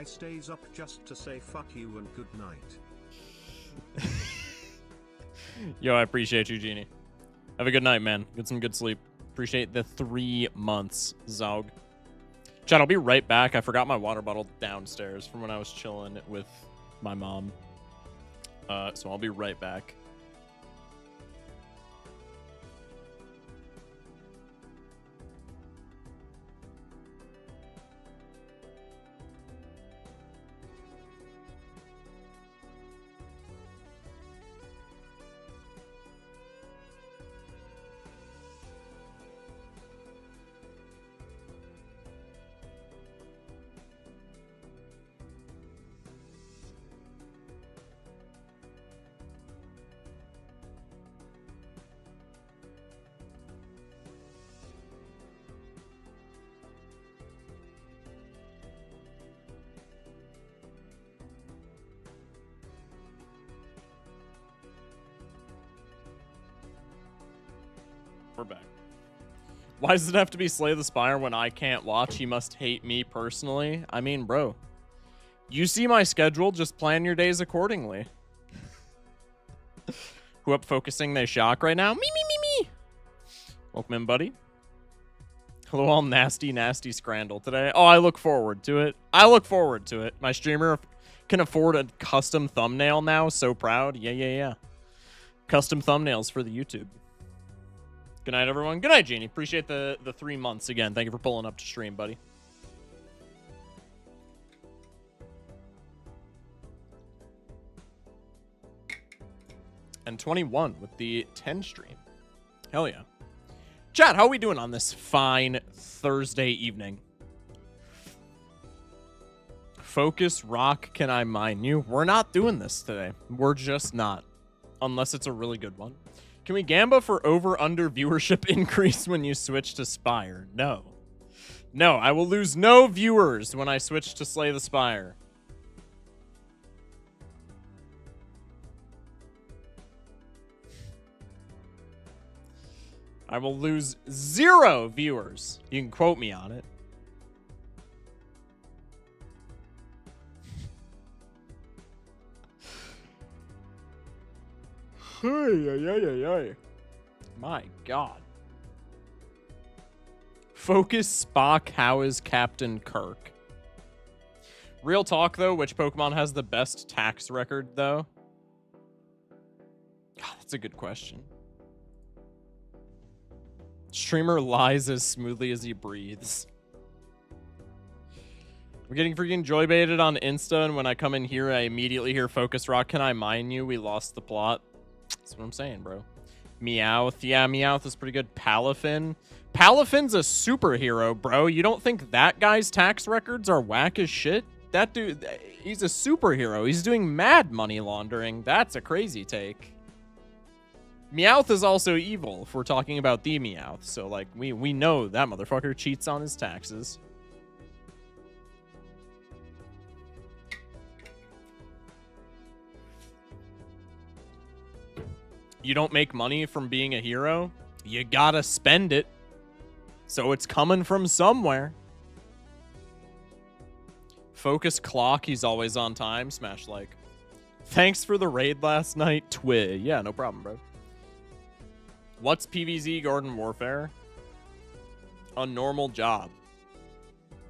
guy stays up just to say fuck you and good night. Yo, I appreciate you, Genie. Have a good night, man. Get some good sleep. Appreciate the 3 months, Zog. Chat, I'll be right back. I forgot my water bottle downstairs from when I was chilling with my mom. So I'll be right back. We're back. Why does it have to be Slay the Spire when I can't watch? He must hate me personally. I mean, bro, you see my schedule. Just plan your days accordingly. Who up focusing they shock right now? Me. Welcome in, buddy. Hello, all nasty Scrandle today. Oh, I look forward to it. My streamer can afford a custom thumbnail now. So proud. Yeah. Custom thumbnails for the YouTube. Good night, everyone. Good night, Genie. Appreciate the 3 months again. Thank you for pulling up to stream, buddy. And 21 with the 10 stream. Hell yeah. Chat, how are we doing on this fine Thursday evening? Focus, rock, can I mine you? We're not doing this today. We're just not. Unless it's a really good one. Can we gamba for over-under viewership increase when you switch to Spire? No. No, I will lose no viewers when I switch to Slay the Spire. I will lose 0 viewers. You can quote me on it. My God. Focus Spock, how is Captain Kirk? Real talk, though, which Pokemon has the best tax record, though? God, that's a good question. Streamer lies as smoothly as he breathes. We're getting freaking joy baited on Insta, and when I come in here, I immediately hear Focus Rock, can I mine you? We lost the plot. That's what I'm saying, bro. Meowth. Yeah, Meowth is pretty good. Palafin. Palafin's a superhero, bro. You don't think that guy's tax records are whack as shit? That dude, he's a superhero. He's doing mad money laundering. That's a crazy take. Meowth is also evil if we're talking about the Meowth. So, like, we know that motherfucker cheats on his taxes. You don't make money from being a hero, you gotta spend it. So it's coming from somewhere. Focus Clock, he's always on time. Smash like. Thanks for the raid last night, Twi. Yeah, no problem, bro. What's PvZ Garden Warfare? A normal job.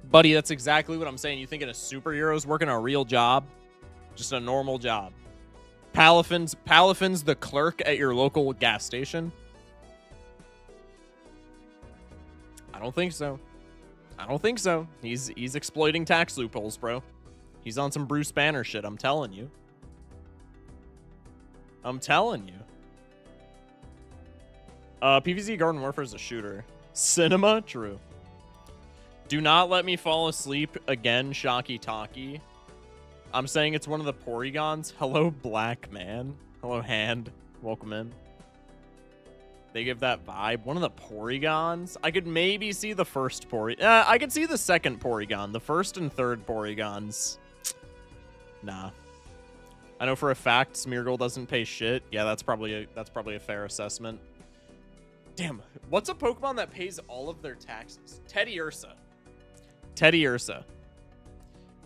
Buddy, that's exactly what I'm saying. You thinking a superhero's working a real job? Just a normal job. Palafin's the clerk at your local gas station? I don't think so. I don't think so. He's exploiting tax loopholes, bro. He's on some Bruce Banner shit, I'm telling you. I'm telling you. PvZ Garden Warfare is a shooter. Cinema? True. Do not let me fall asleep again, Shocky Talkie. I'm saying it's one of the Porygons. Hello, Black Man. Hello, Hand. Welcome in. They give that vibe. One of the Porygons? I could maybe see the first Porygon. I could see the second Porygon. The first and third Porygons. Nah. I know for a fact Smeargle doesn't pay shit. Yeah, that's probably a fair assessment. Damn, what's a Pokemon that pays all of their taxes? Teddy Ursa.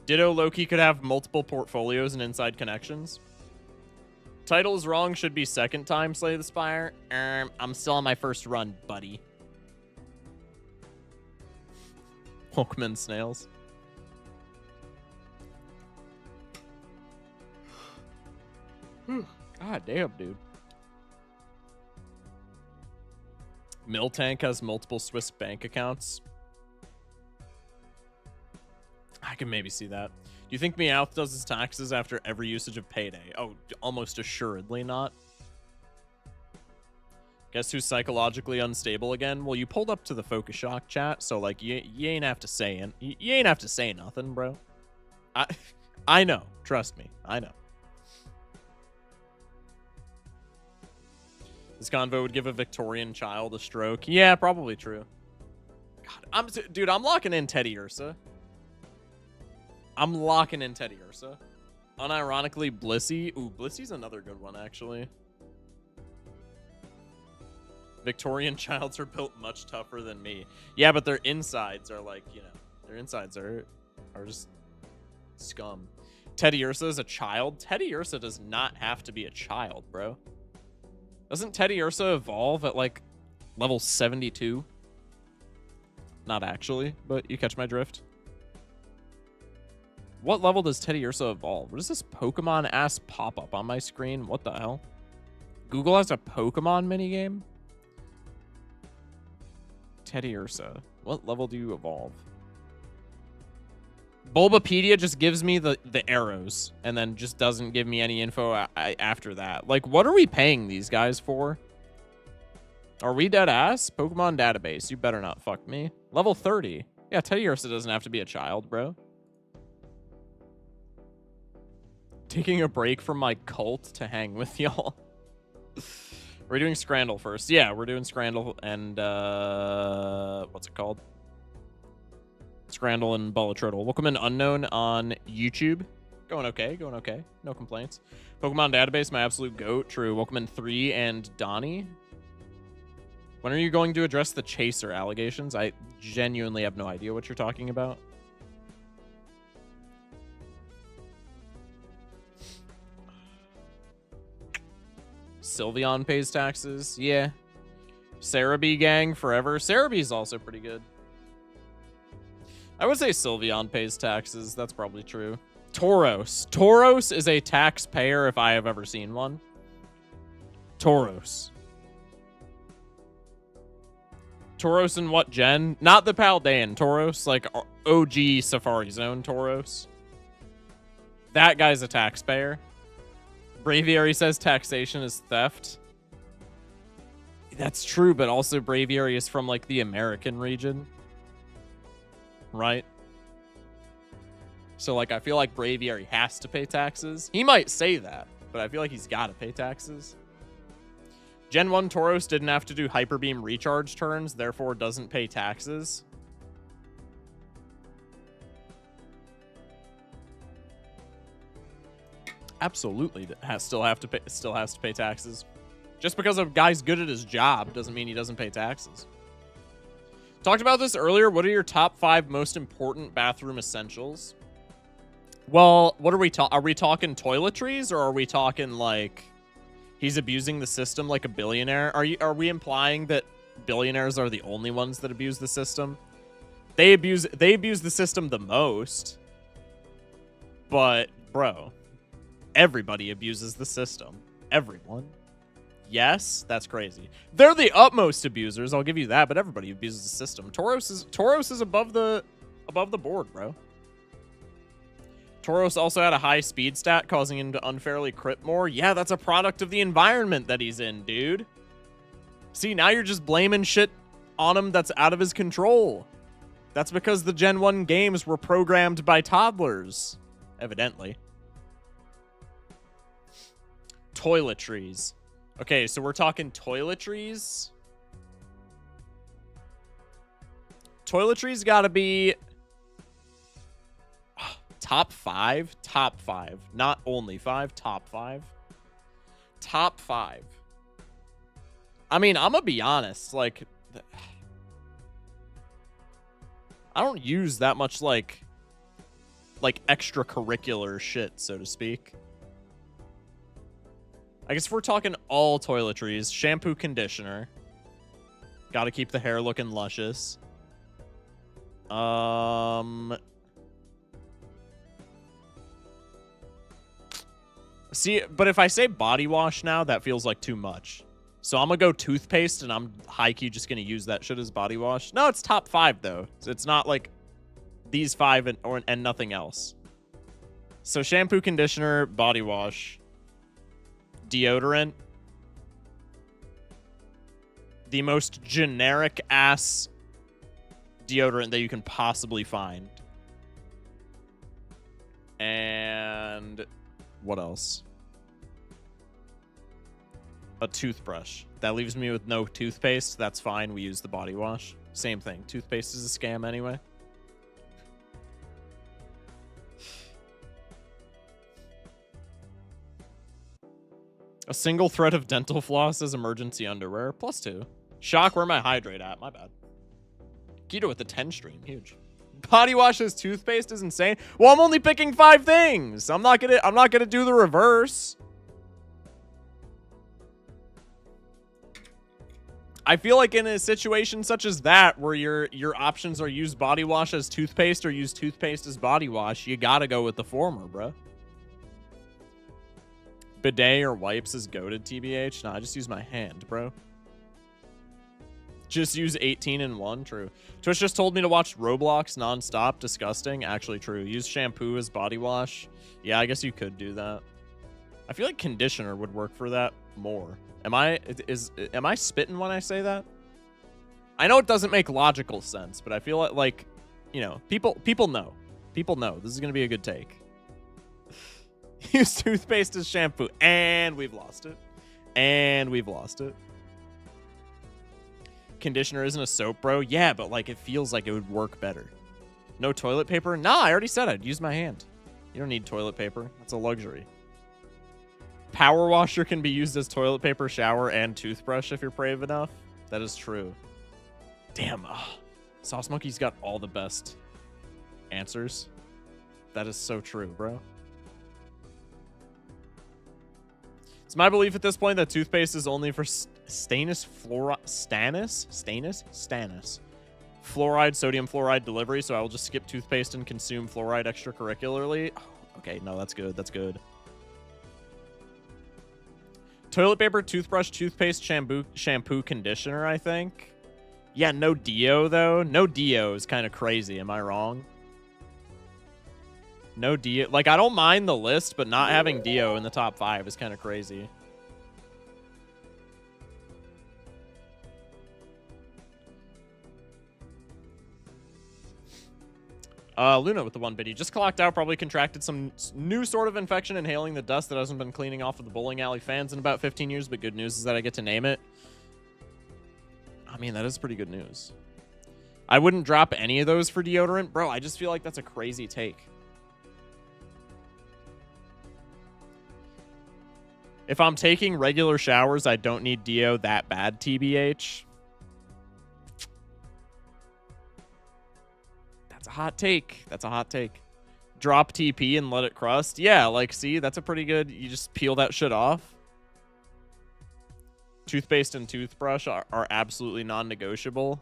Ditto Loki could have multiple portfolios and inside connections. Title is wrong, should be second time Slay the Spire. I'm still on my first run, buddy. Pokemon snails. God damn, dude. Miltank has multiple Swiss bank accounts. I can maybe see that. Do you think Meowth does his taxes after every usage of payday? Oh, almost assuredly not. Guess who's psychologically unstable again? Well, you pulled up to the Focus Shock chat, so like you ain't have to say you ain't have to say nothing, bro. I know. Trust me. I know. This convo would give a Victorian child a stroke. Yeah, probably true. God, dude, I'm locking in Teddy Ursa. I'm locking in Teddy Ursa. Unironically, Blissey. Ooh, Blissey's another good one, actually. Victorian childs are built much tougher than me. Yeah, but their insides are like, you know, their insides are just scum. Teddy Ursa is a child? Teddy Ursa does not have to be a child, bro. Doesn't Teddy Ursa evolve at like level 72? Not actually, but you catch my drift. What level does Teddy Ursa evolve? What is this Pokemon ass pop-up on my screen? What the hell? Google has a Pokemon minigame? Teddy Ursa. What level do you evolve? Bulbapedia just gives me the arrows and then just doesn't give me any info after that. Like, what are we paying these guys for? Are we dead ass? Pokemon database. You better not fuck me. Level 30. Yeah, Teddy Ursa doesn't have to be a child, bro. Taking a break from my cult to hang with y'all. We're doing Scrandle first. Yeah, we're doing Scrandle and, what's it called? Scrandle and Balatro. Welcome in Unknown on YouTube. Going okay, going okay. No complaints. Pokemon Database, my absolute goat. True. Welcome in 3 and Donnie. When are you going to address the Chaser allegations? I genuinely have no idea what you're talking about. Sylveon pays taxes. Yeah. Cerebi gang forever. Cerebi's also pretty good. I would say Sylveon pays taxes. That's probably true. Tauros. Tauros is a taxpayer if I have ever seen one. Tauros. Tauros in what gen? Not the Paldean Tauros, like OG Safari Zone Tauros. That guy's a taxpayer. Braviary says taxation is theft. That's true, but also Braviary is from like the American region. Right? So like I feel like Braviary has to pay taxes. He might say that, but I feel like he's got to pay taxes. Gen 1 Tauros didn't have to do Hyper Beam recharge turns, therefore doesn't pay taxes. Absolutely still has to pay taxes. Just because a guy's good at his job doesn't mean he doesn't pay taxes. Talked about this earlier. What are your top 5 most important bathroom essentials? Well, what are we talking? Are we talking toiletries, or are we talking like he's abusing the system like a billionaire? Are we implying that billionaires are the only ones that abuse the system? They abuse the system the most. But bro, everybody abuses the system. Everyone. Yes, that's crazy. They're the utmost abusers, I'll give you that, but everybody abuses the system. Tauros is above the board, bro. Tauros also had a high speed stat, causing him to unfairly crit more. Yeah, that's a product of the environment that he's in, dude. See, now you're just blaming shit on him that's out of his control. That's because the Gen 1 games were programmed by toddlers, evidently. Toiletries. Okay, so we're talking toiletries. Toiletries gotta be top 5. Top 5. Not only 5, top 5. Top 5. I mean, I'm gonna be honest, like, I don't use that much, like, like extracurricular shit, so to speak. I guess if we're talking all toiletries, shampoo, conditioner. Gotta keep the hair looking luscious. See, but if I say body wash now, that feels like too much. So I'm gonna go toothpaste, and I'm high-key just gonna use that shit as body wash. No, it's top 5, though. It's not like these 5 and nothing else. So shampoo, conditioner, body wash, deodorant. The most generic-ass deodorant that you can possibly find. And what else? A toothbrush. That leaves me with no toothpaste. That's fine. We use the body wash. Same thing. Toothpaste is a scam anyway. A single thread of dental floss as emergency underwear. +2. Shock, where my hydrate at? My bad. Keto with the 10 stream. Huge. Body wash as toothpaste is insane. Well, I'm only picking 5 things. I'm not gonna do the reverse. I feel like in a situation such as that, where your options are use body wash as toothpaste or use toothpaste as body wash, you gotta go with the former, bruh. Bidet or wipes is goated, TBH. Nah, I just use my hand, bro. Just use 18 in 1. True. Twitch just told me to watch Roblox nonstop. Disgusting. Actually true. Use shampoo as body wash. Yeah, I guess you could do that. I feel like conditioner would work for that more. Am I spitting when I say that? I know it doesn't make logical sense, but I feel like you know, people know. People know. This is going to be a good take. Use toothpaste as shampoo. And we've lost it. And we've lost it. Conditioner isn't a soap, bro. Yeah, but like it feels like it would work better. No toilet paper? Nah, I already said I'd use my hand. You don't need toilet paper. That's a luxury. Power washer can be used as toilet paper, shower, and toothbrush if you're brave enough. That is true. Damn. Sauce Monkey's got all the best answers. That is so true, bro. It's my belief at this point that toothpaste is only for Stannis fluoride, sodium fluoride delivery, so I will just skip toothpaste and consume fluoride extracurricularly. Oh, okay, no, that's good. That's good. Toilet paper, toothbrush, toothpaste, shampoo, conditioner, I think. Yeah, no Dio, though. No Dio is kind of crazy. Am I wrong? No Dio. Like, I don't mind the list, but not having Dio in the top 5 is kind of crazy. Luna with the 1 biddy. Just clocked out, probably contracted some new sort of infection inhaling the dust that hasn't been cleaning off of the bowling alley fans in about 15 years, but good news is that I get to name it. I mean, that is pretty good news. I wouldn't drop any of those for deodorant. Bro, I just feel like that's a crazy take. If I'm taking regular showers, I don't need Dio that bad, TBH. That's a hot take. That's a hot take. Drop TP and let it crust. Yeah, like, see, that's a pretty good... You just peel that shit off. Toothpaste and toothbrush are absolutely non-negotiable.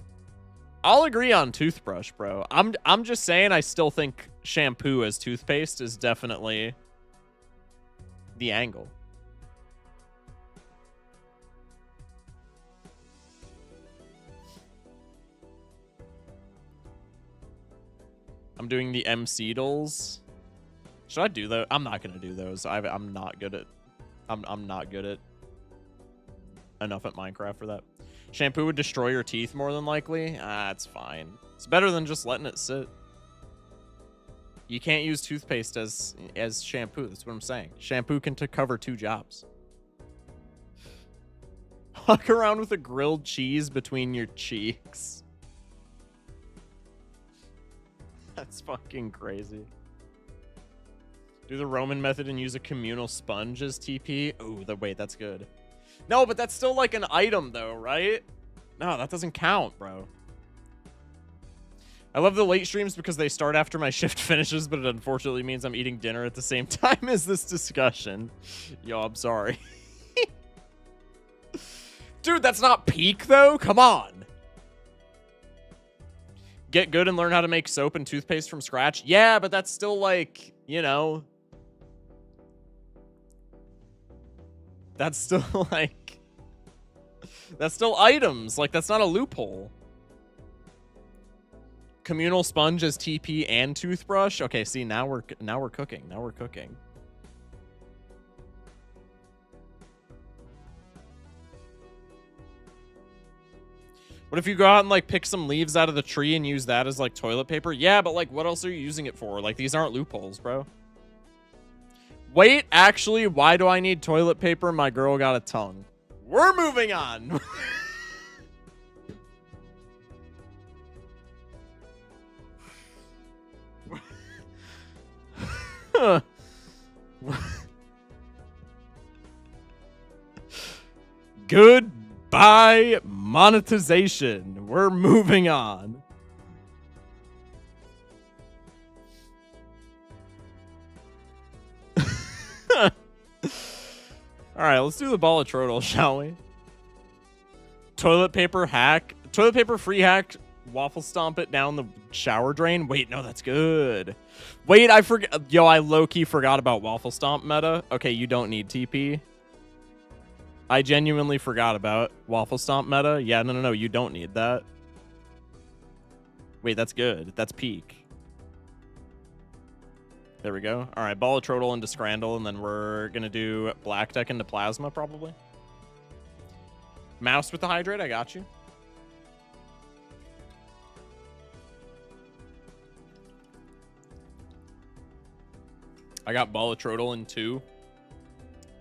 I'll agree on toothbrush, bro. I'm just saying I still think shampoo as toothpaste is definitely the angle. I'm doing the MC dolls. Should I do those? I'm not gonna do those. I'm not good at. I'm not good at enough at Minecraft for that. Shampoo would destroy your teeth more than likely. Ah, it's fine. It's better than just letting it sit. You can't use toothpaste as shampoo. That's what I'm saying. Shampoo can cover 2 jobs. Walk around with a grilled cheese between your cheeks. That's fucking crazy. Do the Roman method and use a communal sponge as TP. Oh, wait, that's good. No, but that's still like an item though, right? No, that doesn't count, bro. I love the late streams because they start after my shift finishes, but it unfortunately means I'm eating dinner at the same time as this discussion. Yo, I'm sorry. Dude, that's not peak, though. Come on. Get good and learn how to make soap and toothpaste from scratch. Yeah, but that's still like, you know. That's still like. That's still items. Like, that's not a loophole. Communal sponge as TP and toothbrush. Okay, see, now we're cooking. Now we're cooking. What if you go out and like pick some leaves out of the tree and use that as like toilet paper? Yeah, but like what else are you using it for? Like these aren't loopholes, bro. Wait, actually, why do I need toilet paper? My girl got a tongue. We're moving on. Goodbye, monetization. We're moving on. All right, let's do the Balatro, shall we? Toilet paper hack. Toilet paper free hack. Waffle stomp it down the shower drain. Wait, no, that's good. Wait, I forgot. Yo, I low-key forgot about waffle stomp meta. Okay, you don't need TP. I genuinely forgot about waffle stomp meta. Yeah, no, you don't need that. Wait, that's good. That's peak. There we go. All right, Balatro into Scrandle, and then we're going to do Black Deck into Plasma, probably. Mouse with the Hydrate, I got you. I got Balatro in 2.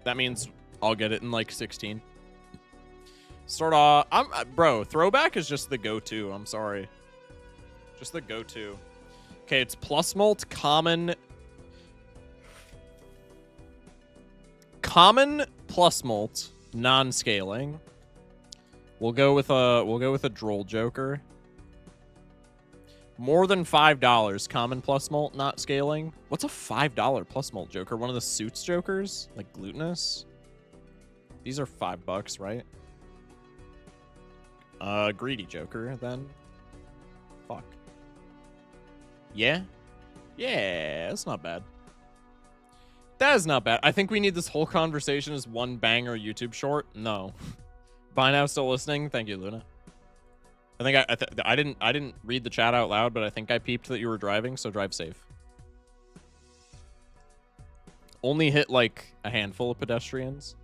That means I'll get it in like 16. Start off. Bro, throwback is just the go-to. I'm sorry. Just the go-to. Okay, it's plus malt, common plus malt, non-scaling. We'll go with a droll joker. More than $5, common plus malt, not scaling. What's a $5 plus malt joker? One of the suits jokers? Like glutinous? These are $5, right? Greedy joker, then. Fuck. Yeah? Yeah, that's not bad. That is not bad. I think we need this whole conversation as one banger YouTube short. No. By now, still listening? Thank you, Luna. I think I didn't read the chat out loud, but I think I peeped that you were driving, so drive safe. Only hit like a handful of pedestrians.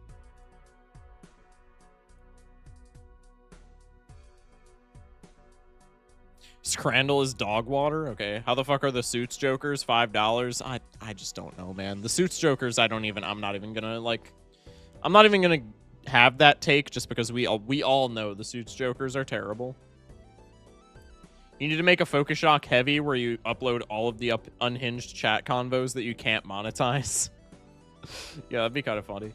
Scrandle is dog water. Okay, how the fuck are the suits jokers $5? I just don't know, man. The suits jokers, I'm not even gonna have that take just because we all know the suits jokers are terrible. You need to make a Focus Shock heavy where you upload all of the unhinged chat convos that you can't monetize. Yeah, that'd be kind of funny.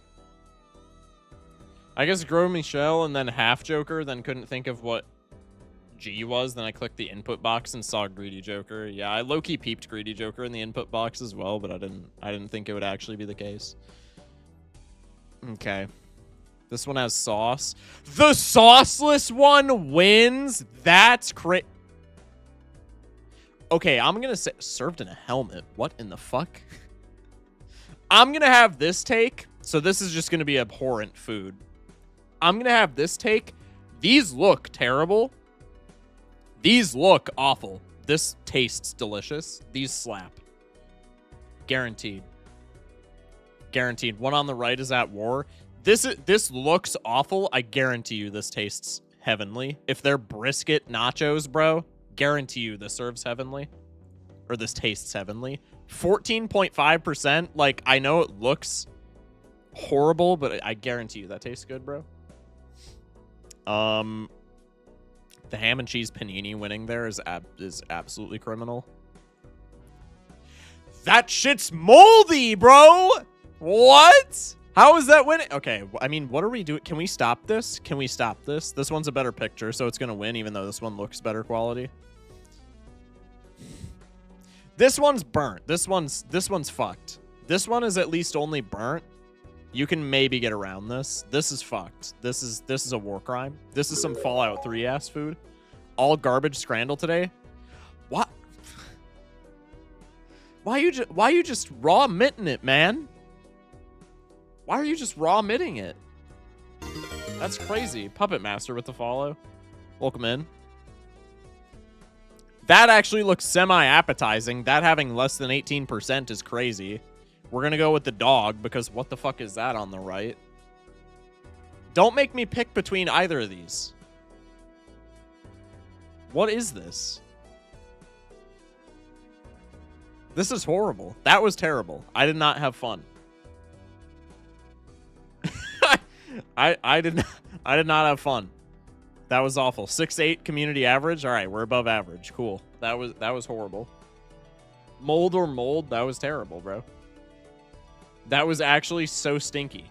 I guess Gros Michel and then half Joker, then couldn't think of what G was. Then I clicked the input box and saw Greedy Joker. Yeah, I low-key peeped Greedy Joker in the input box as well, but I didn't think it would actually be the case. Okay. This one has sauce. The sauceless one wins? That's crazy. Okay, I'm going to say served in a helmet. What in the fuck? I'm going to have this take. So this is just going to be abhorrent food. I'm going to have this take. These look terrible. These look awful. This tastes delicious. These slap. Guaranteed. Guaranteed. One on the right is at war. This looks awful. I guarantee you this tastes heavenly. If they're brisket nachos, bro, guarantee you this serves heavenly. Or this tastes heavenly. 14.5%. Like, I know it looks horrible, but I guarantee you that tastes good, bro. The ham and cheese panini winning there is absolutely criminal. That shit's moldy, bro! What? How is that winning? Okay, I mean, what are we doing? Can we stop this? Can we stop this? This one's a better picture, so it's going to win, even though this one looks better quality. This one's burnt. This one's fucked. This one is at least only burnt. You can maybe get around this. This is fucked. This is a war crime. This is some Fallout 3 ass food. All garbage Scrandle today. What? Why you just raw mitting it, man? Why are you just raw mitting it? That's crazy. Puppet Master with the follow. Welcome in. That actually looks semi-appetizing. That having less than 18% is crazy. We're going to go with the dog because what the fuck is that on the right? Don't make me pick between either of these. What is this? This is horrible. That was terrible. I did not have fun. I did not have fun. That was awful. 6'8" community average. All right, we're above average. Cool. That was horrible. Mold or mold. That was terrible, bro. That was actually so stinky.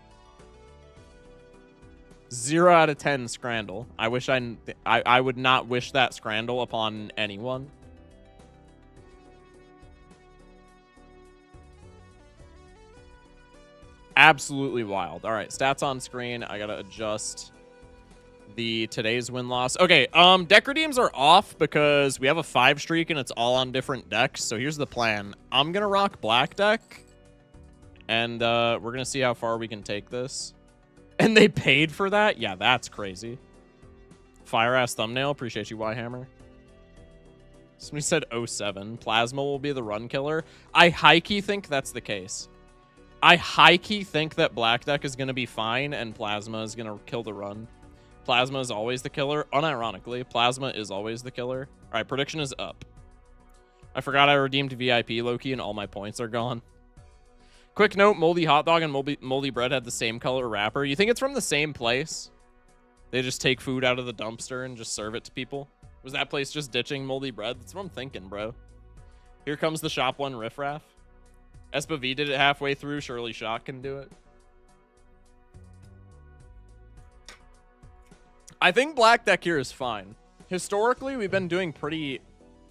0 out of 10 Scrandle. I wish I would not wish that Scrandle upon anyone. Absolutely wild. All right, stats on screen. I gotta adjust the today's win-loss. Okay, deck redeems are off because we have a 5 streak and it's all on different decks. So here's the plan. I'm gonna rock black deck, and we're gonna see how far we can take this. And they paid for that? Yeah, that's crazy. Fire-ass thumbnail. Appreciate you, Y-Hammer. Somebody said 07. Plasma will be the run killer. I high-key think that's the case. I high-key think that black deck is going to be fine and Plasma is going to kill the run. Plasma is always the killer. Unironically, Plasma is always the killer. All right, prediction is up. I forgot I redeemed VIP Loki and all my points are gone. Quick note, Moldy Hot Dog and Moldy Bread had the same color wrapper. You think it's from the same place? They just take food out of the dumpster and just serve it to people? Was that place just ditching Moldy Bread? That's what I'm thinking, bro. Here comes the Shop 1 riffraff. SBV did it halfway through. Surely Shock can do it. I think black deck here is fine. Historically, we've been doing pretty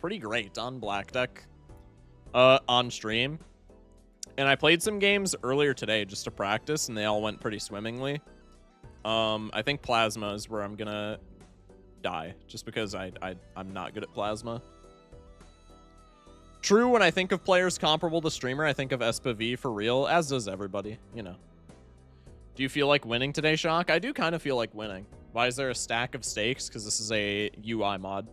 great on black deck on stream. And I played some games earlier today just to practice, and they all went pretty swimmingly. I think Plasma is where I'm gonna die, just because I'm not good at Plasma. True, when I think of players comparable to streamer, I think of SPV for real, as does everybody, you know. Do you feel like winning today, Shock? I do kind of feel like winning. Why is there a stack of stakes? Because this is a UI mod.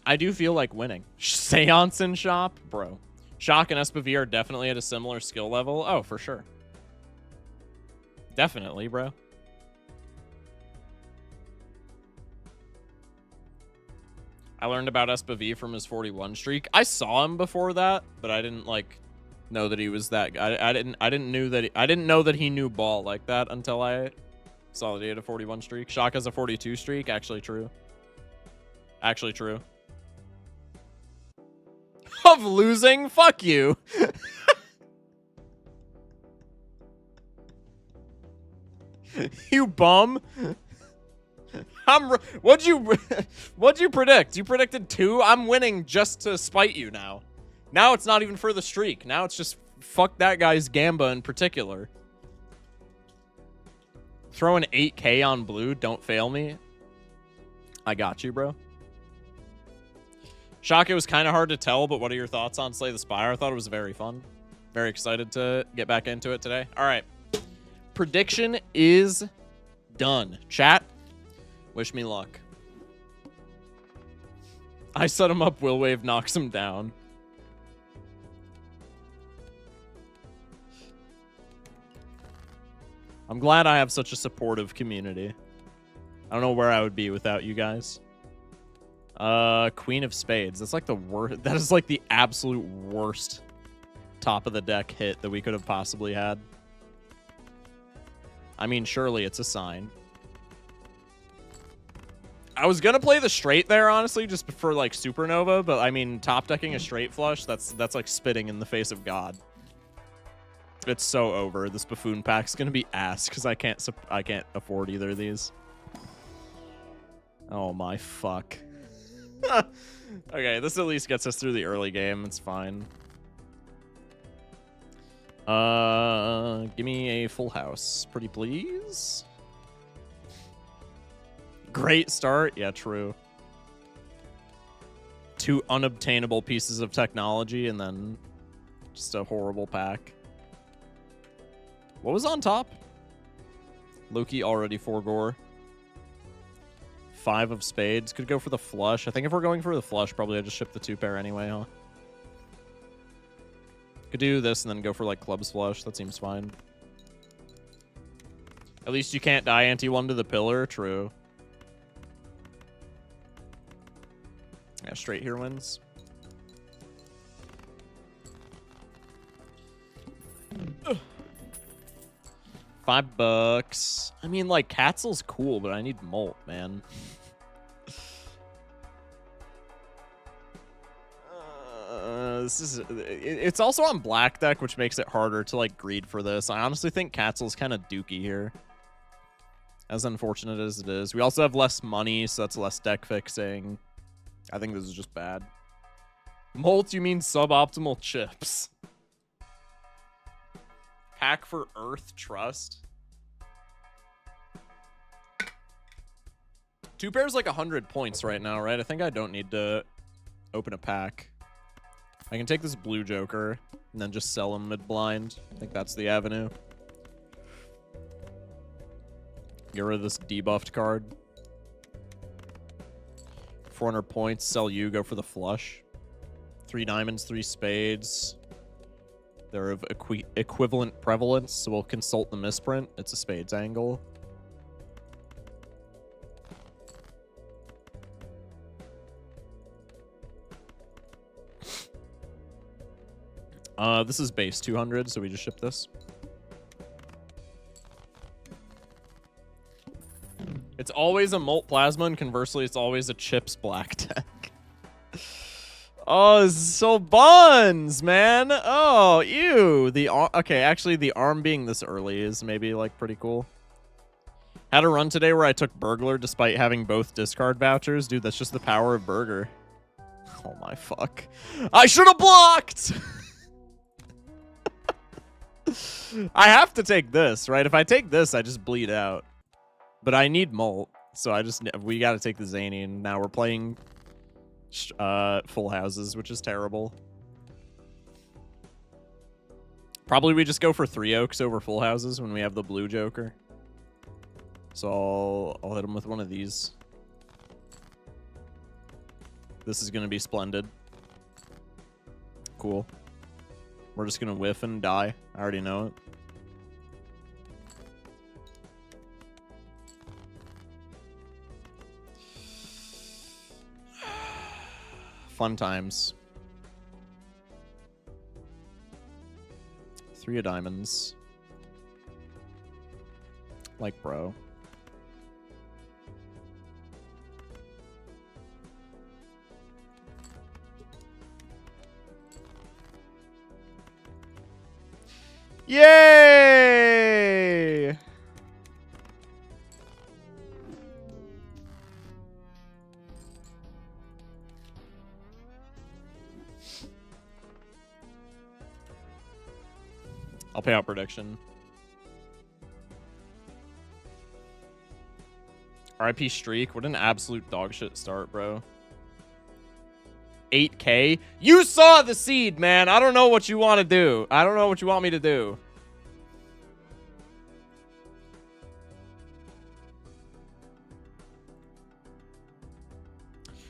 I do feel like winning. Seance in shop? Bro. Shock and SPV are definitely at a similar skill level. Oh, for sure. Definitely, bro. I learned about SPV from his 41 streak. I saw him before that, but I didn't like know that he was that guy. I didn't know that he knew ball like that until I saw that he had a 41 streak. Shock has a 42 streak. Actually true. Actually true. Of losing? Fuck you. You bum. What'd you predict? You predicted 2? I'm winning just to spite you now. Now it's not even for the streak. Now it's just fuck that guy's Gamba in particular. Throw an 8K on blue. Don't fail me. I got you, bro. Shock, it was kind of hard to tell, but what are your thoughts on Slay the Spire? I thought it was very fun. Very excited to get back into it today. All right. Prediction is done. Chat, wish me luck. I set him up, Will Wave knocks him down. I'm glad I have such a supportive community. I don't know where I would be without you guys. Queen of Spades. That's like the worst. That is like the absolute worst top of the deck hit that we could have possibly had. I mean, surely it's a sign. I was gonna play the straight there, honestly, just for like Supernova, but I mean, top decking a straight flush, that's like spitting in the face of God. It's so over. This buffoon pack's gonna be ass because I can't afford either of these. Oh my fuck. Okay, this at least gets us through the early game. It's fine. Give me a full house, pretty please. Great start. Yeah, true. 2 unobtainable pieces of technology and then just a horrible pack. What was on top? Loki already 4 gore. 5 of spades. Could go for the flush. I think if we're going for the flush, probably I just ship the 2 pair anyway, huh? Could do this and then go for like clubs flush. That seems fine. At least you can't die ante-1 to the pillar. True. Yeah, straight here wins. $5. I mean, like, Katzel's cool, but I need Molt, man. It's also on black deck, which makes it harder to, like, greed for this. I honestly think Katzel's kind of dookie here. As unfortunate as it is. We also have less money, so that's less deck fixing. I think this is just bad. Molt, you mean suboptimal chips? Pack for Earth Trust. 2 pairs like 100 points right now, right? I think I don't need to open a pack. I can take this blue joker and then just sell him mid-blind. I think that's the avenue. Get rid of this debuffed card. 400 points, sell you, go for the flush. 3 diamonds, 3 spades. They're of equivalent prevalence, so we'll consult the misprint. It's a spades angle. This is base 200, so we just ship this. It's always a Molt Plasma, and conversely, it's always a Chips Black deck. Oh, this is so buns, man. Oh, ew. Okay, actually, the arm being this early is maybe, like, pretty cool. Had a run today where I took Burglar despite having both discard vouchers. Dude, that's just the power of Burger. Oh, my fuck. I should have blocked! I have to take this, right? If I take this, I just bleed out. But I need Molt, so we got to take the Zany, and now we're playing full houses, which is terrible. Probably we just go for 3 oaks over full houses when we have the blue joker. So I'll hit him with one of these. This is going to be splendid. Cool. We're just going to whiff and die. I already know it. Fun times. 3 of diamonds. Like, bro. Yay! I'll pay out prediction. RIP Streak. What an absolute dogshit start, bro. 8K. You saw the seed, man. I don't know what you want to do. I don't know what you want me to do.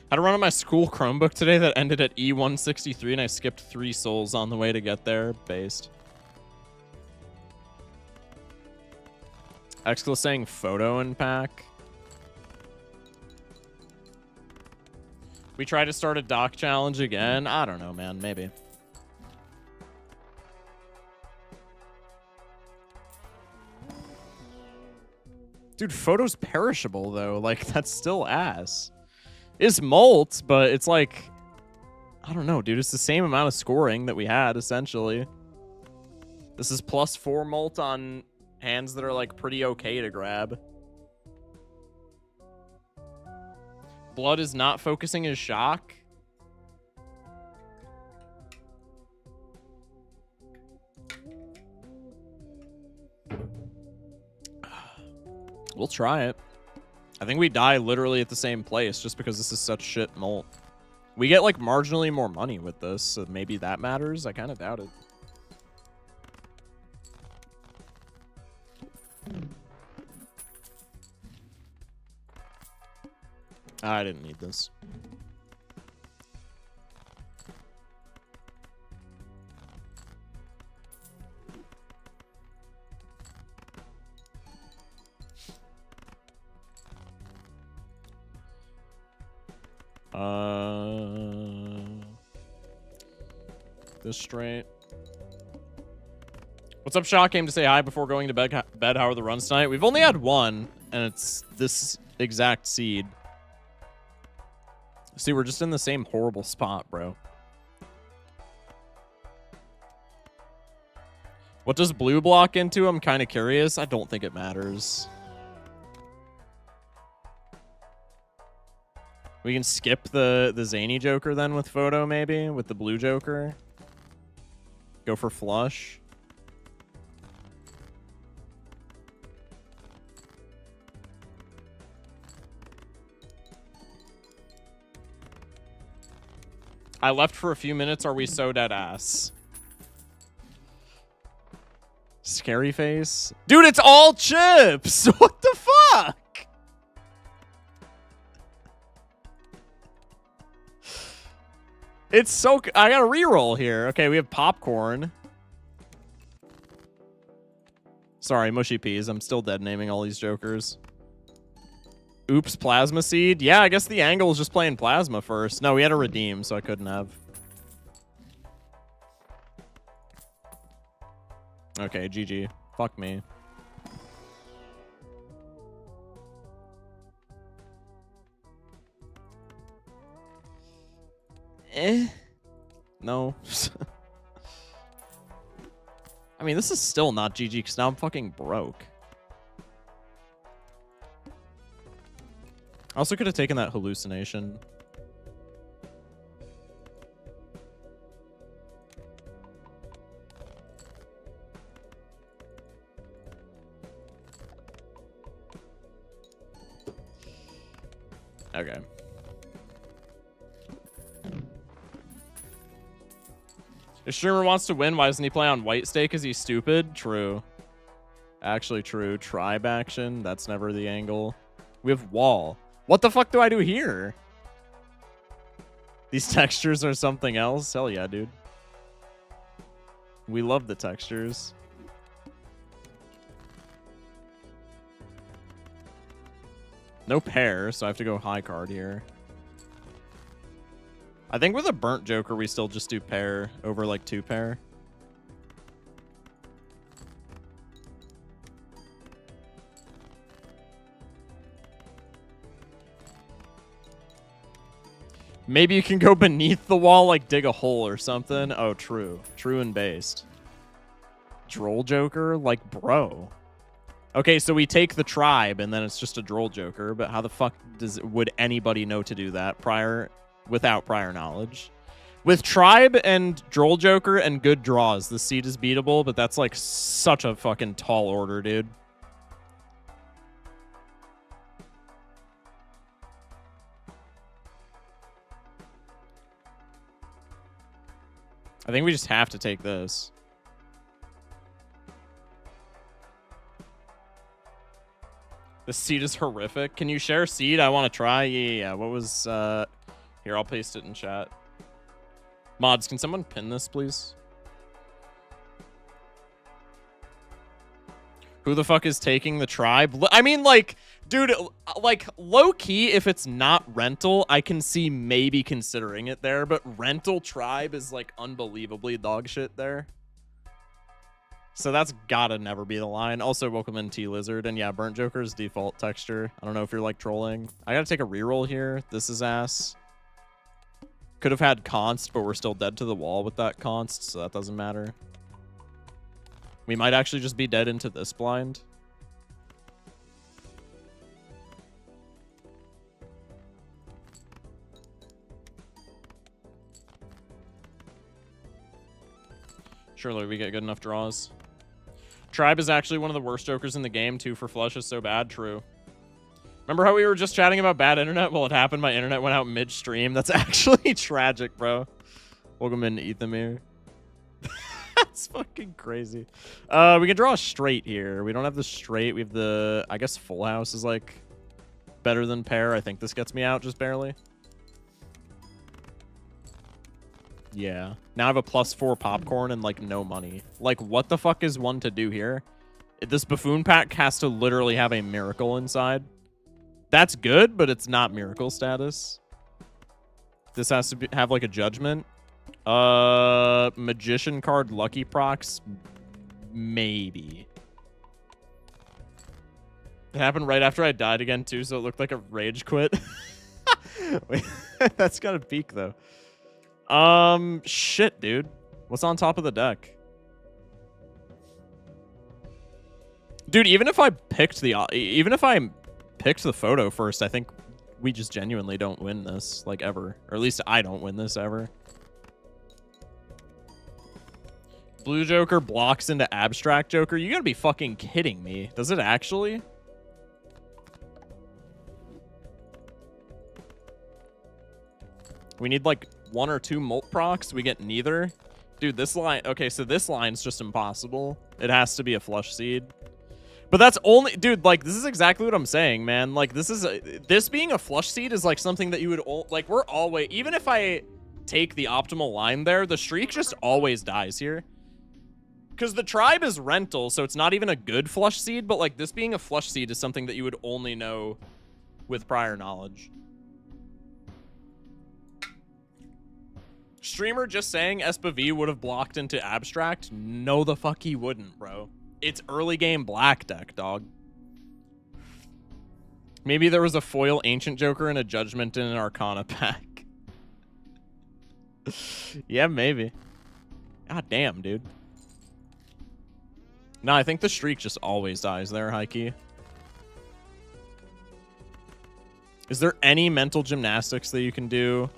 Had to run on my school Chromebook today that ended at E163, and I skipped 3 souls on the way to get there. Based. Excla saying photo in pack. We try to start a doc challenge again. I don't know, man. Maybe. Dude, photo's perishable, though. Like, that's still ass. It's Molt, but it's like... I don't know, dude. It's the same amount of scoring that we had, essentially. This is +4 Molt on hands that are, like, pretty okay to grab. Blood is not focusing his shock. We'll try it. I think we die literally at the same place just because this is such shit molt. We get like marginally more money with this, so maybe that matters. I kind of doubt it. I didn't need this. This straight. What's up, Shaw? Came to say hi before going to bed. How are the runs tonight? We've only had one, and it's this exact seed. See, we're just in the same horrible spot, bro. What does blue block into? I'm kind of curious. I don't think it matters. We can skip the zany Joker then with photo, maybe, with the blue Joker. Go for flush. I left for a few minutes. Are we so dead ass? Scary face. Dude, it's all chips. What the fuck? It's so... I got a reroll here. Okay, we have popcorn. Sorry, mushy peas. I'm still dead naming all these jokers. Oops, plasma seed. Yeah, I guess the angle is just playing plasma first. No, we had to redeem, so I couldn't have. Okay, GG. Fuck me. No. I mean, this is still not GG because now I'm fucking broke. I also could have taken that hallucination. Okay. If streamer wants to win, why doesn't he play on white stake? Is he stupid? True. Actually true. Tribe action. That's never the angle. We have wall. What the fuck do I do here? These textures are something else? Hell yeah, dude. We love the textures. No pair, so I have to go high card here. I think with a burnt Joker, we still just do pair over like 2 pair. Maybe you can go beneath the wall, like dig a hole or something. Oh, true. True and based. Droll Joker? Like, bro. Okay, so we take the tribe, and then it's just a Droll Joker, but how the fuck would anybody know to do that without prior knowledge? With tribe and Droll Joker and good draws, the seed is beatable, but that's like such a fucking tall order, dude. I think we just have to take this. The seed is horrific. Can you share seed? I want to try. Yeah. What was... Here, I'll paste it in chat. Mods, can someone pin this, please? Who the fuck is taking the tribe? I mean, like, dude, like, low-key, if it's not rental, I can see maybe considering it there, but rental tribe is, like, unbelievably dog shit there. So that's gotta never be the line. Also, welcome in T-Lizard, and yeah, Burnt Joker's default texture. I don't know if you're, like, trolling. I gotta take a reroll here. This is ass. Could have had const, but we're still dead to the wall with that const, so that doesn't matter. We might actually just be dead into this blind. Surely we get good enough draws. Tribe is actually one of the worst jokers in the game. 2 for flush is so bad. True. Remember how we were just chatting about bad internet? Well, it happened. My internet went out midstream. That's actually tragic, bro. Welcome in, Ethamir. That's fucking crazy. We can draw a straight here. We don't have the straight. We have the... I guess full house is, like, better than pair. I think this gets me out just barely. Yeah. Now I have a +4 popcorn and, like, no money. Like, what the fuck is one to do here? This buffoon pack has to literally have a miracle inside. That's good, but it's not miracle status. This has to have, like, a judgment. Magician card, lucky procs, maybe. It happened right after I died again, too, so it looked like a rage quit. Wait, that's got a peak, though. Shit, dude. What's on top of the deck? Dude, even if I picked the photo first, I think we just genuinely don't win this, like, ever. Or at least I don't win this ever. Blue Joker blocks into Abstract Joker. You gotta be fucking kidding me. Does it actually? We need, like, 1 or 2 Molt procs. We get neither. Dude, this line... Okay, so this line's just impossible. It has to be a flush seed. But that's only... Dude, like, this is exactly what I'm saying, man. Like, this is... This being a flush seed is, like, something that you would... Like, we're always... Even if I take the optimal line there, the streak just always dies here. Because the tribe is rental, so it's not even a good flush seed, but, like, this being a flush seed is something that you would only know with prior knowledge. Streamer just saying SPV would have blocked into Abstract? No, the fuck he wouldn't, bro. It's early game black deck, dog. Maybe there was a foil Ancient Joker and a Judgment in an Arcana pack. Yeah, maybe. God damn, dude. No, I think the streak just always dies there, Heike. Is there any mental gymnastics that you can do?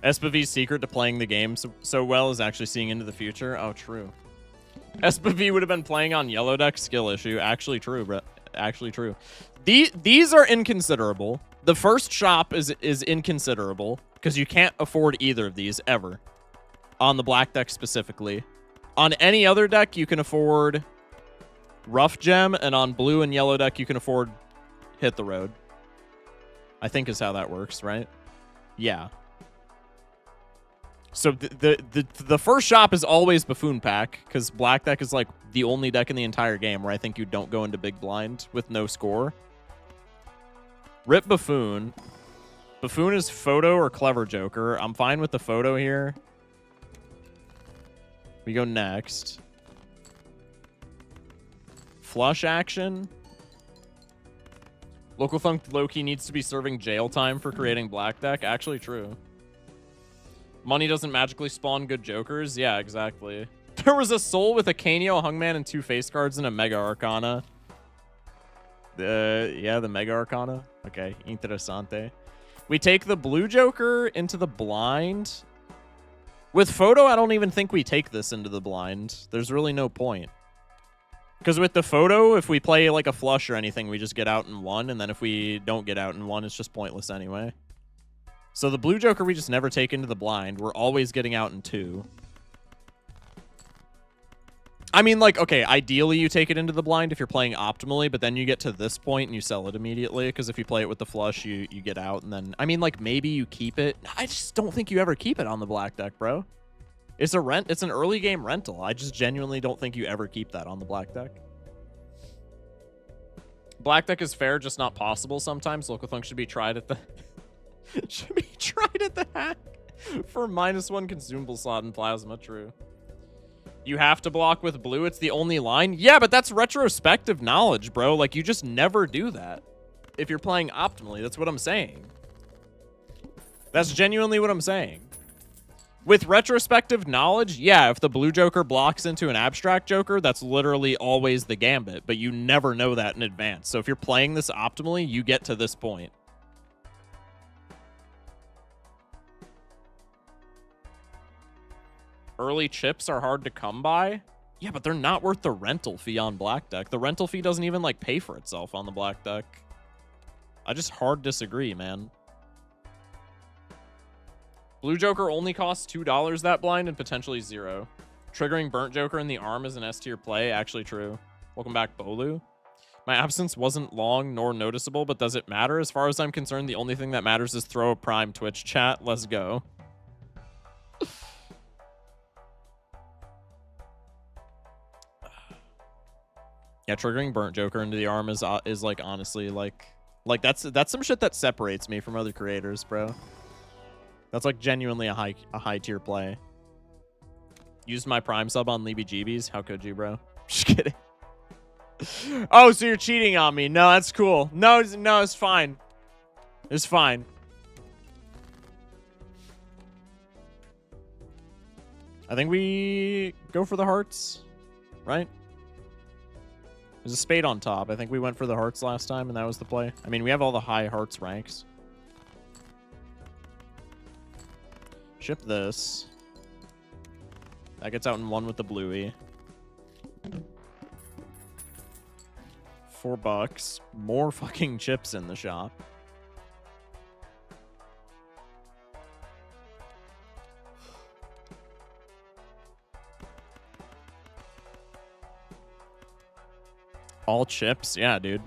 SPV's secret to playing the game so well is actually seeing into the future. Oh, true. SPV would have been playing on yellow deck, skill issue. Actually true, bro. Actually true. These are inconsiderable. The first shop is inconsiderable because you can't afford either of these ever. On the black deck specifically. On any other deck, you can afford Rough Gem, and on blue and yellow deck, you can afford Hit the Road. I think is how that works, right? Yeah. So the first shop is always Buffoon Pack, because black deck is like the only deck in the entire game where I think you don't go into big blind with no score. Rip Buffoon. Buffoon is Photo or Clever Joker. I'm fine with the Photo here. We go next. Flush action. Local Thunk Loki needs to be serving jail time for creating black deck. Actually true. Money doesn't magically spawn good jokers. Yeah, exactly. There was a soul with a Canio, a Hungman, and 2 face cards and a Mega Arcana. Yeah, the Mega Arcana. Okay, interessante. We take the blue Joker into the blind. With Photo, I don't even think we take this into the blind. There's really no point. Because with the Photo, if we play like a flush or anything, we just get out in 1. And then if we don't get out in 1, it's just pointless anyway. So the blue Joker we just never take into the blind. We're always getting out in 2. I mean, like, okay, ideally you take it into the blind if you're playing optimally, but then you get to this point and you sell it immediately, because if you play it with the flush, you get out, and then... I mean, like, maybe you keep it. I just don't think you ever keep it on the black deck, bro. It's an early game rental. I just genuinely don't think you ever keep that on the black deck. Black deck is fair, just not possible sometimes. Local Thunk should be tried at the... should be tried at the hack for -1 consumable slot in Plasma, true. You have to block with blue, it's the only line? Yeah, but that's retrospective knowledge, bro. Like, you just never do that if you're playing optimally. That's what I'm saying. That's genuinely what I'm saying. With retrospective knowledge, yeah, if the blue Joker blocks into an abstract Joker, that's literally always the gambit, but you never know that in advance. So if you're playing this optimally, you get to this point. Early chips are hard to come by. Yeah, but they're not worth the rental fee on black deck. The rental fee doesn't even, like, pay for itself on the black deck. I just hard disagree, man. Blue Joker only costs $2 that blind and potentially 0. Triggering Burnt Joker in the arm is an S tier play. Actually true. Welcome back, Bolu. My absence wasn't long nor noticeable, but does it matter? As far as I'm concerned, the only thing that matters is throw a prime Twitch chat. Let's go. Yeah, triggering Burnt Joker into the arm is like, honestly, like that's some shit that separates me from other creators, bro. That's like genuinely a high tier play. Used my prime sub on Leeby Jeebies. How could you, bro? Just kidding. Oh, so you're cheating on me. No, that's cool. No, it's fine. It's fine. I think we go for the hearts, right? There's a spade on top. I think we went for the hearts last time, and that was the play. I mean, we have all the high hearts ranks. Ship this. That gets out in 1 with the bluey. $4. More fucking chips in the shop. All chips? Yeah, dude.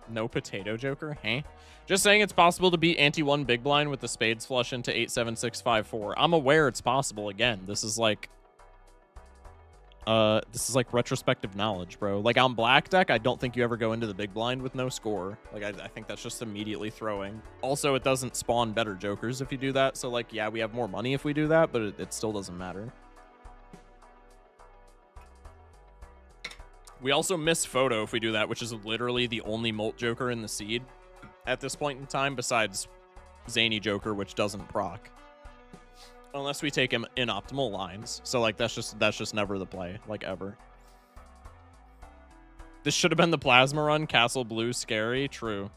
No potato joker? Huh? Just saying it's possible to beat ante-1 big blind with the spades flush into 8-7-6-5-4. I'm aware it's possible. Again, this is like retrospective knowledge, bro. Like on black deck, I don't think you ever go into the big blind with no score. Like I think that's just immediately throwing. Also, it doesn't spawn better jokers if you do that. So like, yeah, we have more money if we do that, but it still doesn't matter. We also miss photo if we do that, which is literally the only molt joker in the seed at this point in time, besides Zany Joker, which doesn't proc. Unless we take him in optimal lines. So like that's just never the play, like ever. This should have been the plasma run. Castle Blue, scary, true.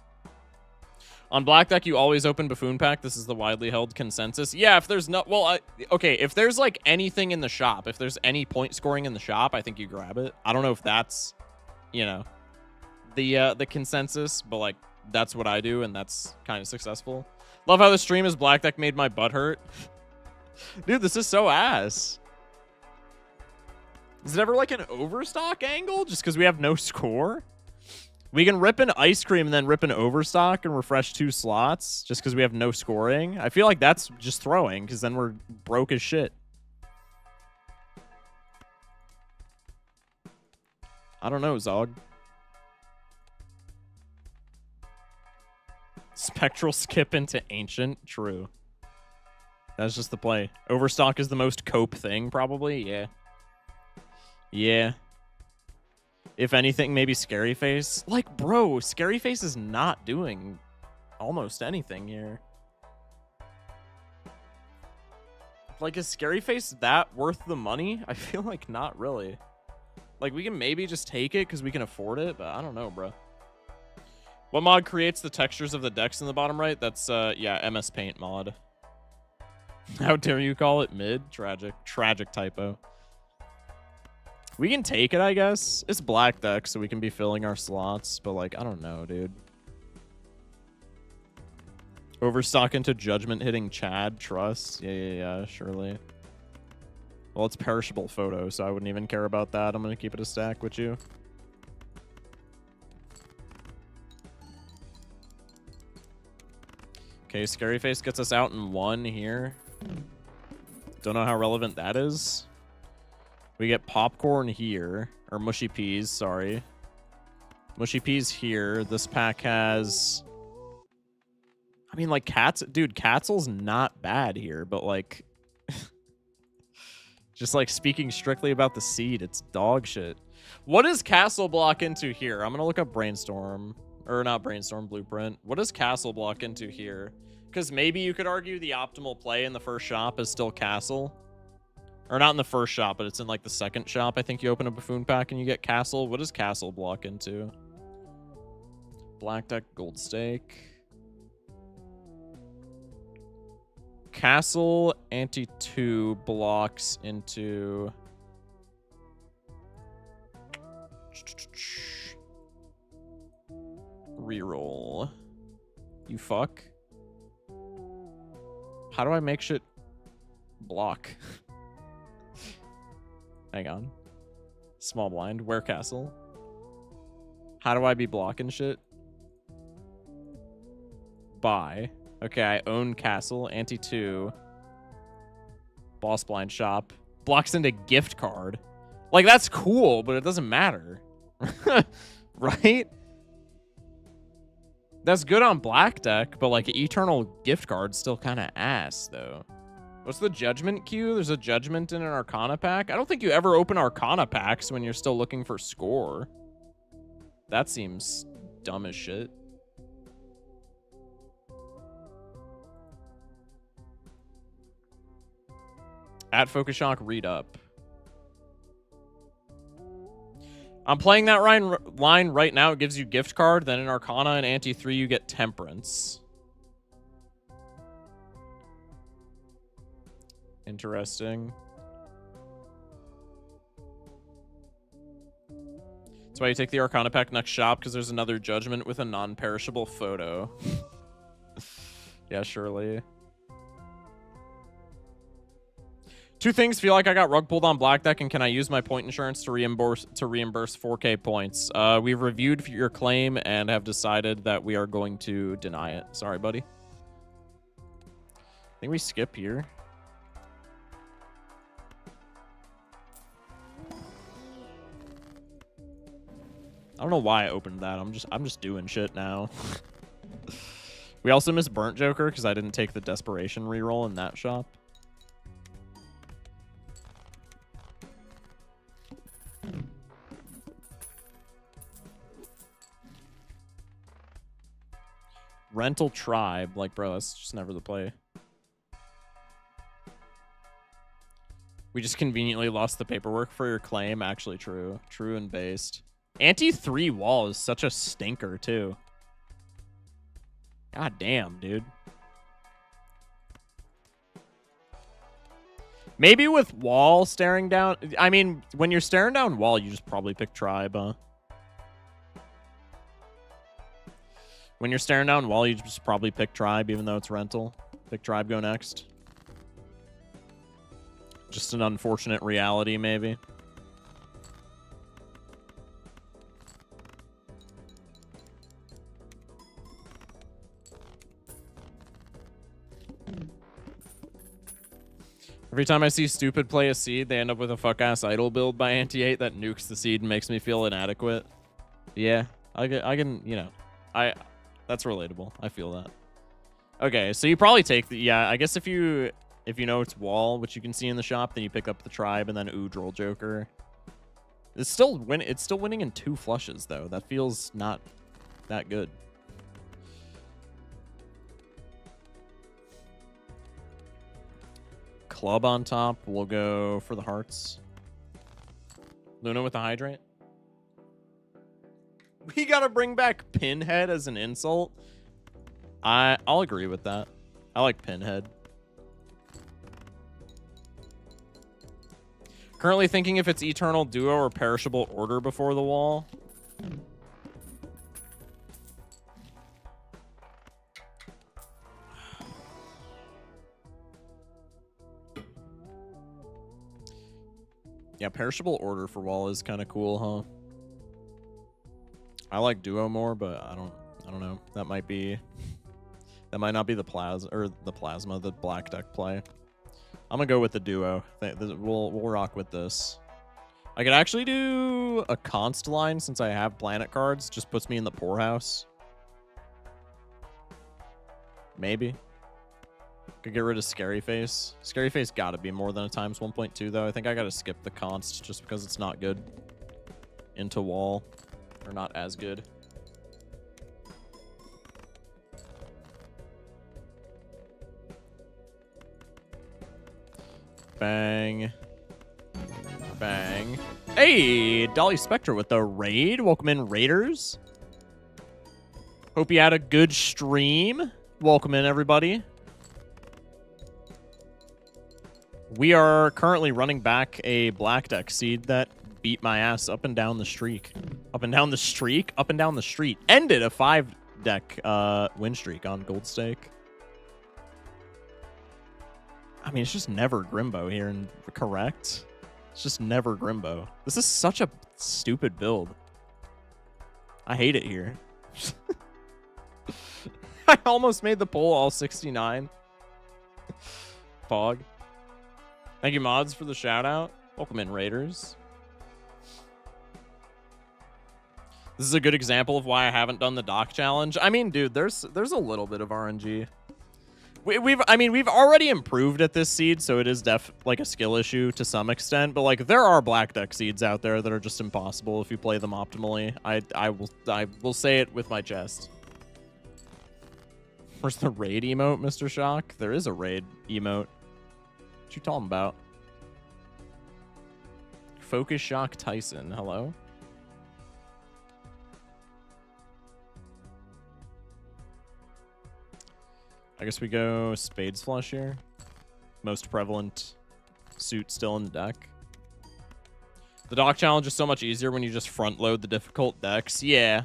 On black deck, you always open Buffoon Pack. This is the widely held consensus. Yeah, if there's no... Well, okay, if there's, like, anything in the shop, if there's any point scoring in the shop, I think you grab it. I don't know if that's, you know, the consensus, but, like, that's what I do, and that's kind of successful. Love how the stream is black deck made my butt hurt. Dude, this is so ass. Is it ever, like, an overstock angle just because we have no score? We can rip an ice cream and then rip an overstock and refresh 2 slots just because we have no scoring. I feel like that's just throwing because then we're broke as shit. I don't know, Zog. Spectral skip into ancient. True. That's just the play. Overstock is the most cope thing, probably. Yeah. Yeah. If anything, maybe Scary Face. Like, bro, Scary Face is not doing almost anything here. Like, is Scary Face that worth the money? I feel like not really. Like, we can maybe just take it because we can afford it, but I don't know, bro. What mod creates the textures of the decks in the bottom right? That's, yeah, MS Paint mod. How dare you call it mid? Tragic. Tragic typo. We can take it, I guess. It's black deck, so we can be filling our slots. But, like, I don't know, dude. Overstock into Judgment hitting Chad. Trust. Yeah, surely. Well, it's perishable photo, so I wouldn't even care about that. I'm going to keep it a stack with you. Okay, Scary Face gets us out in 1 here. Don't know how relevant that is. We get popcorn here, or mushy peas, sorry. Mushy peas here. This pack has... I mean, like, dude, Catsel's not bad here, but, like... just, like, speaking strictly about the seed, it's dog shit. What does Castle block into here? I'm gonna look up Brainstorm. Or not Brainstorm, Blueprint. What does Castle block into here? Because maybe you could argue the optimal play in the first shop is still Castle. Or not in the first shop, but it's in, like, the second shop. I think you open a Buffoon Pack and you get Castle. What does Castle block into? Black deck, Gold Stake. Castle anti-2 blocks into... Reroll. You fuck. How do I make shit block? Hang on. Small blind. Where castle? How do I be blocking shit? Buy. Okay, I own castle. Anti-2. Boss blind shop. Blocks into gift card. Like, that's cool, but it doesn't matter. Right? That's good on black deck, but like eternal gift card's still kind of ass, though. What's the judgment queue? There's a judgment in an Arcana pack. I don't think you ever open Arcana packs when you're still looking for score. That seems dumb as shit. At Focus Shock, read up. I'm playing that line right now. It gives you gift card. Then in Arcana and Anti-3, you get Temperance. Interesting. That's why you take the Arcana pack next shop, because there's another judgment with a non-perishable photo. Yeah, surely. Two things. Feel like I got rug pulled on black deck, and can I use my point insurance to reimburse 4K points? We've reviewed your claim and have decided that we are going to deny it. Sorry, buddy. I think we skip here. I don't know why I opened that. I'm just doing shit now. We also missed Burnt Joker because I didn't take the Desperation reroll in that shop. Rental Tribe. Like, bro, that's just never the play. We just conveniently lost the paperwork for your claim. Actually true. True and based. Anti-3 wall is such a stinker, too. God damn, dude. Maybe with wall staring down... I mean, when you're staring down wall, you just probably pick Tribe, huh? When you're staring down wall, you just probably pick Tribe, even though it's rental. Pick Tribe, go next. Just an unfortunate reality, maybe. Every time I see Stupid play a seed, they end up with a fuck-ass idol build by Anti-8 that nukes the seed and makes me feel inadequate. Yeah, I can, you know, that's relatable. I feel that. Okay, so you probably take the... Yeah, I guess if you know it's wall, which you can see in the shop, then you pick up the Tribe and then Droll Joker. It's still winning in 2 flushes, though. That feels not that good. Club on top. We'll go for the hearts. Luna with the hydrant. We gotta bring back Pinhead as an insult. I'll agree with that. I like Pinhead. Currently thinking if it's Eternal Duo or Perishable Order before the wall. Yeah, Perishable Order for wall is kind of cool, huh? I like Duo more, but I don't know. That might not be the plasma the black deck play. I'm gonna go with the Duo. We'll rock with this. I could actually do a Const line since I have planet cards. Just puts me in the poorhouse. Maybe. Could get rid of Scary Face. Scary Face gotta be more than a times 1.2 though. I think I gotta skip the Const just because it's not good. Into wall. Or not as good. Bang. Bang. Hey, Dolly Spectre with the raid. Welcome in, Raiders. Hope you had a good stream. Welcome in, everybody. We are currently running back a black deck seed that beat my ass up and down the streak. Up and down the streak? Up and down the street. Ended a 5-deck win streak on Gold Stake. I mean, it's just never Grimbo here, and correct? It's just never Grimbo. This is such a stupid build. I hate it here. I almost made the poll all 69. Fog. Thank you, mods, for the shout out. Welcome in, Raiders. This is a good example of why I haven't done the dock challenge. I mean, dude, there's a little bit of RNG. We've already improved at this seed, so it is like a skill issue to some extent. But like, there are black deck seeds out there that are just impossible if you play them optimally. I will say it with my chest. Where's the raid emote, Mr. Shock? There is a raid emote. What you talking about? Focus Shock Tyson. Hello. I guess we go Spades Flush here. Most prevalent suit still in the deck. The dock challenge is so much easier when you just front load the difficult decks. Yeah.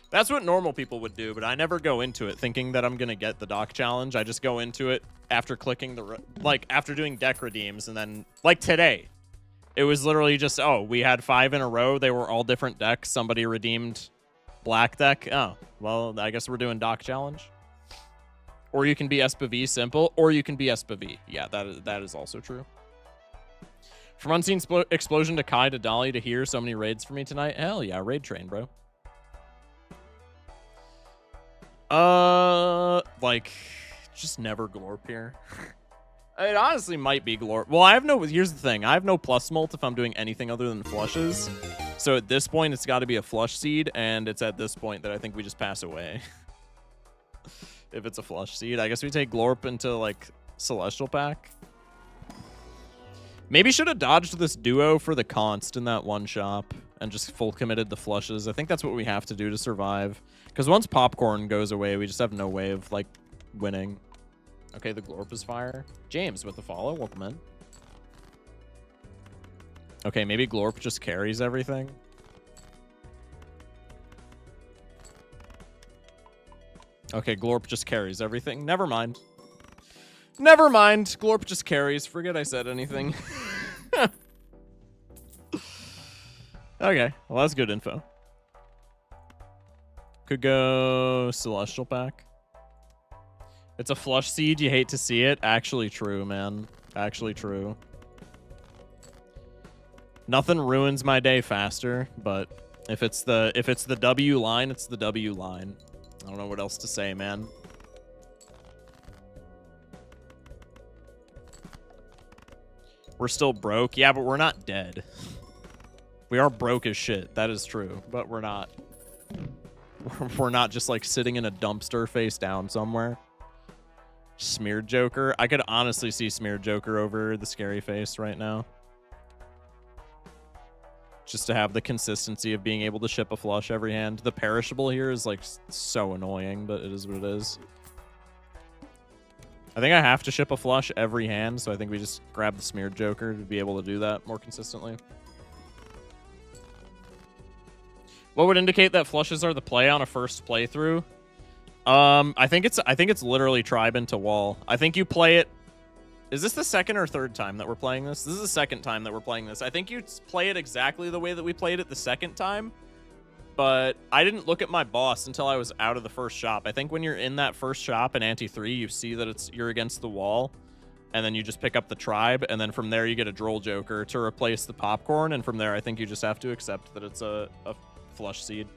That's what normal people would do, but I never go into it thinking that I'm going to get the dock challenge. I just go into it after clicking the... after doing deck redeems, and then... Like today. It was literally just, oh, we had 5 in a row. They were all different decks. Somebody redeemed black deck. Oh, well, I guess we're doing dock challenge. Or you can be SPV simple, or you can be SPV. Yeah, that is also true. From Unseen Explosion to Kai to Dolly to here, so many raids for me tonight. Hell yeah, raid train, bro. Like, just never Glorp here. It honestly might be Glorp. Well, here's the thing. I have no plus mult if I'm doing anything other than flushes. So at this point, it's got to be a flush seed, and it's at this point that I think we just pass away. If it's a flush seed, I guess we take Glorp into, like, Celestial Pack. Maybe should have dodged this duo for the const in that one shop and just full committed the flushes. I think that's what we have to do to survive. Because once Popcorn goes away, we just have no way of, like, winning. Okay, the Glorp is fire. James with the follow. Welcome in. Okay, maybe Glorp just carries everything. Okay, Glorp just carries everything. Never mind. Never mind. Glorp just carries. Forget I said anything. Okay, well, that's good info. Could go Celestial Pack. It's a flush seed. You hate to see it. Actually true, man. Actually true. Nothing ruins my day faster, but if it's the W line, it's the W line. I don't know what else to say, man. We're still broke. Yeah, but we're not dead. We are broke as shit. That is true. But we're not. We're not just like sitting in a dumpster face down somewhere. Smeared Joker. I could honestly see Smeared Joker over the Scary Face right now. Just to have the consistency of being able to ship a flush every hand. The perishable here is like so annoying, but it is what it is. I think I have to ship a flush every hand, so I think we just grab the Smeared Joker to be able to do that more consistently. What would indicate that flushes are the play on a first playthrough? I think it's literally tribe into wall. I think you play it. Is this the second or third time that we're playing this? This is the second time that we're playing this. I think you play it exactly the way that we played it the second time, but I didn't look at my boss until I was out of the first shop. I think when you're in that first shop in Ante 3, you see that you're against the wall, and then you just pick up the tribe, and then from there you get a Droll Joker to replace the popcorn, and from there I think you just have to accept that it's a flush seed.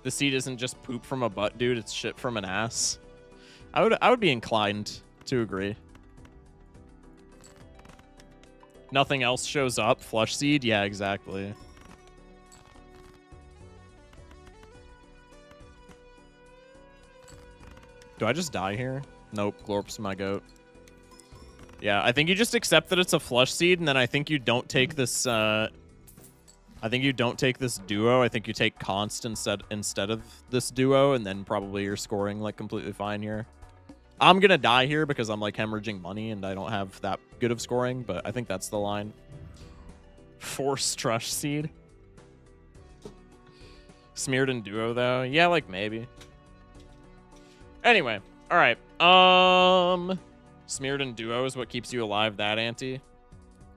The seed isn't just poop from a butt, dude. It's shit from an ass. I would be inclined to agree. Nothing else shows up. Flush seed? Yeah, exactly. Do I just die here? Nope. Glorp's my goat. Yeah, I think you just accept that it's a flush seed, and then I think you don't take this, I think you don't take this duo. I think you take const instead of this duo, and then probably you're scoring, like, completely fine here. I'm going to die here because I'm, like, hemorrhaging money and I don't have that good of scoring, but I think that's the line. Force Trush Seed. Smeared in Duo, though. Yeah, like, maybe. Anyway. All right. Smeared in Duo is what keeps you alive, that ante.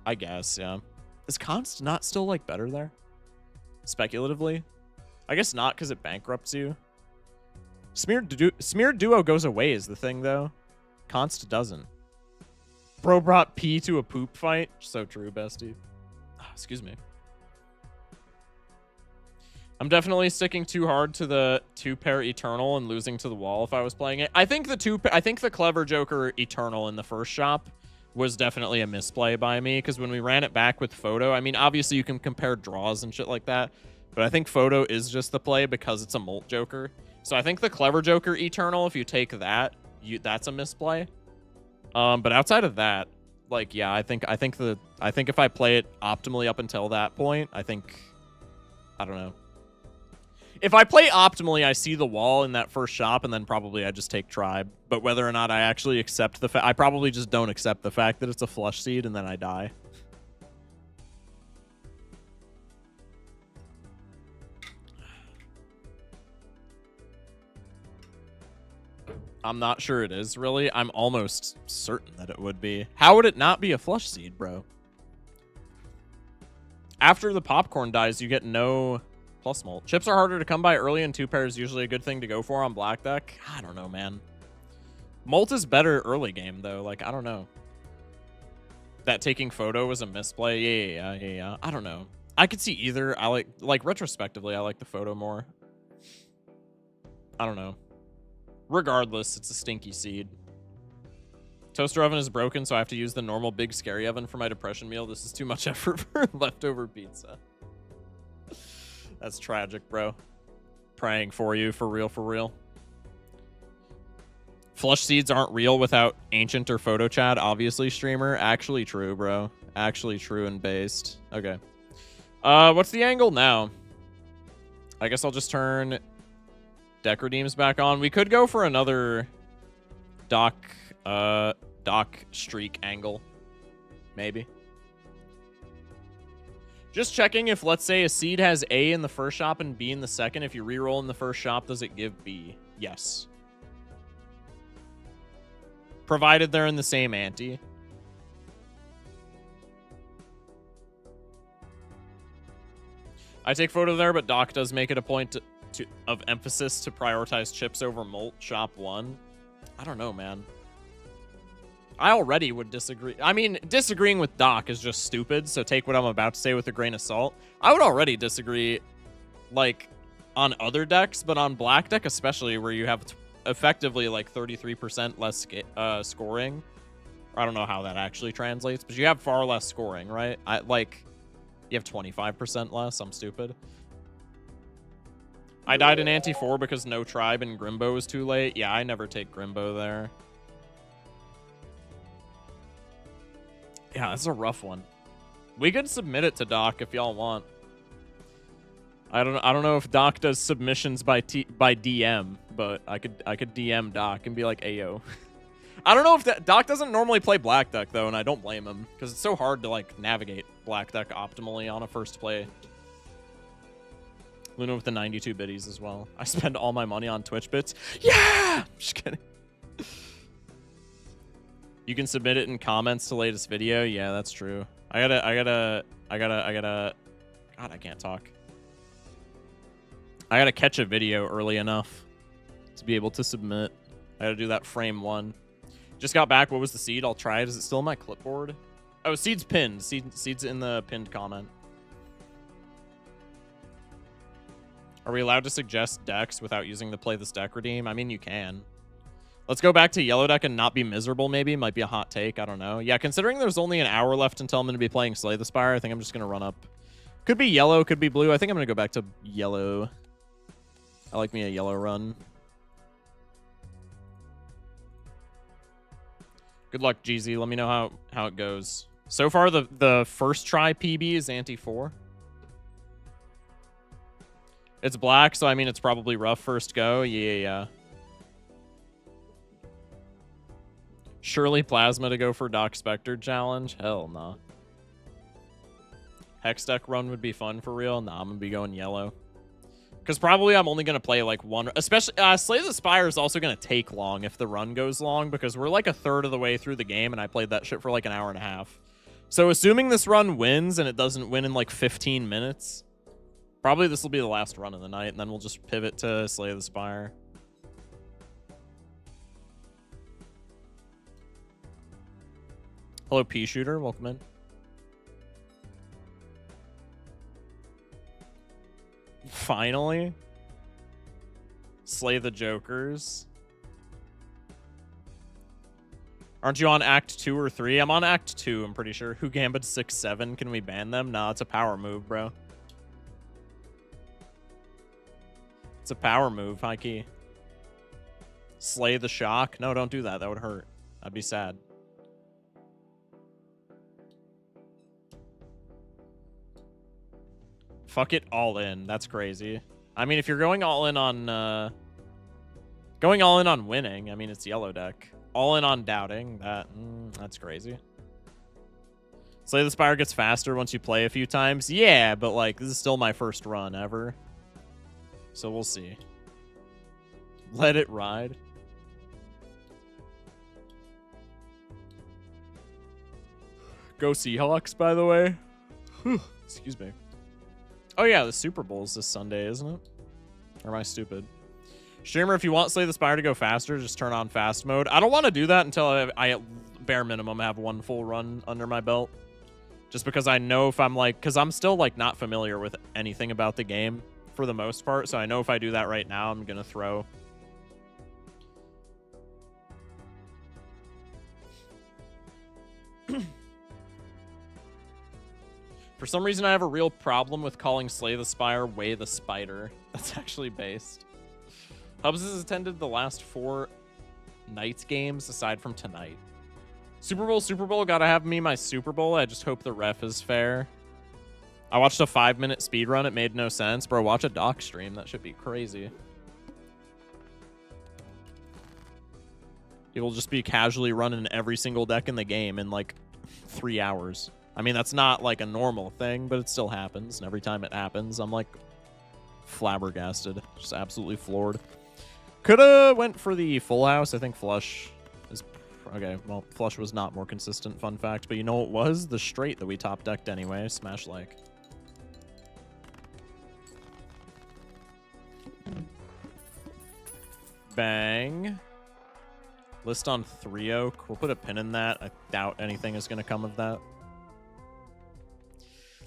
I guess, yeah. Is Const not still, like, better there? Speculatively? I guess not, because it bankrupts you. Smeared Duo goes away is the thing, though. Const doesn't. Bro brought P to a poop fight. So true, bestie. Excuse me. I'm definitely sticking too hard to the 2-pair Eternal and losing to the wall if I was playing it. I think the Clever Joker Eternal in the first shop was definitely a misplay by me, because when we ran it back with Photo, I mean, obviously you can compare draws and shit like that, but I think Photo is just the play because it's a Molt Joker. So I think the Clever Joker Eternal, if you take that, that's a misplay. But outside of that, like, yeah, I think if I play it optimally up until that point, I don't know. If I play optimally, I see the wall in that first shop, and then probably I just take Tribe. But whether or not I actually accept the fact, I probably just don't accept the fact that it's a flush seed, and then I die. I'm not sure it is, really. I'm almost certain that it would be. How would it not be a flush seed, bro? After the popcorn dies, you get no plus Molt. Chips are harder to come by early, and 2-pair is usually a good thing to go for on black deck. I don't know, man. Molt is better early game, though. Like, I don't know. That taking Photo was a misplay. Yeah. I don't know. I could see either. I like retrospectively, I like the Photo more. I don't know. Regardless, it's a stinky seed. Toaster oven is broken, so I have to use the normal big scary oven for my depression meal. This is too much effort for leftover pizza. That's tragic, bro. Praying for you, for real, for real. Flush seeds aren't real without Ancient or Photo Chat, obviously, streamer. Actually true, bro. Actually true and based. Okay. What's the angle now? I guess I'll just turn Deck Redeems back on. We could go for another Doc streak angle. Maybe. Just checking if, let's say, a seed has A in the first shop and B in the second. If you reroll in the first shop, does it give B? Yes. Provided they're in the same ante. I take Photo there, but Doc does make it a point of emphasis to prioritize chips over Molt shop 1. I don't know, man. I already would disagree. I mean, disagreeing with Doc is just stupid, so take what I'm about to say with a grain of salt. I would already disagree, like, on other decks, but on black deck especially, where you have effectively, like, 33% less scoring. I don't know how that actually translates, but you have far less scoring, right? You have 25% less. I'm stupid. I died in Ante 4 because no Tribe and Grimbo was too late. Yeah, I never take Grimbo there. Yeah, that's a rough one. We could submit it to Doc if y'all want. I don't know if Doc does submissions by DM, but I could DM Doc and be like, "Ayo." I don't know if Doc doesn't normally play black deck though, and I don't blame him because it's so hard to like navigate black deck optimally on a first play. Luna with the 92 biddies as well. I spend all my money on Twitch bits. Yeah, just kidding. You can submit it in comments to latest video. Yeah, that's true. I gotta. God, I can't talk. I gotta catch a video early enough to be able to submit. I gotta do that frame 1. Just got back. What was the seed? I'll try it. Is it still in my clipboard? Oh, seed's pinned. Seed's in the pinned comment. Are we allowed to suggest decks without using the play this deck redeem? I mean, you can. Let's go back to yellow deck and not be miserable, maybe. Might be a hot take. I don't know. Yeah, considering there's only an hour left until I'm going to be playing Slay the Spire, I think I'm just going to run up. Could be yellow, could be blue. I think I'm going to go back to yellow. I like me a yellow run. Good luck, GZ. Let me know how it goes. So far, the first try PB is Ante 4. It's black, so I mean, it's probably rough first go. Yeah. Surely Plasma to go for Doc Spectre challenge? Hell nah. Hex deck run would be fun for real. Nah, I'm gonna be going yellow. Because probably I'm only gonna play like one. Especially Slay the Spire is also gonna take long if the run goes long, because we're like a third of the way through the game and I played that shit for like an hour and a half. So assuming this run wins and it doesn't win in like 15 minutes, probably this will be the last run of the night, and then we'll just pivot to Slay the Spire. Hello, Pea Shooter. Welcome in. Finally. Slay the Jokers. Aren't you on Act 2 or 3? I'm on Act 2, I'm pretty sure. Who Gambit 6-7? Can we ban them? Nah, it's a power move, bro. It's a power move, high key. Slay the Shock? No, don't do that. That would hurt. I'd be sad. Fuck it all in. That's crazy. I mean, if you're going all in on winning, I mean, it's yellow deck. All in on doubting, that's crazy. Slay the Spire gets faster once you play a few times. Yeah, but like, this is still my first run ever. So we'll see. Let it ride. Go Seahawks, by the way. Excuse me. Oh yeah, the Super Bowl is this Sunday, isn't it? Or am I stupid? Streamer, if you want Slay the Spire to go faster, just turn on fast mode. I don't want to do that until I at bare minimum have one full run under my belt. Just because I know if I'm like, because I'm still like not familiar with anything about the game for the most part. So I know if I do that right now, I'm going to throw. For some reason, I have a real problem with calling Slay the Spire Way the Spider. That's actually based. Hubs has attended the last 4 Knights games aside from tonight. Super Bowl, gotta have me my Super Bowl. I just hope the ref is fair. I watched a 5-minute speed run. It made no sense. Bro, watch a doc stream. That should be crazy. He will just be casually running every single deck in the game in like 3 hours. I mean, that's not like a normal thing, but it still happens. And every time it happens, I'm like flabbergasted. Just absolutely floored. Coulda went for the full house. I think flush is... Okay, well, flush was not more consistent, fun fact. But you know what was? The straight that we top decked anyway. Smash like. Bang. List on 3 oak. We'll put a pin in that. I doubt anything is going to come of that.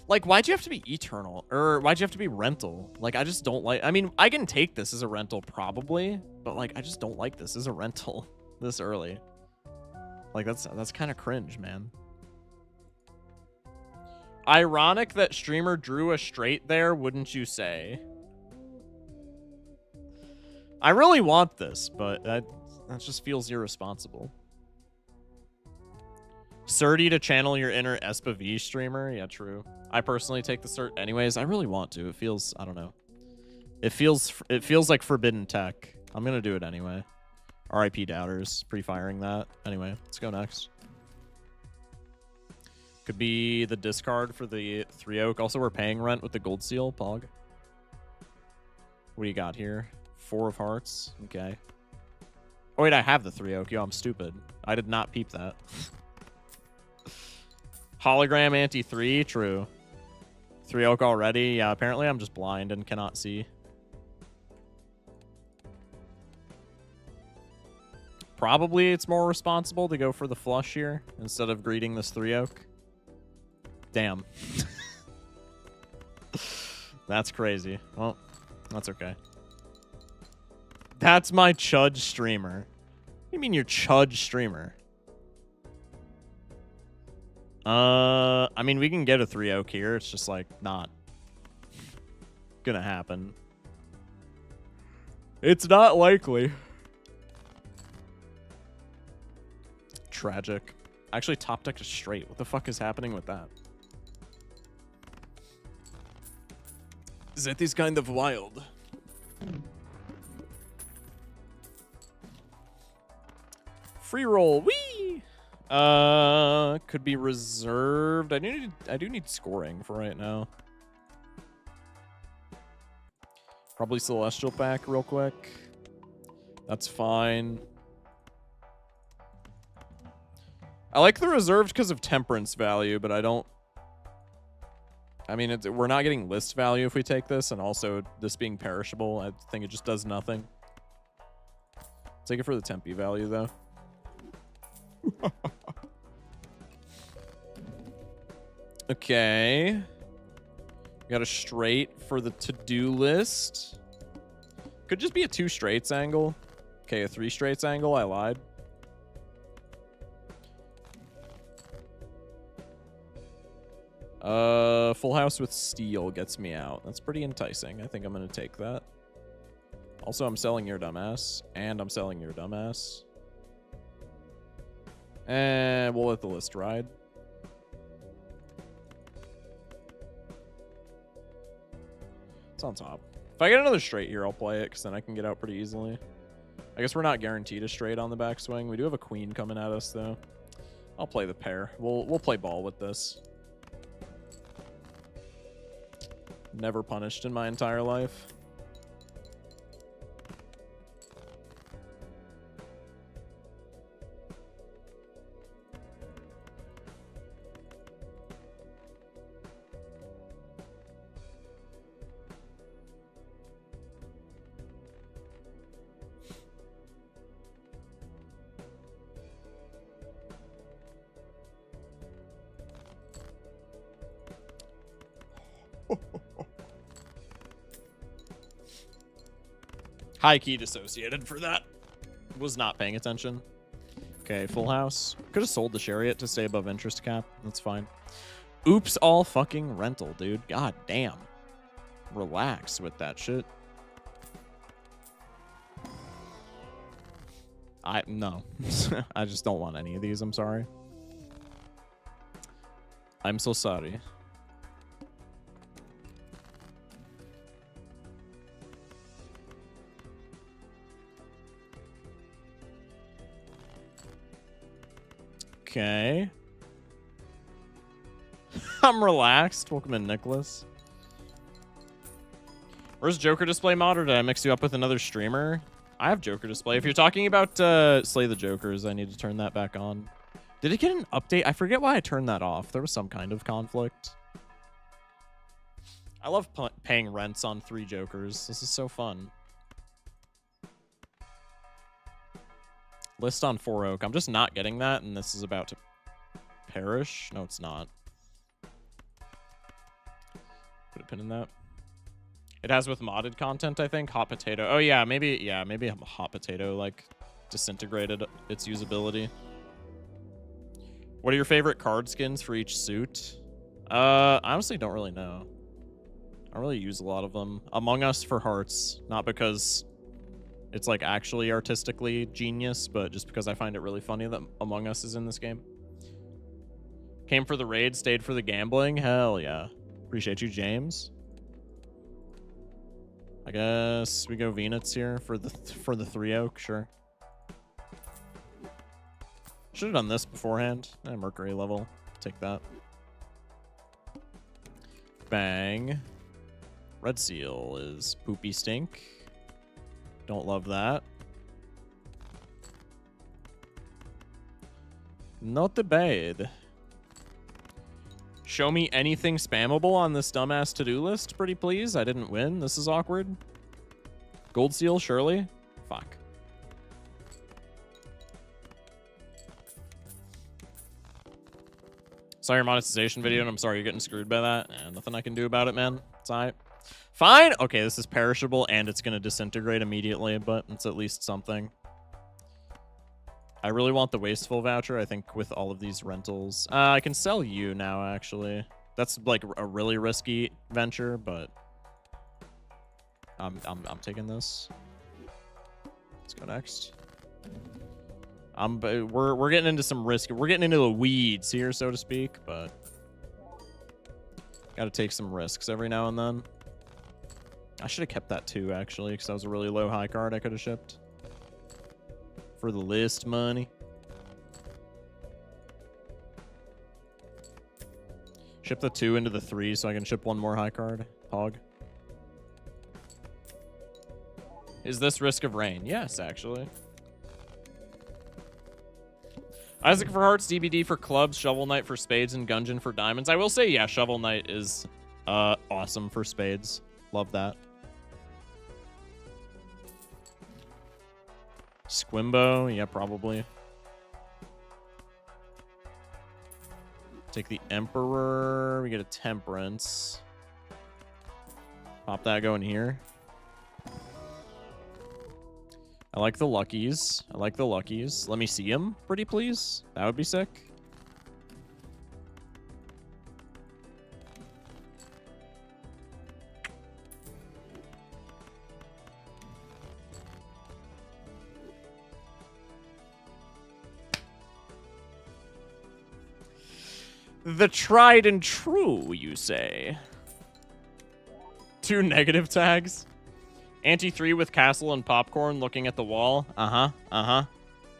Like, why'd you have to be eternal? Or why'd you have to be rental? Like, I just don't like... I mean, I can take this as a rental, probably. But, like, I just don't like this as a rental this early. Like, that's kind of cringe, man. Ironic that streamer drew a straight there, wouldn't you say? I really want this, but that just feels irresponsible. 30 to channel your inner Espa V streamer. Yeah, true. I personally take the cert anyways. I really want to. It feels, I don't know. It feels like forbidden tech. I'm going to do it anyway. RIP doubters. Pre-firing that. Anyway, let's go next. Could be the discard for the 3 oak. Also, we're paying rent with the gold seal. Pog. What do you got here? 4 of hearts. Okay. Oh, wait, I have the 3 oak. Yo, I'm stupid. I did not peep that. Hologram anti-3, true. 3 oak already. Yeah, apparently I'm just blind and cannot see. Probably it's more responsible to go for the flush here instead of greeting this 3 oak. Damn. That's crazy. Well, that's okay. That's my chudge streamer. What do you mean you're chudge streamer? I mean, we can get a 3 oak here. It's just, like, not gonna happen. It's not likely. Tragic. Actually, top deck is straight. What the fuck is happening with that? That is kind of wild. Free roll. Whee! Could be reserved. I do need scoring for right now. Probably Celestial pack real quick. That's fine. I like the reserved because of temperance value, but I don't... I mean, we're not getting list value if we take this, and also this being perishable, I think it just does nothing. Take it for the Tempe value, though. Okay. Got a straight for the to-do list. Could just be a 2 straights angle. Okay, a 3 straights angle. I lied. Full house with steel gets me out. That's pretty enticing. I think I'm going to take that. Also, I'm selling your dumbass. And I'm selling your dumbass. And we'll let the list ride. It's on top. If I get another straight here, I'll play it, because then I can get out pretty easily. I guess we're not guaranteed a straight on the backswing. We do have a queen coming at us, though. I'll play the pair. We'll play ball with this. Never punished in my entire life. High key dissociated for that. Was not paying attention. Okay, full house. Could have sold the chariot to stay above interest cap. That's fine. Oops, all fucking rental, dude. God damn. Relax with that shit. No. I just don't want any of these. I'm sorry. I'm so sorry. Okay. I'm relaxed. Welcome in, Nicholas. Where's Joker Display mod, or did I mix you up with another streamer? I have Joker Display. If you're talking about Slay the Jokers, I need to turn that back on. Did it get an update? I forget why I turned that off. There was some kind of conflict. I love paying rents on 3 Jokers. This is so fun. List on 4 Oak. I'm just not getting that, and this is about to perish. No, it's not. Put a pin in that. It has with modded content, I think. Hot potato. Oh, yeah, maybe hot potato, like, disintegrated its usability. What are your favorite card skins for each suit? I honestly don't really know. I don't really use a lot of them. Among Us for hearts, not because it's like actually artistically genius, but just because I find it really funny that Among Us is in this game. Came for the raid, stayed for the gambling. Hell yeah. Appreciate you, James. I guess we go Venus here for the 3 Oak, sure. Should have done this beforehand. Mercury level. Take that. Bang. Red Seal is poopy stink. Don't love that. Not bad. Show me anything spammable on this dumbass to-do list, pretty please. I didn't win. This is awkward. Gold Seal, surely? Fuck. Saw your monetization video, and I'm sorry you're getting screwed by that. Nothing I can do about it, man. It's alright. Fine. Okay, this is perishable, and it's going to disintegrate immediately, but it's at least something. I really want the Wasteful voucher, I think, with all of these rentals. I can sell you now, actually. That's, like, a really risky venture, but I'm taking this. Let's go next. We're getting into some risk. We're getting into the weeds here, so to speak, but got to take some risks every now and then. I should have kept that too, actually, because that was a really low high card I could have shipped for the list money. Ship the 2 into the 3 so I can ship one more high card. Hog. Is this Risk of Rain? Yes, actually. Isaac for hearts, DBD for clubs, Shovel Knight for spades, and Gungeon for diamonds. I will say, yeah, Shovel Knight is awesome for spades. Love that. Squimbo, yeah, probably. Take the Emperor. We get a Temperance. Pop that going here. I like the Luckies. I like the Luckies. Let me see them, pretty please. That would be sick. The tried and true, you say? 2 negative tags. Anti-3 with castle and popcorn looking at the wall.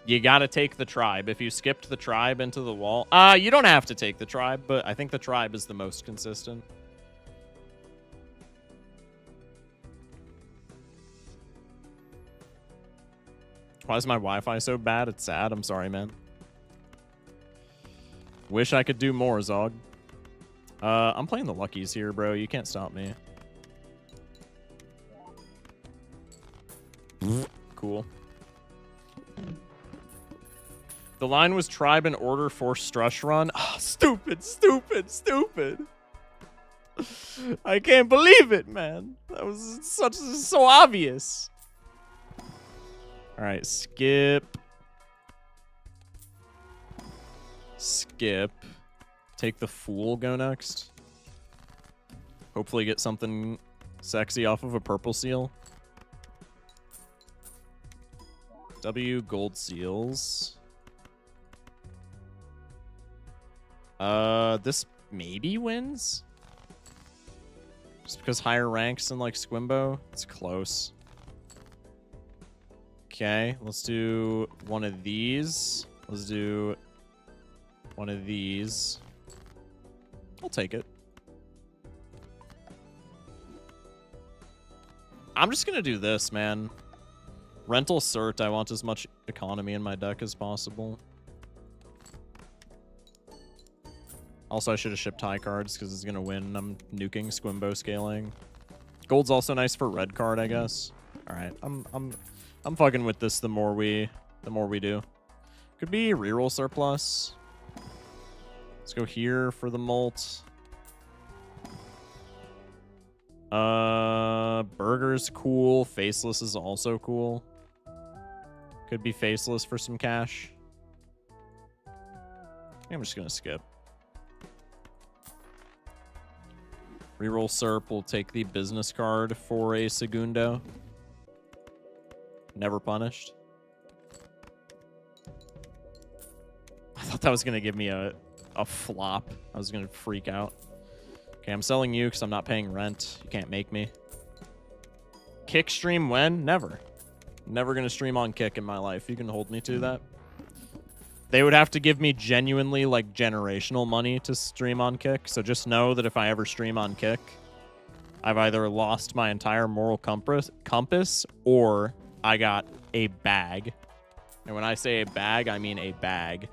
You gotta take the tribe. If you skipped the tribe into the wall... you don't have to take the tribe, but I think the tribe is the most consistent. Why is my Wi-Fi so bad? It's sad. I'm sorry, man. Wish I could do more, Zog. I'm playing the Luckies here, bro. You can't stop me. Cool. The line was tribe and order for Strush Run. Oh, stupid, stupid, stupid. I can't believe it, man. That was so obvious. All right, skip. Skip. Take the Fool, go next. Hopefully get something sexy off of a purple seal. W, gold seals. This maybe wins? Just because higher ranks than like Squimbo? It's close. Okay, let's do one of these. Let's do one of these. I'll take it. I'm just gonna do this, man. Rental Cert, I want as much economy in my deck as possible. Also, I should have shipped high cards because it's gonna win. I'm nuking Squimbo scaling. Gold's also nice for red card, I guess. All right, I'm fucking with this. The more we do, could be reroll surplus. Let's go here for the molt. Burger's cool. Faceless is also cool. Could be Faceless for some cash. I'm just gonna skip. Reroll Serp will take the business card for a Segundo. Never punished. I thought that was gonna give me a flop. I was gonna freak out. Okay, I'm selling you because I'm not paying rent. You can't make me. Kick stream when? Never. Never gonna stream on Kick in my life. You can hold me to that. They would have to give me genuinely, like, generational money to stream on Kick. So just know that if I ever stream on Kick, I've either lost my entire moral compass or I got a bag. And when I say a bag, I mean a bag.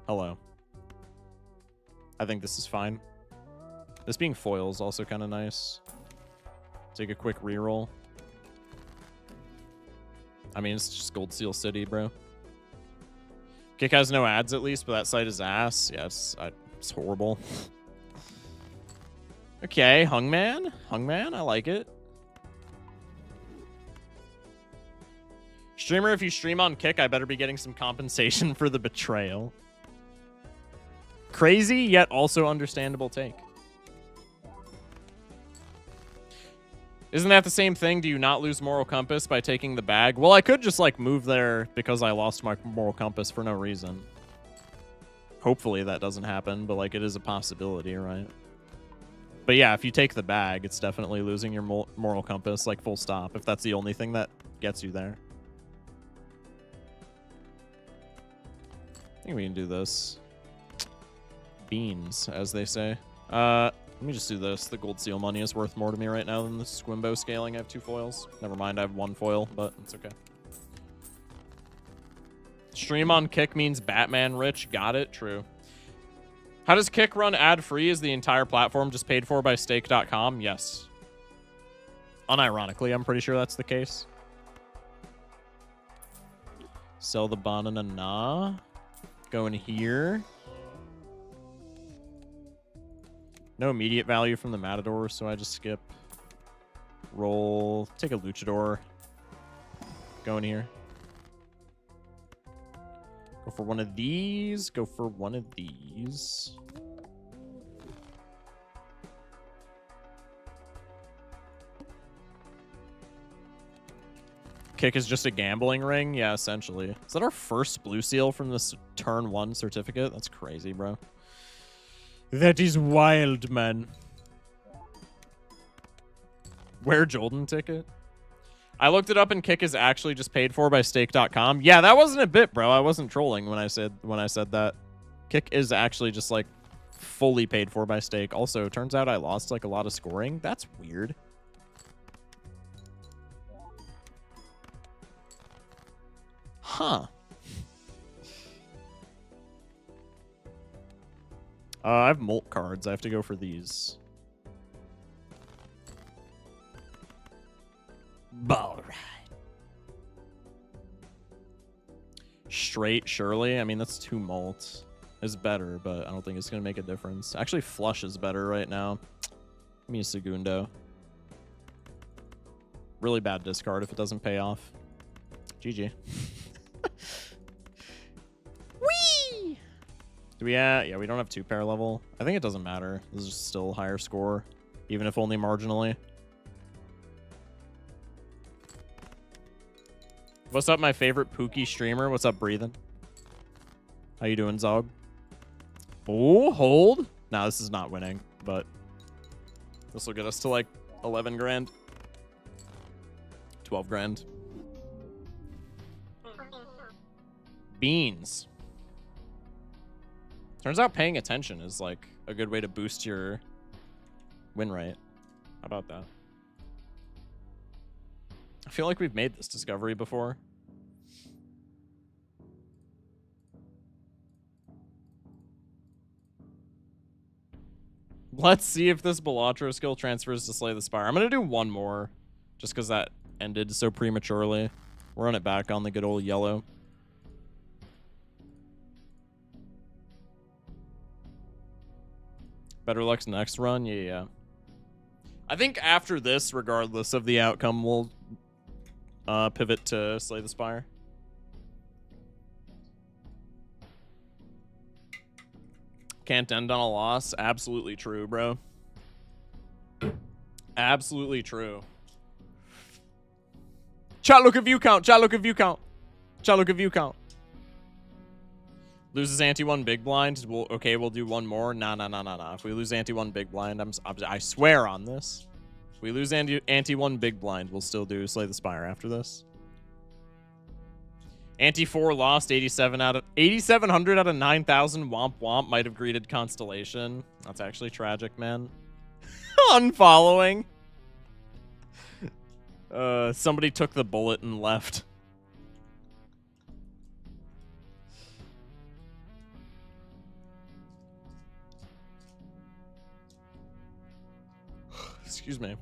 Hello. I think this is fine. This being foil is also kind of nice. Take a quick reroll. I mean, it's just Gold Seal City, bro. Kick has no ads at least, but that site is ass. Yeah, it's horrible. Okay, Hungman. Hungman, I like it. Streamer, if you stream on Kick, I better be getting some compensation for the betrayal. Crazy, yet also understandable take. Isn't that the same thing? Do you not lose moral compass by taking the bag? Well, I could just, like, move there because I lost my moral compass for no reason. Hopefully that doesn't happen, but, like, it is a possibility, right? But yeah, if you take the bag, it's definitely losing your moral compass, like, full stop, if that's the only thing that gets you there. I think we can do this. Beans, as they say. Let me just do this. The gold seal money is worth more to me right now than the Squimbo scaling. I have 2 foils. Never mind, I have 1 foil, but it's okay. Stream on Kick means Batman rich. Got it. True. How does Kick run ad-free? Is the entire platform just paid for by stake.com? Yes. Unironically, I'm pretty sure that's the case. Sell the banana. Go in here. No immediate value from the Matador, so I just skip. Roll. Take a Luchador. Go in here. Go for one of these. Go for one of these. Kick is just a gambling ring? Yeah, essentially. Is that our first blue seal from this turn 1 certificate? That's crazy, bro. That is wild, man. Where Jolden ticket? I looked it up and Kick is actually just paid for by stake.com. Yeah, that wasn't a bit, bro. I wasn't trolling when I said that. Kick is actually just like fully paid for by stake. Also, turns out I lost like a lot of scoring. That's weird. Huh. I have Molt cards. I have to go for these. Ball ride. Straight, surely. I mean, that's 2 Molt. Is better, but I don't think it's going to make a difference. Actually, Flush is better right now. Give me a Segundo. Really bad discard if it doesn't pay off. GG. Whee! Do we yeah, we don't have 2-pair level. I think it doesn't matter. This is still a higher score, even if only marginally. What's up, my favorite Pookie streamer? What's up, Breathing? How you doing, Zog? Oh, hold. Nah, this is not winning, but this will get us to like 11 grand. 12 grand. Beans. Turns out paying attention is like a good way to boost your win rate. How about that? I feel like we've made this discovery before. Let's see if this Balatro skill transfers to Slay the Spire. I'm going to do one more just because that ended so prematurely. We'll run it back on the good old yellow. Better luck's next run? Yeah. I think after this, regardless of the outcome, we'll pivot to Slay the Spire. Can't end on a loss? Absolutely true, bro. Absolutely true. Chat, look at view count. Chat, look at view count. Chat, look at view count. Loses ante-1 big blind. We'll do one more. Nah. If we lose ante-1 big blind, I swear on this. If we lose ante-1 big blind, we'll still do Slay the Spire after this. Ante-4 lost 8,700 out of 9,000. Womp womp. Might have greeted Constellation. That's actually tragic, man. Unfollowing. Somebody took the bullet and left. Excuse me.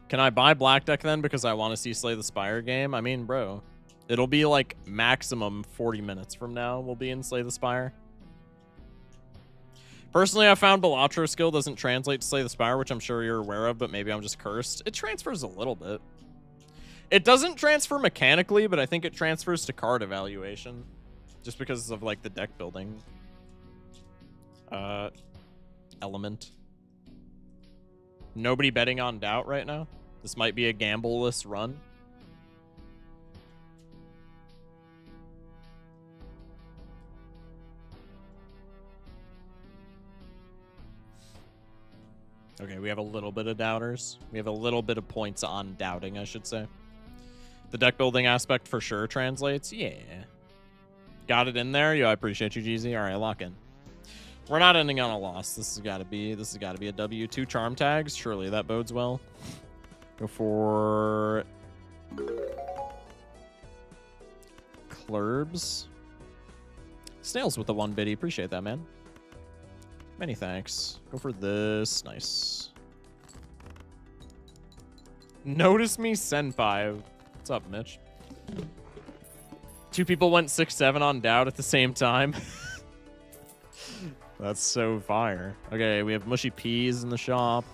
Can I buy Black Deck then because I want to see Slay the Spire game? I mean, bro, it'll be like maximum 40 minutes from now we'll be in Slay the Spire. Personally, I found Balatro skill doesn't translate to Slay the Spire, which I'm sure you're aware of, but maybe I'm just cursed. It transfers a little bit. It doesn't transfer mechanically, but I think it transfers to card evaluation just because of like the deck building element. Nobody betting on Doubt right now. This might be a gamble-less run. Okay, we have a little bit of doubters. We have a little bit of points on doubting, I should say. The deck building aspect for sure translates. Yeah. Got it in there? Yo, I appreciate you, Jeezy. All right, lock in. We're not ending on a loss. This has got to be a W. 2 charm tags. Surely that bodes well. Go for Clurbs. Snails with the 1 biddy. Appreciate that, man. Many thanks. Go for this. Nice. Notice me, Senpai. What's up, Mitch? 2 people went 6-7 on Doubt at the same time. That's so fire. Okay, we have Mushy Peas in the shop.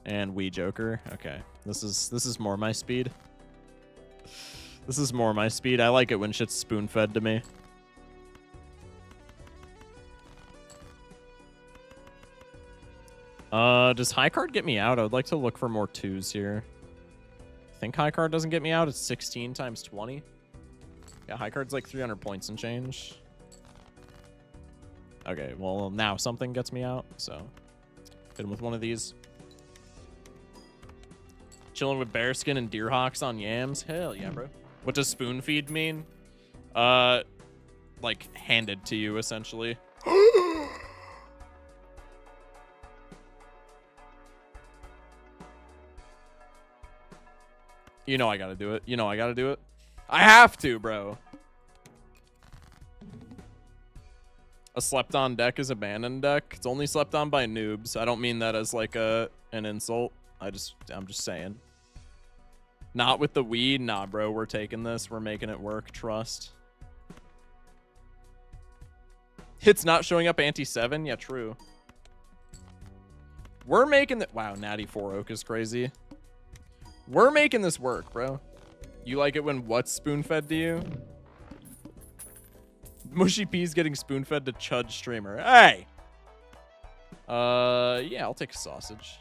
And Wee Joker. Okay. This is more my speed. This is more my speed. I like it when shit's spoon-fed to me. Does high card get me out? I would like to look for more 2s here. I think high card doesn't get me out. It's 16 times 20. Yeah, high card's like 300 points and change. Okay, well, now something gets me out, so hit him with one of these. Chilling with bearskin and deer hawks on yams. Hell yeah, bro. What does spoon feed mean? Like handed to you, essentially. You know I gotta do it. You know I gotta do it. I have to, bro. A slept-on deck is abandoned deck. It's only slept on by noobs. I don't mean that as like an insult. I'm just saying. Not with the weed. Nah, bro. We're taking this. We're making it work. Trust. Hits not showing up anti-7. Yeah, true. We're making that. Wow, Natty 4 Oak is crazy. We're making this work, bro. You like it when what's spoon-fed to you? Mushy Peas getting spoon-fed to Chud Streamer. Hey! Yeah, I'll take a sausage.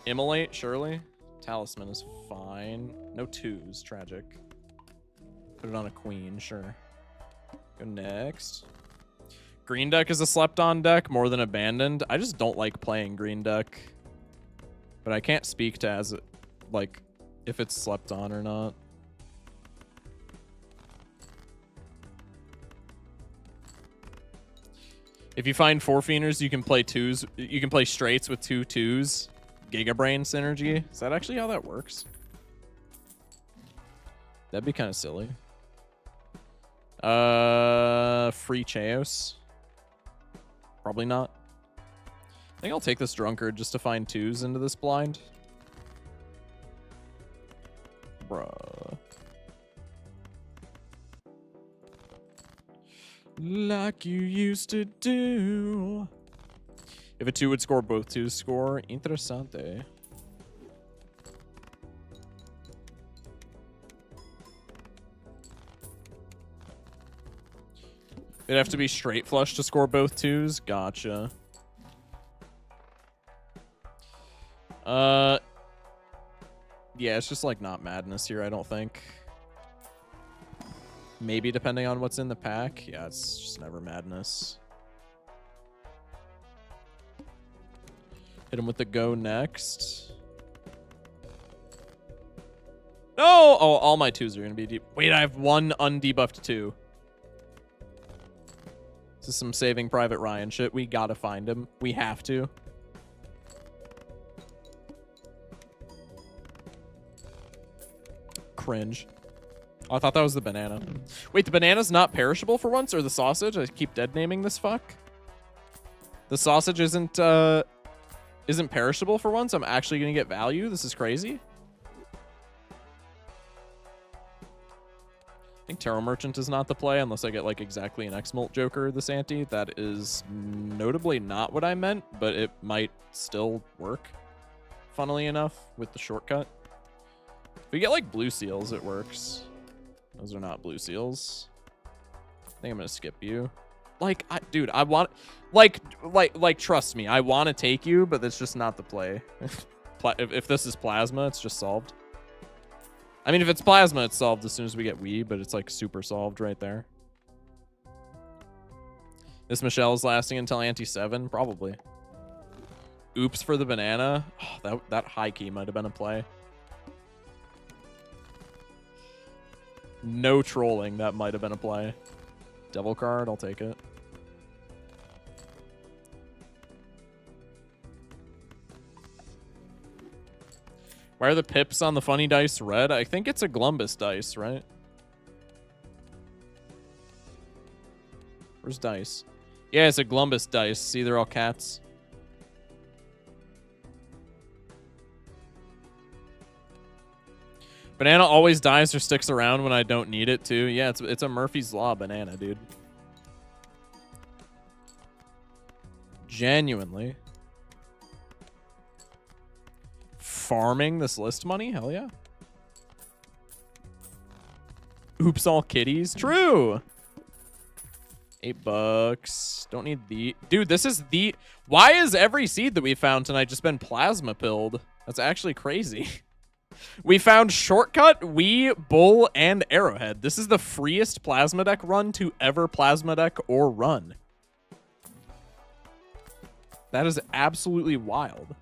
Immolate, surely. Talisman is fine. No 2s, tragic. Put it on a queen, sure. Go next. Green deck is a slept-on deck more than abandoned. I just don't like playing green deck. But I can't speak to as it, like, if it's slept on or not. If you find 4 Fienders, you can play 2s. You can play straights with 2 2s. Gigabrain synergy. Is that actually how that works? That'd be kind of silly. Free Chaos. Probably not. I think I'll take this Drunkard just to find 2s into this blind. Bruh. Like you used to do. If a 2 would score, both 2s score. Interessante. It'd have to be straight flush to score both 2s. Gotcha. Yeah, it's just like not madness here, I don't think. Maybe depending on what's in the pack. Yeah, it's just never madness. Hit him with the go next. No! Oh, all my 2s are going to be deep. Wait, I have 1 undebuffed 2. This is some Saving Private Ryan shit. We gotta find him. We have to. Cringe. Oh, I thought that was the banana. Wait, the banana's not perishable for once, or the sausage? I keep dead naming this fuck. The sausage isn't perishable for once. I'm actually gonna get value. This is crazy. I think Tarot Merchant is not the play unless I get like exactly an X-Molt Joker this ante. That is notably not what I meant, but it might still work. Funnily enough, with the shortcut. If we get like blue seals, it works. Those are not blue seals. I think I'm gonna skip you. Like, dude, I want, like, trust me, I want to take you, but that's just not the play. If this is plasma, it's just solved. I mean, if it's plasma, it's solved as soon as we get Wii, but it's like super solved right there. This Michelle is lasting until anti-7, probably. Oops for the banana. Oh, that high key might have been a play. No trolling, that might have been a play. Devil card, I'll take it. Why are the pips on the funny dice red? I think it's a Glumbus dice, right? Where's dice? Yeah, it's a Glumbus dice. See, they're all cats. Banana always dies or sticks around when I don't need it too. Yeah, it's a Murphy's Law banana, dude. Genuinely. Farming this list money? Hell yeah. Oops, all kitties. True. $8. Don't need the... Dude, this is the... Why is every seed that we found tonight just been plasma pilled? That's actually crazy. We found Shortcut, Wii, Bull, and Arrowhead. This is the freest plasma deck run to ever plasma deck or run. That is absolutely wild.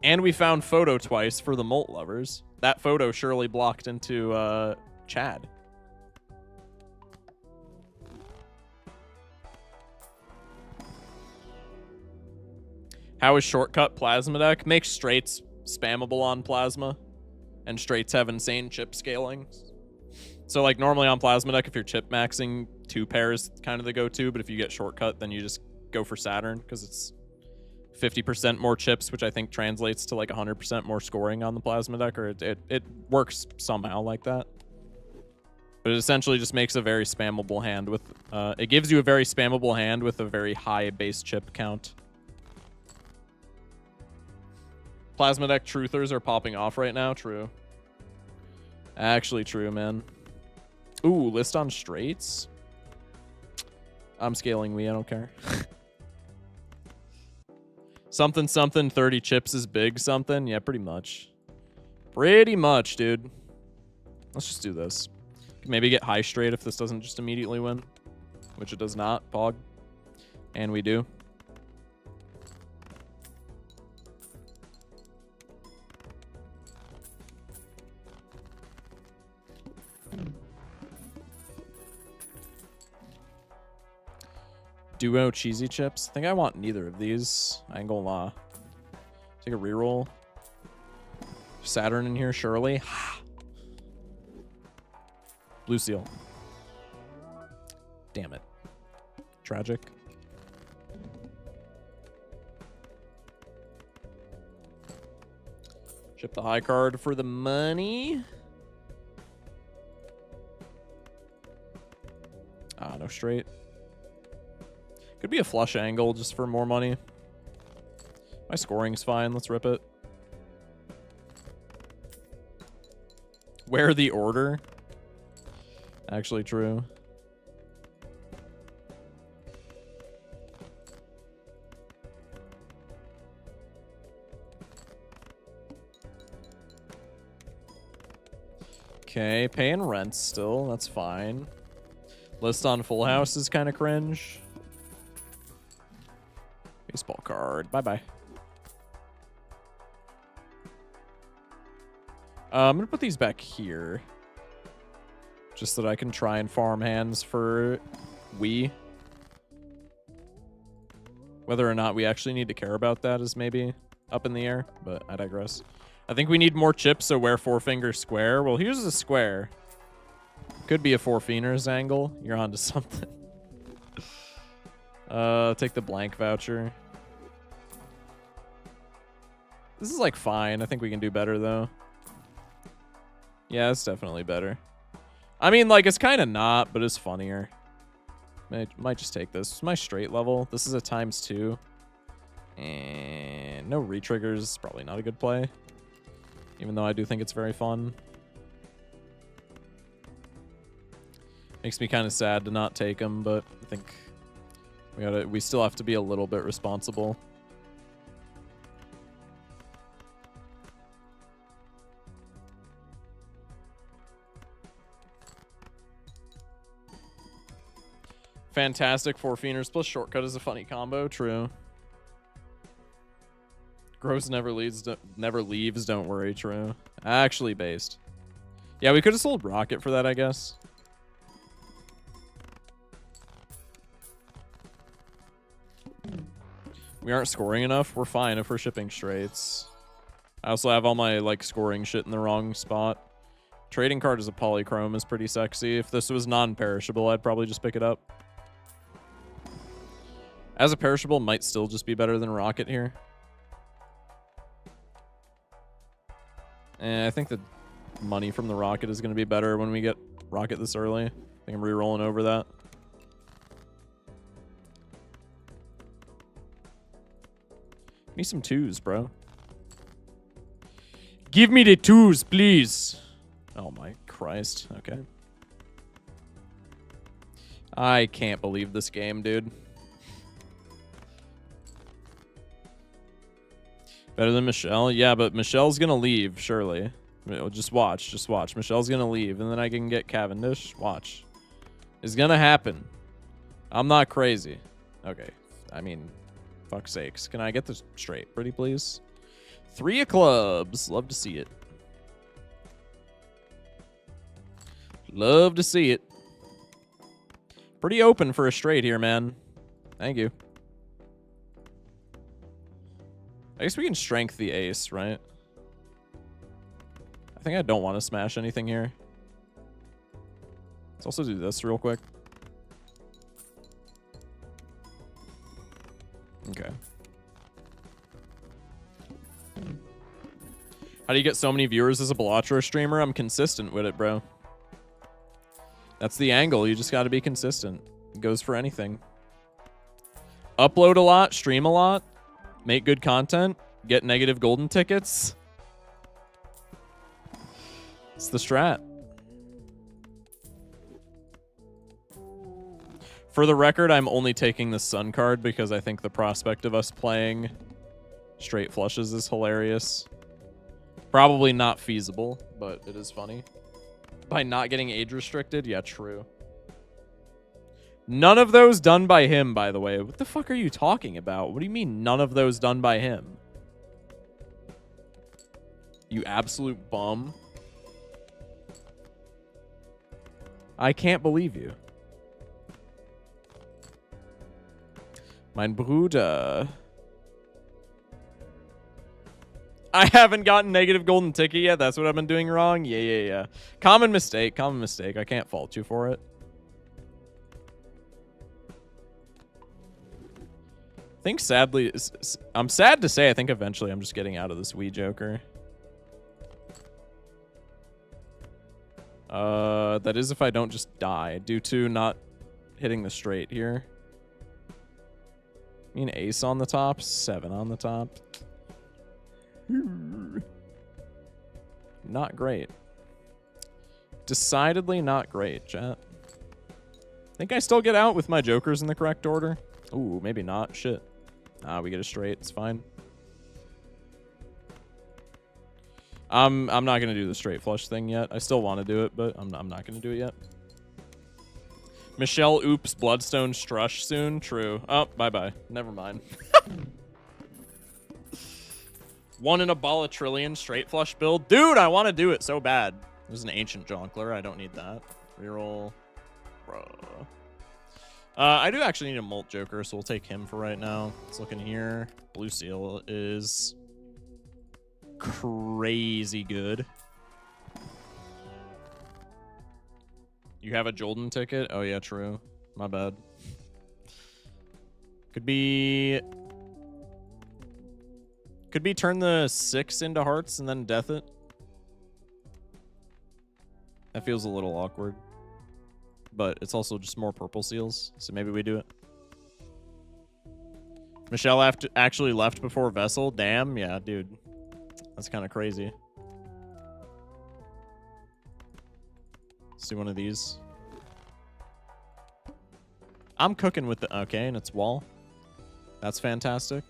And we found Photo twice for the Molt lovers. That photo surely blocked into Chad. How is Shortcut plasma deck? Make straights spammable on plasma. And straights have insane chip scaling. So like normally on plasma deck, if you're chip maxing, 2 pairs kind of the go-to. But if you get Shortcut, then you just go for Saturn because it's 50% more chips, which I think translates to like 100% more scoring on the plasma deck, or it works somehow like that. But it essentially just makes a very spammable hand with, it gives you a very spammable hand with a very high base chip count. Plasma deck truthers are popping off right now. True. Actually true, man. Ooh, list on straights. I'm scaling Wii, I don't care. Something, 30 chips is big something. Yeah, pretty much. Pretty much, dude. Let's just do this. Maybe get high straight if this doesn't just immediately win. Which it does not, Pog. And we do. Duo cheesy chips. I think I want neither of these. I ain't gonna lie. Take a reroll. Saturn in here, surely. Blue seal. Damn it. Tragic. Chip the high card for the money. Ah, no straight. Could be a flush angle just for more money. My scoring's fine. Let's rip it. Where the order? Actually true. Okay, paying rent still. That's fine. List on Full House is kind of cringe. Baseball card. Bye-bye. I'm going to put these back here. Just so that I can try and farm hands for Wii. Whether or not we actually need to care about that is maybe up in the air, but I digress. I think we need more chips, so wear 4-finger square. Well, here's a square. Could be a 4-fingers angle. You're onto something. Take the blank voucher. This is like fine. I think we can do better though. Yeah, it's definitely better. I mean, like, it's kind of not, but it's funnier. Might just take this. It's my straight level. This is a ×2. And no retriggers. Probably not a good play. Even though I do think it's very fun. Makes me kind of sad to not take them, but I think we still have to be a little bit responsible. Fantastic 4-fienders plus shortcut is a funny combo. True. Gross never leaves. Don't worry. True. Actually based. Yeah, we could have sold Rocket for that, I guess. We aren't scoring enough. We're fine if we're shipping straights. I also have all my, like, scoring shit in the wrong spot. Trading card as a polychrome is pretty sexy. If this was non-perishable, I'd probably just pick it up. As a perishable, might still just be better than Rocket here. I think the money from the Rocket is going to be better when we get Rocket this early. I think I'm re-rolling over that. Give me some 2s, bro. Give me the 2s, please. Oh my Christ. Okay. I can't believe this game, dude. Better than Michelle? Yeah, but Michelle's gonna leave, surely. Just watch, just watch. Michelle's gonna leave, and then I can get Cavendish. Watch. It's gonna happen. I'm not crazy. Okay. I mean, fuck's sakes. Can I get this straight, pretty please? 3 of clubs. Love to see it. Love to see it. Pretty open for a straight here, man. Thank you. I guess we can strength the ace, right? I think I don't want to smash anything here. Let's also do this real quick. Okay. How do you get so many viewers as a Balatro streamer? I'm consistent with it, bro. That's the angle. You just got to be consistent. It goes for anything. Upload a lot, stream a lot, make good content, get negative golden tickets. It's the strat. For the record, I'm only taking the Sun card because I think the prospect of us playing straight flushes is hilarious. Probably not feasible, but it is funny. By not getting age restricted? Yeah, true. None of those done by him, by the way. What the fuck are you talking about? What do you mean none of those done by him? You absolute bum. I can't believe you. Mein Bruder. I haven't gotten negative golden ticket yet. That's what I've been doing wrong. Yeah. Common mistake. Common mistake. I can't fault you for it. I think sadly, I'm sad to say, I think eventually I'm just getting out of this Wii Joker. That is if I don't just die due to not hitting the straight here. I mean, ace on the top, 7 on the top. Not great. Decidedly not great, chat. Think I still get out with my jokers in the correct order? Ooh, maybe not. Shit. Ah, we get a straight. It's fine. I'm not gonna do the straight flush thing yet. I still want to do it, but I'm not gonna do it yet. Michelle, oops, Bloodstone Strush soon. True. Oh, bye-bye. Never mind. 1 in a Balatrillion straight flush build. Dude, I want to do it so bad. There's an Ancient Jonkler. I don't need that. Reroll. Bruh. I do actually need a Molt Joker, so we'll take him for right now. Let's look in here. Blue Seal is crazy good. You have a Jolden ticket? Oh, yeah, true. My bad. Could be turn the 6 into hearts and then death it. That feels a little awkward. But it's also just more purple seals, so maybe we do it. Michelle actually left before Vessel? Damn, yeah, dude. That's kind of crazy. Let's do one of these. I'm cooking with the... Okay, and it's wall. That's fantastic.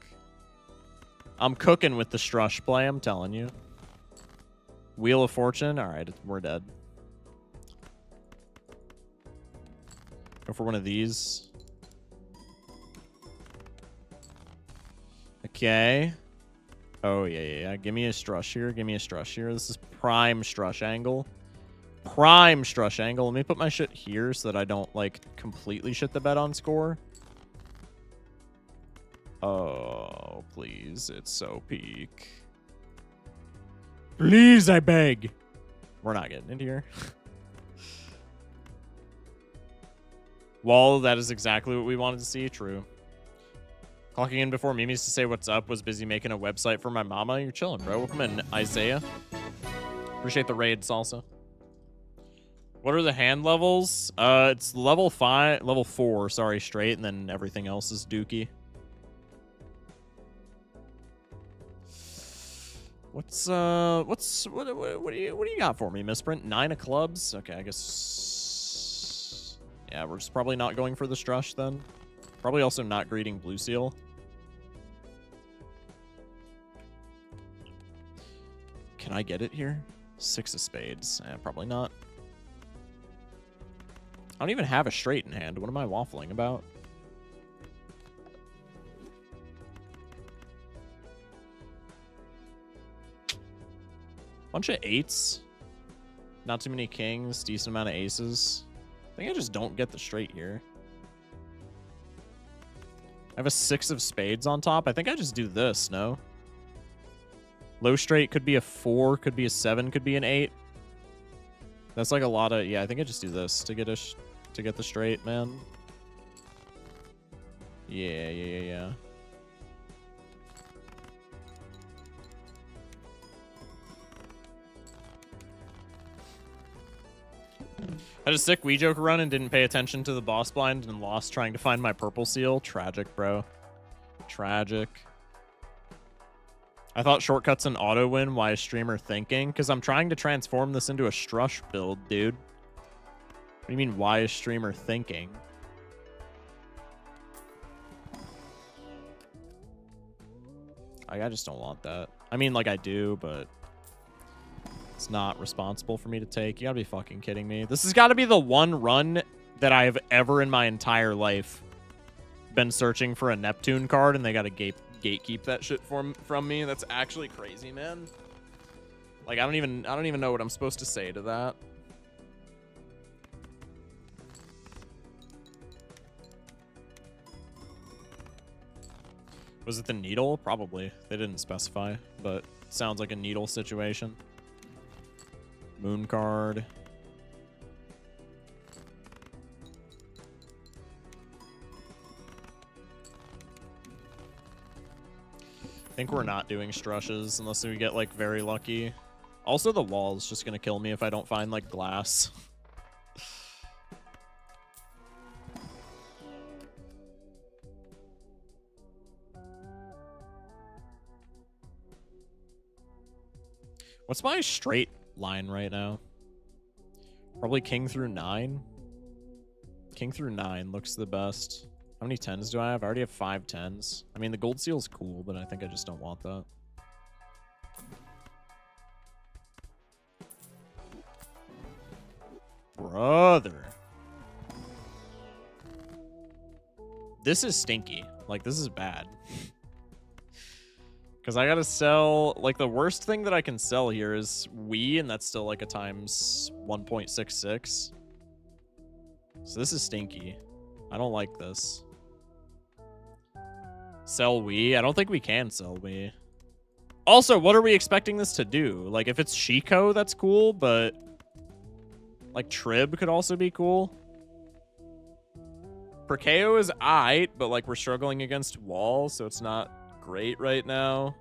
I'm cooking with the Strush play, I'm telling you. Wheel of Fortune. All right, we're dead. Go for one of these. Okay. Oh, yeah. Give me a Strush here. Give me a Strush here. This is prime Strush angle. Prime Strush angle. Let me put my shit here so that I don't, like, completely shit the bed on score. Oh, please. It's so peak. Please, I beg. We're not getting into here. Wall, that is exactly what we wanted to see. True. Clocking in before Mimi's to say what's up. Was busy making a website for my mama. You're chilling, bro. Welcome in, Isaiah. Appreciate the raid, Salsa. What are the hand levels? It's level 4, sorry, straight, and then everything else is dookie. What do you got for me, Misprint? 9 of clubs? Okay, I guess. Yeah, we're just probably not going for the strush then. Probably also not greeting Blue Seal. Can I get it here? 6 of spades. Probably not. I don't even have a straight in hand. What am I waffling about? Bunch of 8s. Not too many kings. Decent amount of aces. I think I just don't get the straight here. I have a 6 of spades on top. I think I just do this, no? Low straight could be a 4, could be a 7, could be an 8. That's like a lot of... Yeah, I think I just do this to get the straight, man. Yeah. I had a sick Wii Joker run and didn't pay attention to the boss blind and lost trying to find my purple seal. Tragic, bro. Tragic. I thought shortcuts an auto win. Why is streamer thinking? Because I'm trying to transform this into a strush build, dude. What do you mean, why is streamer thinking? I just don't want that. I mean, like, I do, but it's not responsible for me to take. You gotta be fucking kidding me. This has got to be the one run that I have ever in my entire life been searching for a Neptune card, and they gotta gatekeep that shit from me. That's actually crazy, man. Like, I don't even know what I'm supposed to say to that. Was it the needle? Probably. They didn't specify, but sounds like a needle situation. Moon card. I think we're not doing strushes unless we get, like, very lucky. Also, the wall is just gonna kill me if I don't find, like, glass. What's my straight line right now? Probably king through 9. King through 9 looks the best. How many 10s do I have? I already have 5 10s. I mean, the gold seal's cool, but I think I just don't want that. Brother. This is stinky. Like, this is bad. Because I gotta sell, like, the worst thing that I can sell here is Wii, and that's still like a times 1.66. So this is stinky. I don't like this. Sell Wii? I don't think we can sell Wii. Also, what are we expecting this to do? Like, if it's Shiko, that's cool, but like Trib could also be cool. Perkeo is aight, but like we're struggling against Wall, so it's not great right now.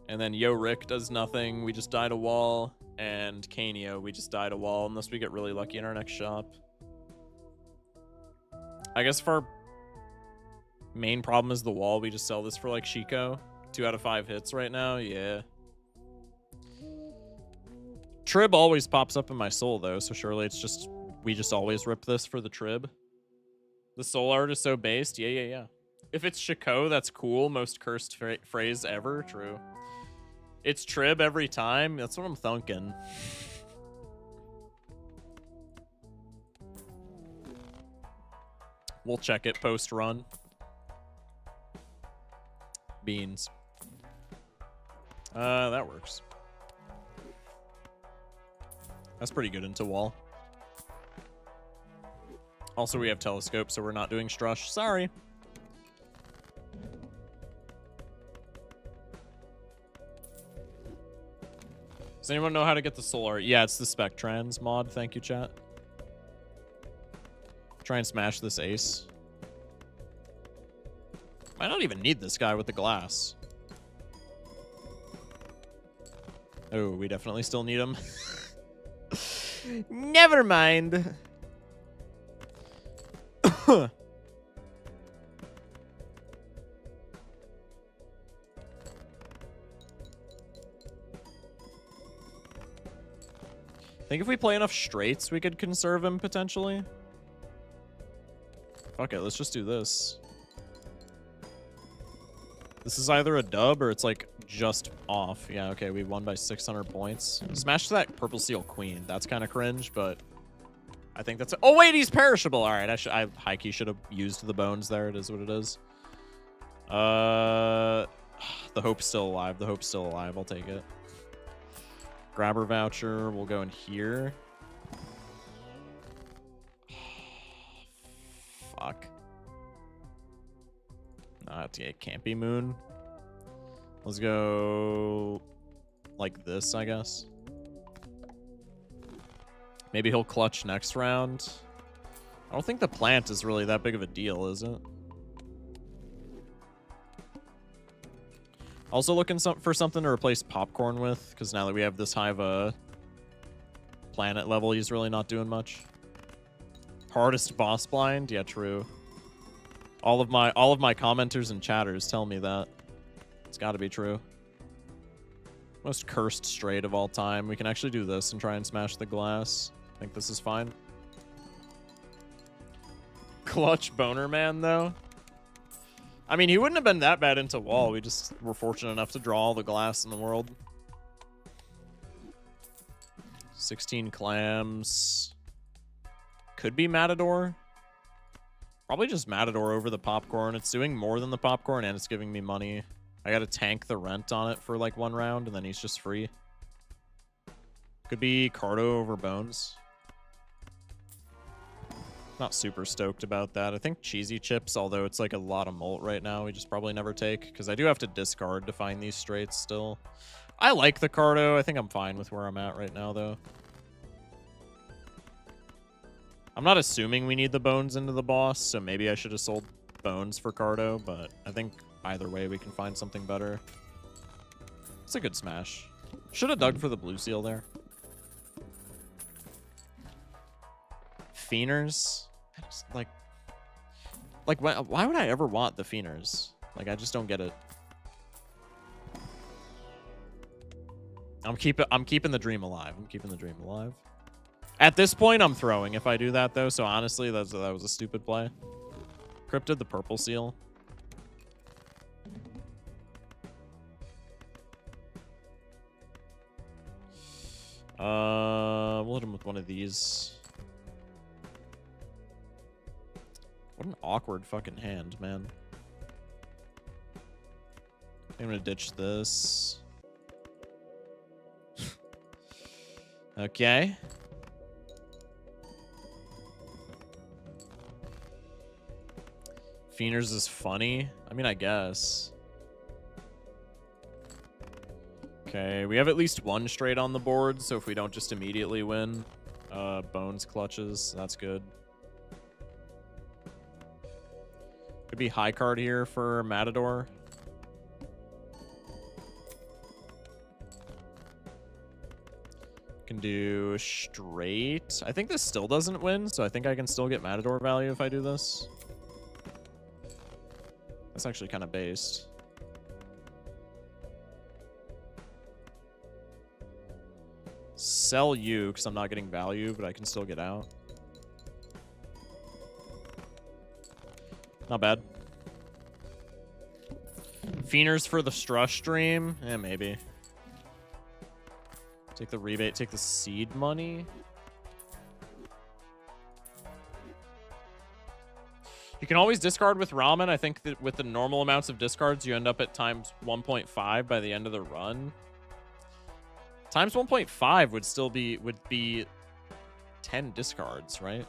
And then Yo Rick does nothing. We just died a Wall. And Kaneo, we just died a Wall unless we get really lucky in our next shop. I guess if our main problem is the Wall, we just sell this for like Shiko. 2 out of 5 hits right now. Yeah. Trib always pops up in my soul though, so surely it's just we just always rip this for the Trib. The soul art is so based. Yeah. If it's Shiko, that's cool. Most cursed phrase ever. True. It's Trib every time. That's what I'm thinking. We'll check it post-run. Beans. That works. That's pretty good into Wall. Also, we have Telescope, so we're not doing Strush. Sorry. Does anyone know how to get the solar? Yeah, it's the Spectrans mod. Thank you, chat. Try and smash this ace. Might not even need this guy with the glass. Oh, we definitely still need him. Never mind. I think if we play enough straights, we could conserve him potentially. Fuck it, let's just do this. This is either a dub or it's like just off. Yeah, okay, we won by 600 points. Smash that purple seal queen. That's kind of cringe, but I think that's... Oh, wait, he's perishable. All right, I high-key should have used the bones there. It is what it is. The hope's still alive. The hope's still alive. I'll take it. Grabber voucher. We'll go in here. Fuck. It can't be moon. Let's go like this, I guess. Maybe he'll clutch next round. I don't think the plant is really that big of a deal, is it? Also looking for something to replace popcorn with, because now that we have this high of a planet level, he's really not doing much. Hardest boss blind? Yeah, true. All of my commenters and chatters tell me that. It's got to be true. Most cursed straight of all time. We can actually do this and try and smash the glass. I think this is fine. Clutch boner man, though. I mean, he wouldn't have been that bad into wall. We just were fortunate enough to draw all the glass in the world. 16 clams. Could be Matador. Probably just Matador over the popcorn. It's doing more than the popcorn, and it's giving me money. I gotta tank the rent on it for like one round, and then he's just free. Could be Cardo over Bones. Not super stoked about that. I think Cheesy Chips, although it's like a lot of molt right now, we just probably never take, because I do have to discard to find these straights still. I like the Cardo. I think I'm fine with where I'm at right now, though. I'm not assuming we need the bones into the boss, so maybe I should have sold bones for Cardo, but I think either way we can find something better. It's a good smash. Should have dug for the blue seal there. Fienders? I just, like why would I ever want the Fienders? Like, I just don't get it. I'm keeping the dream alive. I'm keeping the dream alive. At this point, I'm throwing if I do that, though. So honestly, that was a stupid play. Cryptid the purple seal. We'll hit him with one of these. What an awkward fucking hand, man. I'm gonna ditch this. Okay. Fienders is funny. I mean, I guess. Okay, we have at least one straight on the board, so if we don't just immediately win, Bones clutches. That's good. Could be high card here for Matador. Can do straight. I think this still doesn't win, so I think I can still get Matador value if I do this. That's actually kind of based. Sell you, because I'm not getting value, but I can still get out. Not bad. Fienders for the Strush stream? Yeah, maybe. Take the rebate, take the seed money. You can always discard with Ramen. I think that with the normal amounts of discards, you end up at times 1.5 by the end of the run. Times 1.5 would still be 10 discards, right?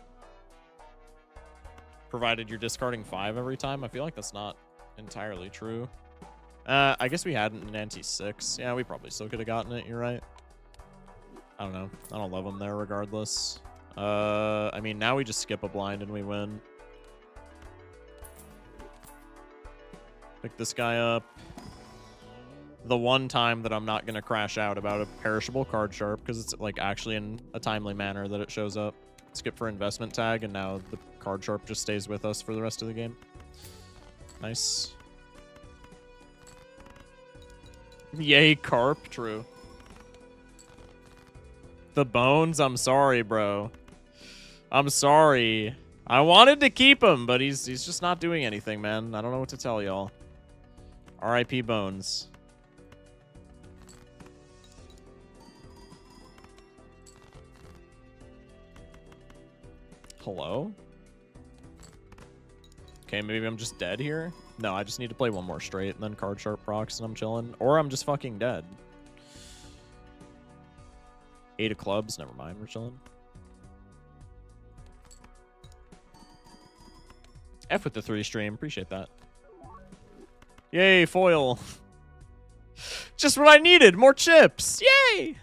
Provided you're discarding 5 every time. I feel like that's not entirely true. I guess we had an anti-6. Yeah, we probably still could have gotten it. You're right. I don't know. I don't love them there regardless. I mean, now we just skip a blind and we win. Pick this guy up. The one time that I'm not going to crash out about a perishable card sharp, because it's like actually in a timely manner that it shows up. Skip for investment tag, and now the card sharp just stays with us for the rest of the game. Nice. Yay, carp. True. The bones, I'm sorry, bro. I'm sorry. I wanted to keep him, but he's just not doing anything, man. I don't know what to tell y'all. R.I.P. Bones. Hello? Okay, maybe I'm just dead here? No, I just need to play one more straight and then card sharp procs and I'm chilling. Or I'm just fucking dead. 8 of clubs, never mind, we're chilling. F with the 3 stream, appreciate that. Yay, foil. Just what I needed, more chips, yay!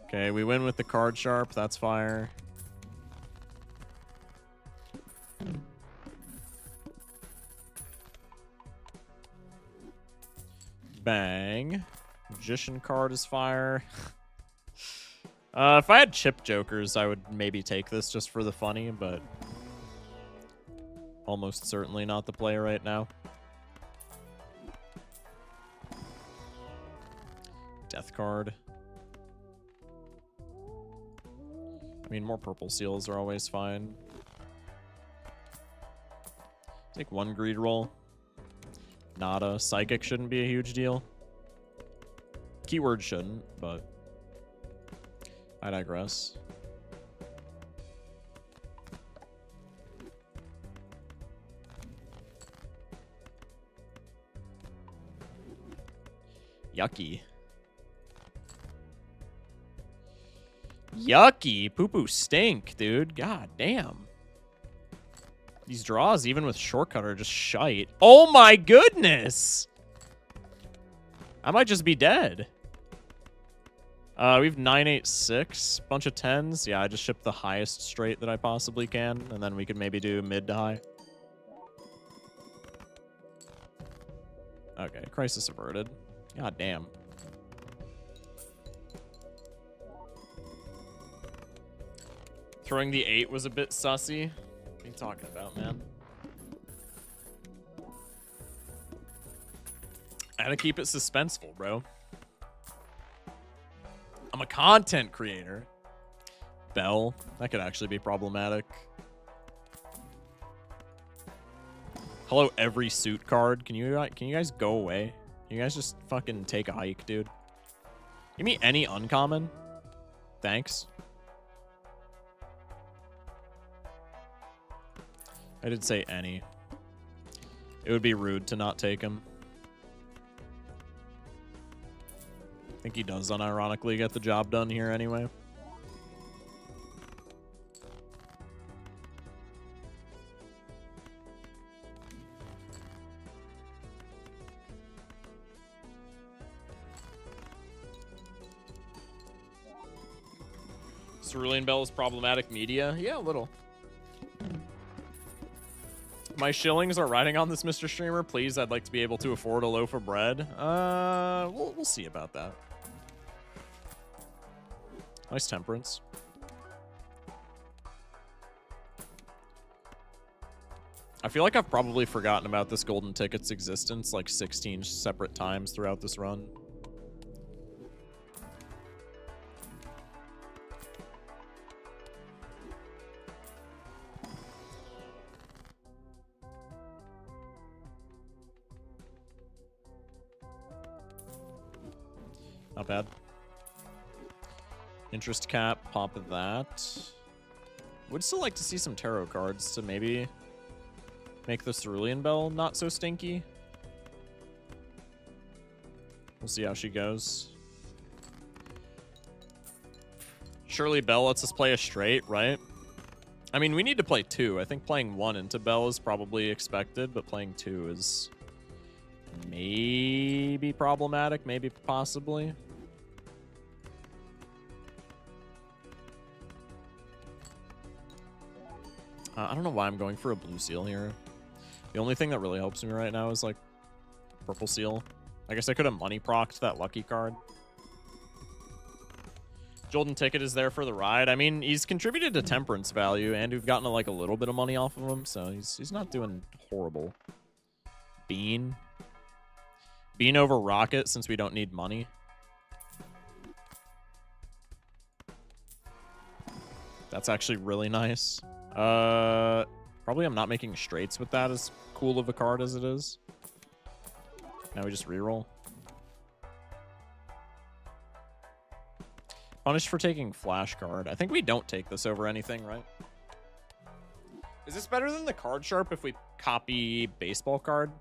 Okay, we win with the card sharp, that's fire. Bang. Magician card is fire. If I had chip jokers, I would maybe take this just for the funny, but almost certainly not the play right now. Death card. I mean, more purple seals are always fine. Take 1 greed roll. Nada. Psychic shouldn't be a huge deal. Keyword shouldn't, but I digress. Yucky. Yucky. Poo-poo stink, dude. God damn. These draws, even with shortcut, are just shite. Oh my goodness! I might just be dead. We have 9, 8, 6. Bunch of 10s. Yeah, I just shipped the highest straight that I possibly can, and then we could maybe do mid to high. Okay, crisis averted. God damn. Throwing the 8 was a bit sussy. What are you talking about, man? I had to keep it suspenseful, bro. I'm a content creator. Bell. That could actually be problematic. Hello, every suit card. Can you guys go away? Can you guys just fucking take a hike, dude? Give me any uncommon. Thanks. I did say any. It would be rude to not take him. I think he does unironically get the job done here anyway. Cerulean Bell is problematic media? Yeah, a little. My shillings are riding on this, Mr. Streamer. Please, I'd like to be able to afford a loaf of bread. We'll see about that. Nice temperance. I feel like I've probably forgotten about this golden ticket's existence like 16 separate times throughout this run. Not bad. Interest cap, pop that. Would still like to see some tarot cards to maybe make the Cerulean Bell not so stinky. We'll see how she goes. Surely Bell lets us play a straight, right? I mean, we need to play 2. I think playing 1 into Bell is probably expected, but playing 2 is maybe problematic, maybe possibly. I don't know why I'm going for a blue seal here. The only thing that really helps me right now is, like, purple seal. I guess I could have money procced that lucky card. Golden Ticket is there for the ride. I mean, he's contributed to Temperance value, and we've gotten, like, a little bit of money off of him, so he's not doing horrible. Bean. Bean over Rocket, since we don't need money. That's actually really nice. Probably I'm not making straights with that, as cool of a card as it is. Now we just reroll. Punished for taking flash card. I think we don't take this over anything, right? Is this better than the card sharp if we copy baseball card?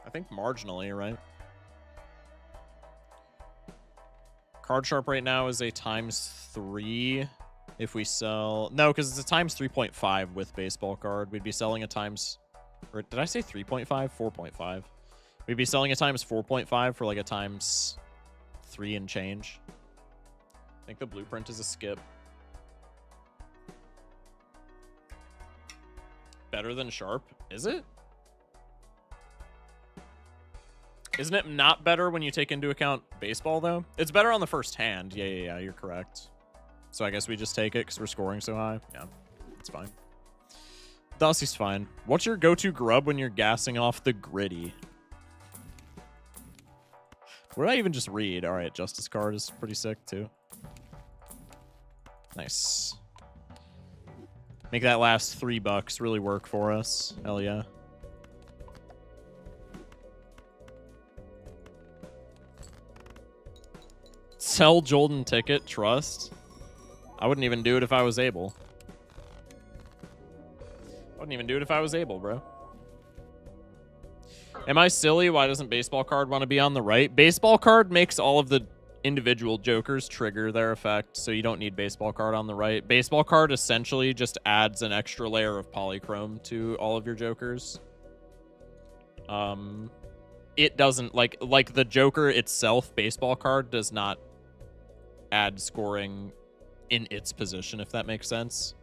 I think marginally, right? Card sharp right now is a ×3 if we sell... No, because it's a ×3.5 with baseball card. We'd be selling a times... Or did I say 3.5? 4.5. We'd be selling a ×4.5 for like a ×3 and change. I think the blueprint is a skip. Better than sharp? Is it? Isn't it not better when you take into account baseball, though? It's better on the first hand. Yeah, you're correct. So I guess we just take it because we're scoring so high. Yeah, it's fine. Dusty's fine. What's your go-to grub when you're gassing off the gritty? What did I even just read? All right, Justice card is pretty sick, too. Nice. Make that last $3 really work for us. Hell yeah. Sell Golden Ticket, trust. I wouldn't even do it if I was able. Wouldn't even do it if I was able, bro. Am I silly? Why doesn't baseball card want to be on the right? Baseball card makes all of the individual jokers trigger their effect, so you don't need baseball card on the right. Baseball card essentially just adds an extra layer of polychrome to all of your jokers. It doesn't, like the joker itself, baseball card does not add scoring in its position, if that makes sense.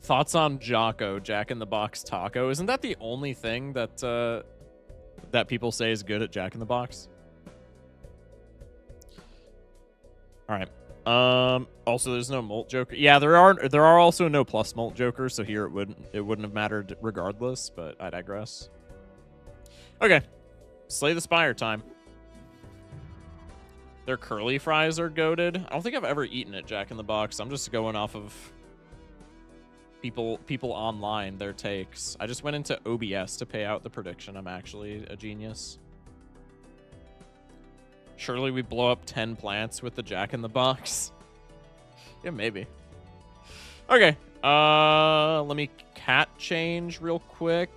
Thoughts on Jocko, Jack in the Box Taco? Isn't that the only thing that that people say is good at Jack in the Box? All right. Also, there's no Molt Joker. Yeah, there are also no plus Molt Jokers, so here it wouldn't have mattered regardless. But I digress. Okay, Slay the Spire time. Their curly fries are goated. I don't think I've ever eaten at Jack in the Box. I'm just going off of people online, their takes. I just went into OBS to pay out the prediction. I'm actually a genius. Surely we blow up 10 plants with the Jack in the Box. Yeah, maybe. Okay. Let me cat change real quick.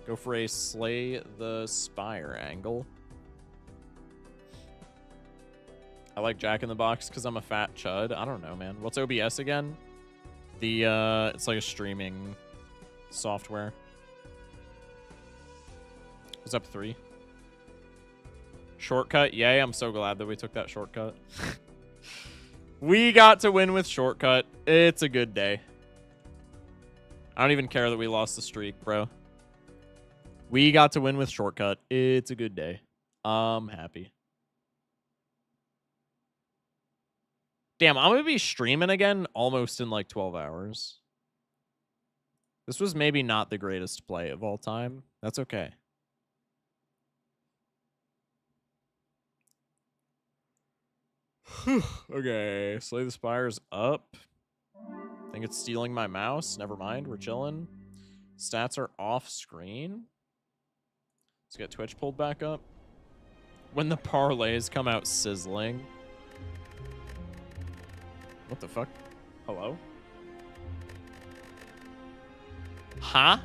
Go for a Slay the Spire angle. I like Jack in the Box because I'm a fat chud. I don't know, man. What's OBS again? It's like a streaming software. What's up, 3? Shortcut. Yay, I'm so glad that we took that shortcut. We got to win with shortcut. It's a good day. I don't even care that we lost the streak, bro. We got to win with shortcut. It's a good day. I'm happy. Damn, I'm going to be streaming again almost in like 12 hours. This was maybe not the greatest play of all time. That's okay. Okay, Slay the Spire's up. I think it's stealing my mouse. Never mind, we're chilling. Stats are off screen. Let's get Twitch pulled back up. When the parlays come out sizzling. What the fuck? Hello? Huh?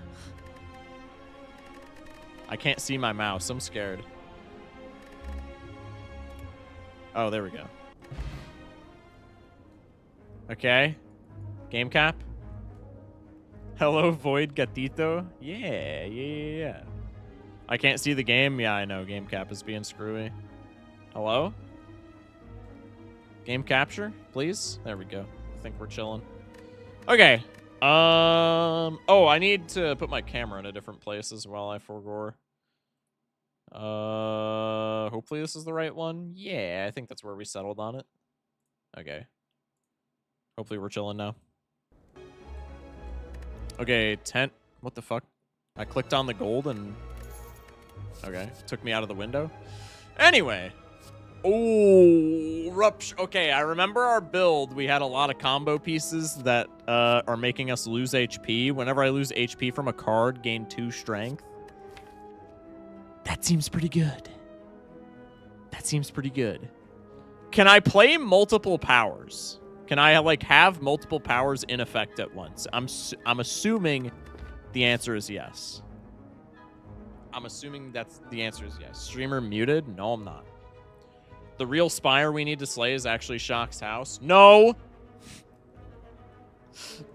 I can't see my mouse. I'm scared. Oh, there we go. Okay. Game cap. Hello, Void Gatito. Yeah. I can't see the game. Yeah, I know. Game cap is being screwy. Hello? Game capture, please. There we go. I think we're chilling. Okay. Oh, I need to put my camera in a different place as well. I forgot. Hopefully this is the right one. Yeah, I think that's where we settled on it. Okay. Hopefully we're chilling now. Okay, tent. What the fuck? I clicked on the gold and... Okay, took me out of the window. Anyway. Oh, rupture. Okay, I remember our build. We had a lot of combo pieces that are making us lose HP. Whenever I lose HP from a card, gain 2 strength. That seems pretty good. That seems pretty good. Can I play multiple powers? Can I like have multiple powers in effect at once? I'm assuming the answer is yes. I'm assuming that's the answer is yes. Streamer muted? No, I'm not. The real Spire we need to slay is actually Shock's house. No!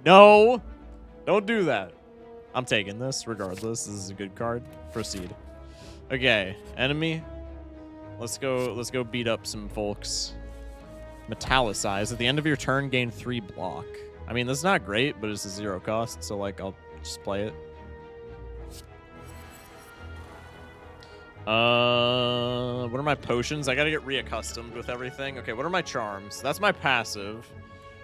No! Don't do that. I'm taking this regardless. This is a good card. Proceed. Okay, enemy. Let's go beat up some folks. Metallicize. At the end of your turn, gain 3 block. I mean, that's not great, but it's a 0 cost, so like I'll just play it. What are my potions? I gotta get reaccustomed with everything. Okay, what are my charms? That's my passive.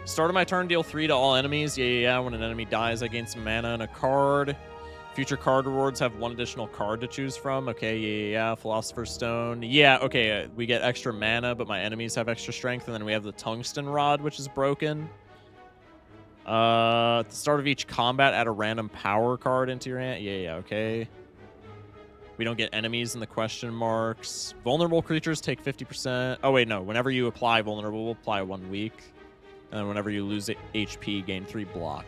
Start of my turn, deal 3 to all enemies. Yeah. When an enemy dies, I gain some mana and a card. Future card rewards have 1 additional card to choose from. Okay, yeah. Philosopher's Stone. Yeah, okay, we get extra mana, but my enemies have extra strength. And then we have the Tungsten Rod, which is broken. At the start of each combat, add a random power card into your hand. Yeah, okay. We don't get enemies in the question marks. Vulnerable creatures take 50%. Oh, wait, no. Whenever you apply vulnerable, apply 1 week. And then whenever you lose HP, gain 3 block.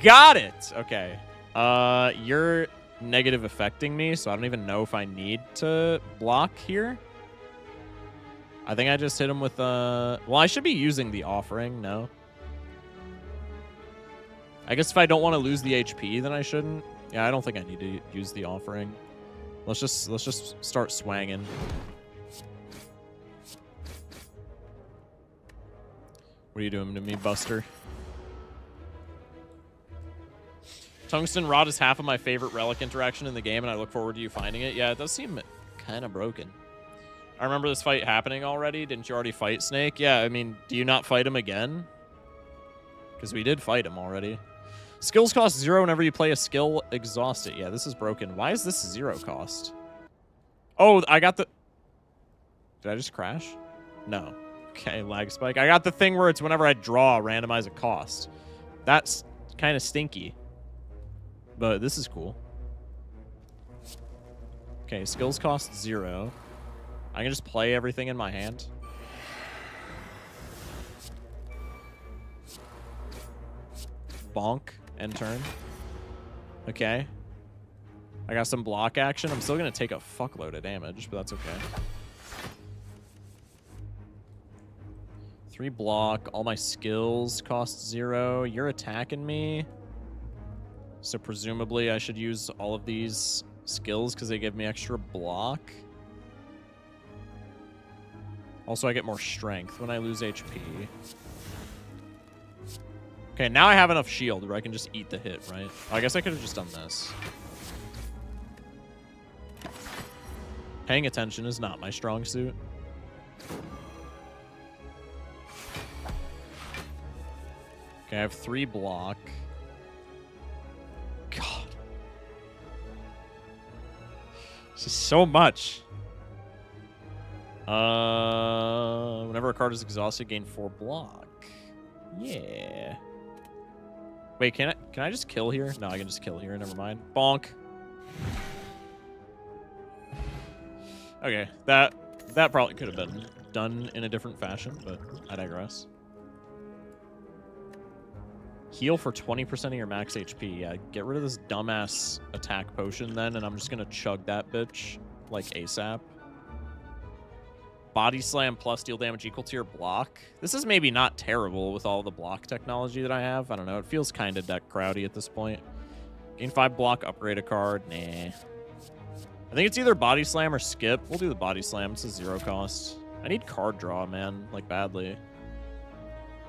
Got it! Okay. You're negative affecting me, so I don't even know if I need to block here. I think I just hit him with, well, I should be using the offering. No. I guess if I don't want to lose the HP, then I shouldn't. Yeah, I don't think I need to use the offering. Let's just start swanging. What are you doing to me, Buster? Tungsten Rod is half of my favorite relic interaction in the game, and I look forward to you finding it. Yeah, it does seem kind of broken. I remember this fight happening already. Didn't you already fight Snake? Yeah, I mean, do you not fight him again? Because we did fight him already. Skills cost 0 whenever you play a skill. Exhaust it. Yeah, this is broken. Why is this 0 cost? Oh, I got the... Did I just crash? No. Okay, lag spike. I got the thing where it's whenever I draw, randomize a cost. That's kind of stinky. But this is cool. Okay, skills cost 0. I can just play everything in my hand. Bonk. End turn. Okay. I got some block action. I'm still going to take a fuckload of damage, but that's okay. 3 block. All my skills cost 0. You're attacking me. So presumably I should use all of these skills because they give me extra block. Also, I get more strength when I lose HP. Okay, now I have enough shield where I can just eat the hit, right? Oh, I guess I could have just done this. Paying attention is not my strong suit. Okay, I have 3 block. God. This is so much. Whenever a card is exhausted, gain 4 block. Yeah. Wait, can I just kill here? No, I can just kill here. Never mind. Bonk. Okay, that probably could have been done in a different fashion, but I digress. Heal for 20% of your max HP. Yeah, get rid of this dumbass attack potion then, and I'm just gonna chug that bitch like ASAP. Body slam plus deal damage equal to your block. This is maybe not terrible with all the block technology that I have. I don't know. It feels kind of deck crowdy at this point. Gain 5 block, upgrade a card. Nah. I think it's either body slam or skip. We'll do the body slam. It's a 0 cost. I need card draw, man, like badly.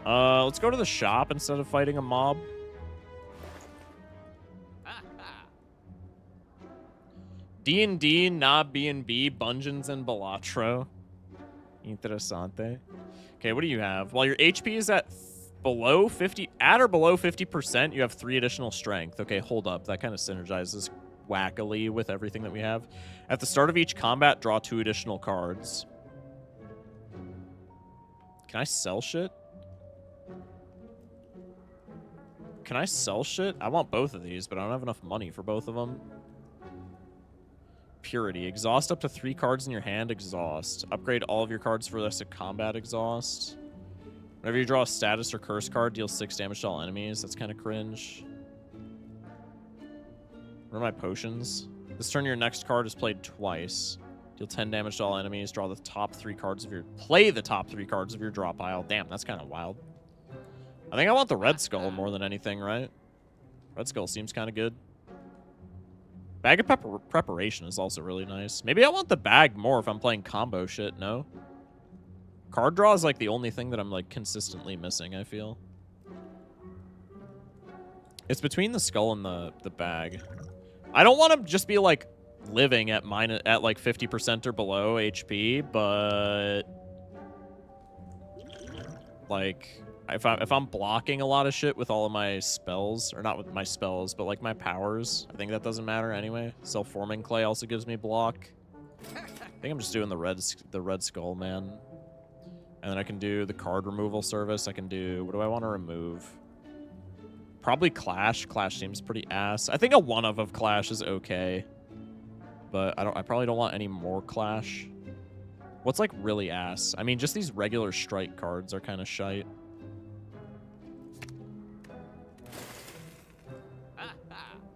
Let's go to the shop instead of fighting a mob. D&D, not B&B, Bungeons and Balatro. Interessante. Okay, what do you have? While your HP is at below 50, at or below 50%, you have 3 additional strength. Okay, hold up. That kind of synergizes wackily with everything that we have. At the start of each combat, draw 2 additional cards. Can I sell shit? Can I sell shit? I want both of these, but I don't have enough money for both of them. Purity. Exhaust up to 3 cards in your hand. Exhaust. Upgrade all of your cards for the rest of combat. Exhaust. Whenever you draw a status or curse card, deal 6 damage to all enemies. That's kind of cringe. What are my potions? This turn, your next card is played twice. Deal 10 damage to all enemies. Draw the top 3 cards of your... Play the top 3 cards of your draw pile. Damn, that's kind of wild. I think I want the Red Skull more than anything, right? Red Skull seems kind of good. Bag of Preparation is also really nice. Maybe I want the bag more if I'm playing combo shit, no? Card draw is like the only thing that I'm like consistently missing, I feel. It's between the skull and the bag. I don't want to just be like living at like 50% or below HP, but like if I'm blocking a lot of shit with all of my spells, or not with my spells, but like my powers, I think that doesn't matter anyway. Self-forming clay also gives me block. I think I'm just doing the red skull, man. And then I can do the card removal service. I can do, what do I want to remove? Probably Clash. Clash seems pretty ass. I think a one of Clash is okay, but I probably don't want any more Clash. What's like really ass? I mean, just these regular strike cards are kind of shite.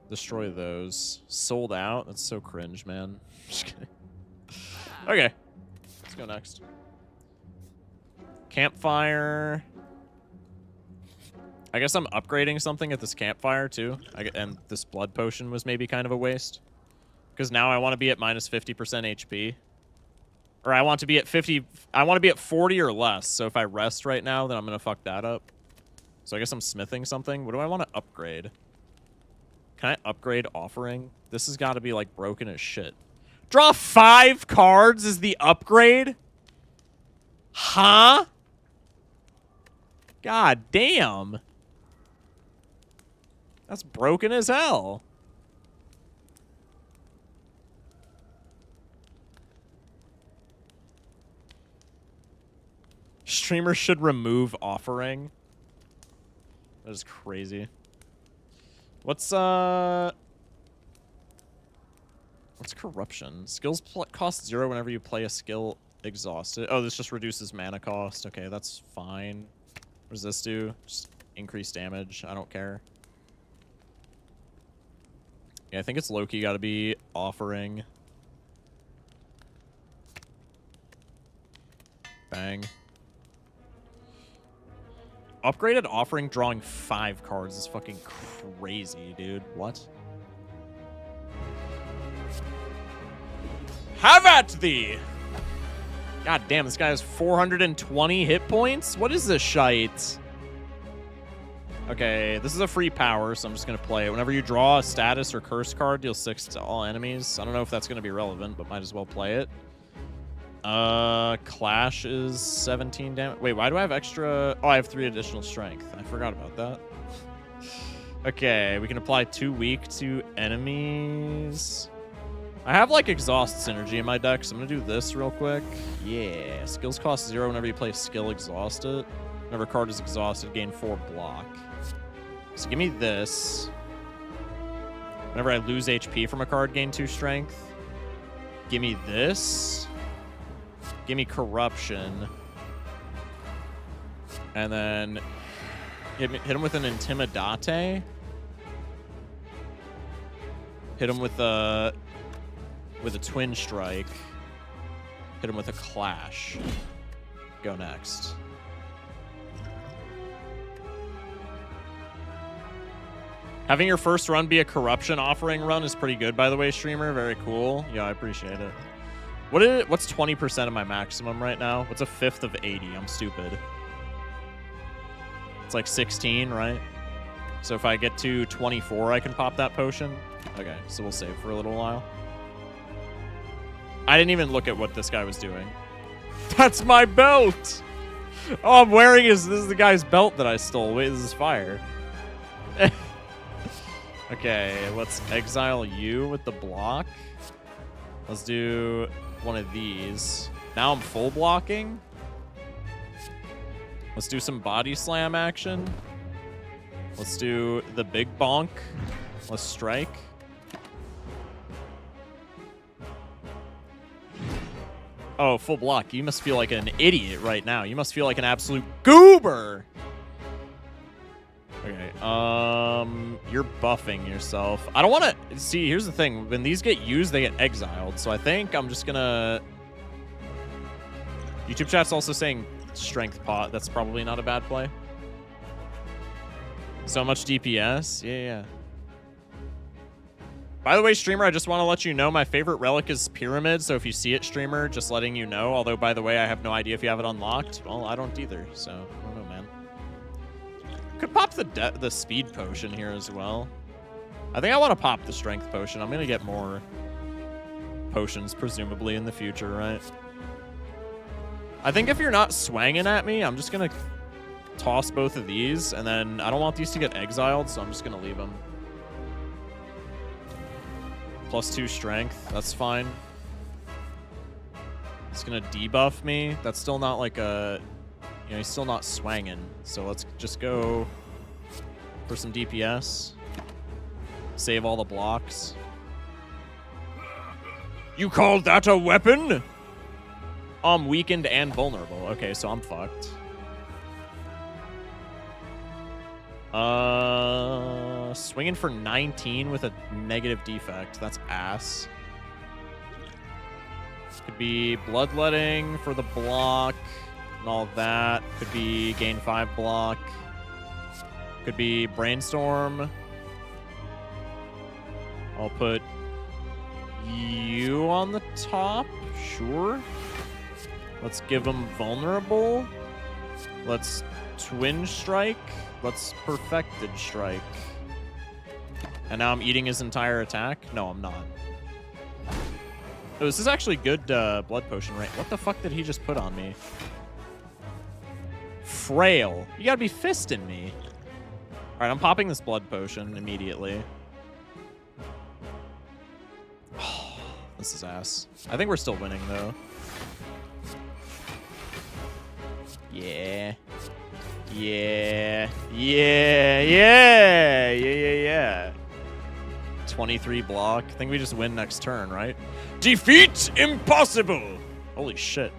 Destroy those. Sold out? That's so cringe, man. Just kidding. Okay. Let's go next. Campfire. I guess I'm upgrading something at this campfire, too. And this blood potion was maybe kind of a waste. Because now I want to be at minus 50% HP. Or I want to be at 50... I want to be at 40 or less. So if I rest right now, then I'm going to fuck that up. So I guess I'm smithing something. What do I want to upgrade? Can I upgrade offering? This has got to be, like, broken as shit. Draw 5 cards is the upgrade? Huh? God damn. That's broken as hell. Streamers should remove offering. That is crazy. What's corruption? Skills cost 0 whenever you play a skill exhausted. Oh, this just reduces mana cost. Okay, that's fine. What does this do? Just increase damage. I don't care. Yeah, I think it's low-key gotta be offering. Bang. Upgraded offering drawing 5 cards is fucking crazy, dude. What? Have at thee! God damn, this guy has 420 hit points? What is this shite? Okay, this is a free power, so I'm just going to play it. Whenever you draw a status or curse card, deal 6 to all enemies. I don't know if that's going to be relevant, but might as well play it. Clash is 17 damage. Wait, why do I have extra? Oh, I have 3 additional strength. I forgot about that. Okay, we can apply 2 weak to enemies. I have like exhaust synergy in my deck, so I'm gonna do this real quick. Yeah, skills cost 0 whenever you play a skill exhausted. Whenever a card is exhausted, gain 4 block. So give me this. Whenever I lose HP from a card, gain 2 strength. Give me this. Give me corruption. And then hit him with an intimidate. Hit him with a twin strike. Hit him with a clash. Go next. Having your first run be a corruption offering run is pretty good, by the way, streamer. Very cool. Yeah, I appreciate it. What's 20% of my maximum right now? What's a fifth of 80? I'm stupid. It's like 16, right? So if I get to 24, I can pop that potion. Okay, so we'll save for a little while. I didn't even look at what this guy was doing. That's my belt! Oh, I'm wearing this is the guy's belt that I stole. Wait, this is fire. Okay, let's exile you with the block. Let's do one of these. Now I'm full blocking. Let's do some body slam action. Let's do the big bonk. Let's strike. Oh, full block. You must feel like an idiot right now. You must feel like an absolute goober. Okay, you're buffing yourself. I don't want to... See, here's the thing. When these get used, they get exiled. So I think I'm just gonna... YouTube chat's also saying strength pot. That's probably not a bad play. So much DPS. Yeah. By the way, streamer, I just want to let you know my favorite relic is Pyramid. So if you see it, streamer, just letting you know. Although, by the way, I have no idea if you have it unlocked. Well, I don't either. So, I don't know, man. Could pop the speed potion here as well. I think I want to pop the strength potion. I'm going to get more potions, presumably, in the future, right? I think if you're not swanging at me, I'm just going to toss both of these. And then I don't want these to get exiled, so I'm just going to leave them. +2 strength. That's fine. It's going to debuff me. That's still not like a... You know, he's still not swanging. So let's just go for some DPS. Save all the blocks. You called that a weapon? I'm weakened and vulnerable. Okay, so I'm fucked. Swinging for 19 with a negative defect. That's ass. Could be bloodletting for the block and all that. Could be gain 5 block. Could be brainstorm. I'll put you on the top. Sure. Let's give him vulnerable. Let's twin strike. Let's perfected strike. And now I'm eating his entire attack? No, I'm not. Oh, this is actually good blood potion, right? What the fuck did he just put on me? Frail. You gotta be fisting me. Alright, I'm popping this blood potion immediately. Oh, this is ass. I think we're still winning, though. Yeah. Yeah. 23 block. I think we just win next turn, right? Defeat impossible! Holy shit.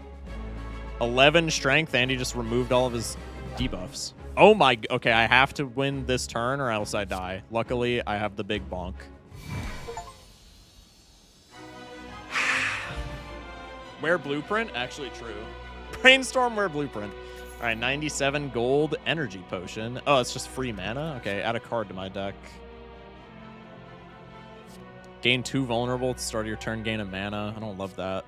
11 strength, and he just removed all of his debuffs. Oh my... Okay, I have to win this turn or else I die. Luckily, I have the big bonk. Wear blueprint? Actually true. Brainstorm, wear blueprint. All right, 97 gold energy potion. Oh, it's just free mana? Okay, add a card to my deck. Gain 2 vulnerable at the start of your turn, gain a mana. I don't love that.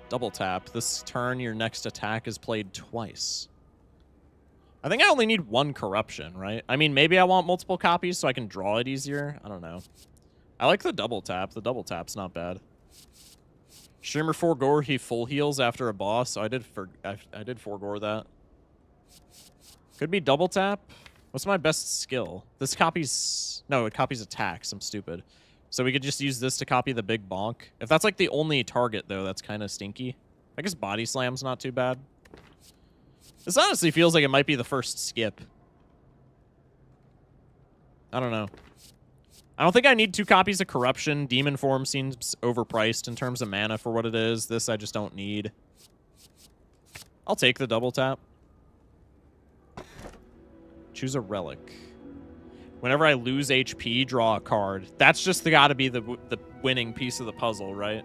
Double tap. This turn, your next attack is played twice. I think I only need 1 corruption, right? I mean, maybe I want multiple copies so I can draw it easier. I don't know. I like the double tap. The double tap's not bad. Streamer forgore, he full heals after a boss, so I did forgore that. Could be double tap. What's my best skill? This copies... No, it copies attacks. I'm stupid. So we could just use this to copy the big bonk. If that's like the only target, though, that's kind of stinky. I guess body slam's not too bad. This honestly feels like it might be the first skip. I don't know. I don't think I need 2 copies of corruption. Demon form seems overpriced in terms of mana for what it is. This I just don't need. I'll take the double tap. Choose a relic. Whenever I lose HP, draw a card. That's just gotta be the winning piece of the puzzle, right?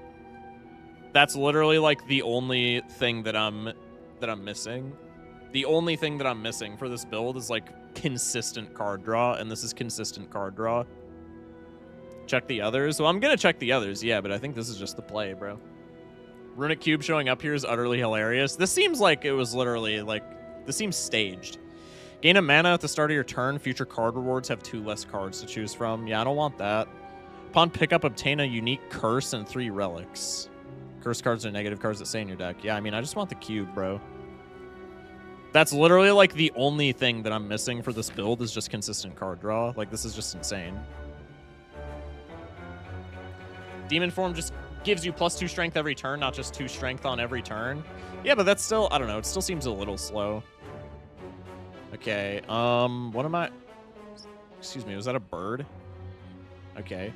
That's literally like the only thing that I'm missing. The only thing that I'm missing for this build is like consistent card draw, and this is consistent card draw. Check the others. Well, I'm gonna check the others, yeah, but I think this is just the play, bro. Runic Cube showing up here is utterly hilarious. This seems like it was literally, like, this seems staged. Gain a mana at the start of your turn. Future card rewards have 2 less cards to choose from. Yeah, I don't want that. Upon pickup, obtain a unique curse and 3 relics. Curse cards are negative cards that stay in your deck. Yeah, I mean, I just want the cube, bro. That's literally, like, the only thing that I'm missing for this build is just consistent card draw. Like, this is just insane. Demon Form just gives you +2 strength every turn, not just 2 strength on every turn. Yeah, but that's still, I don't know, it still seems a little slow. Okay, what am I... Excuse me, was that a bird? Okay.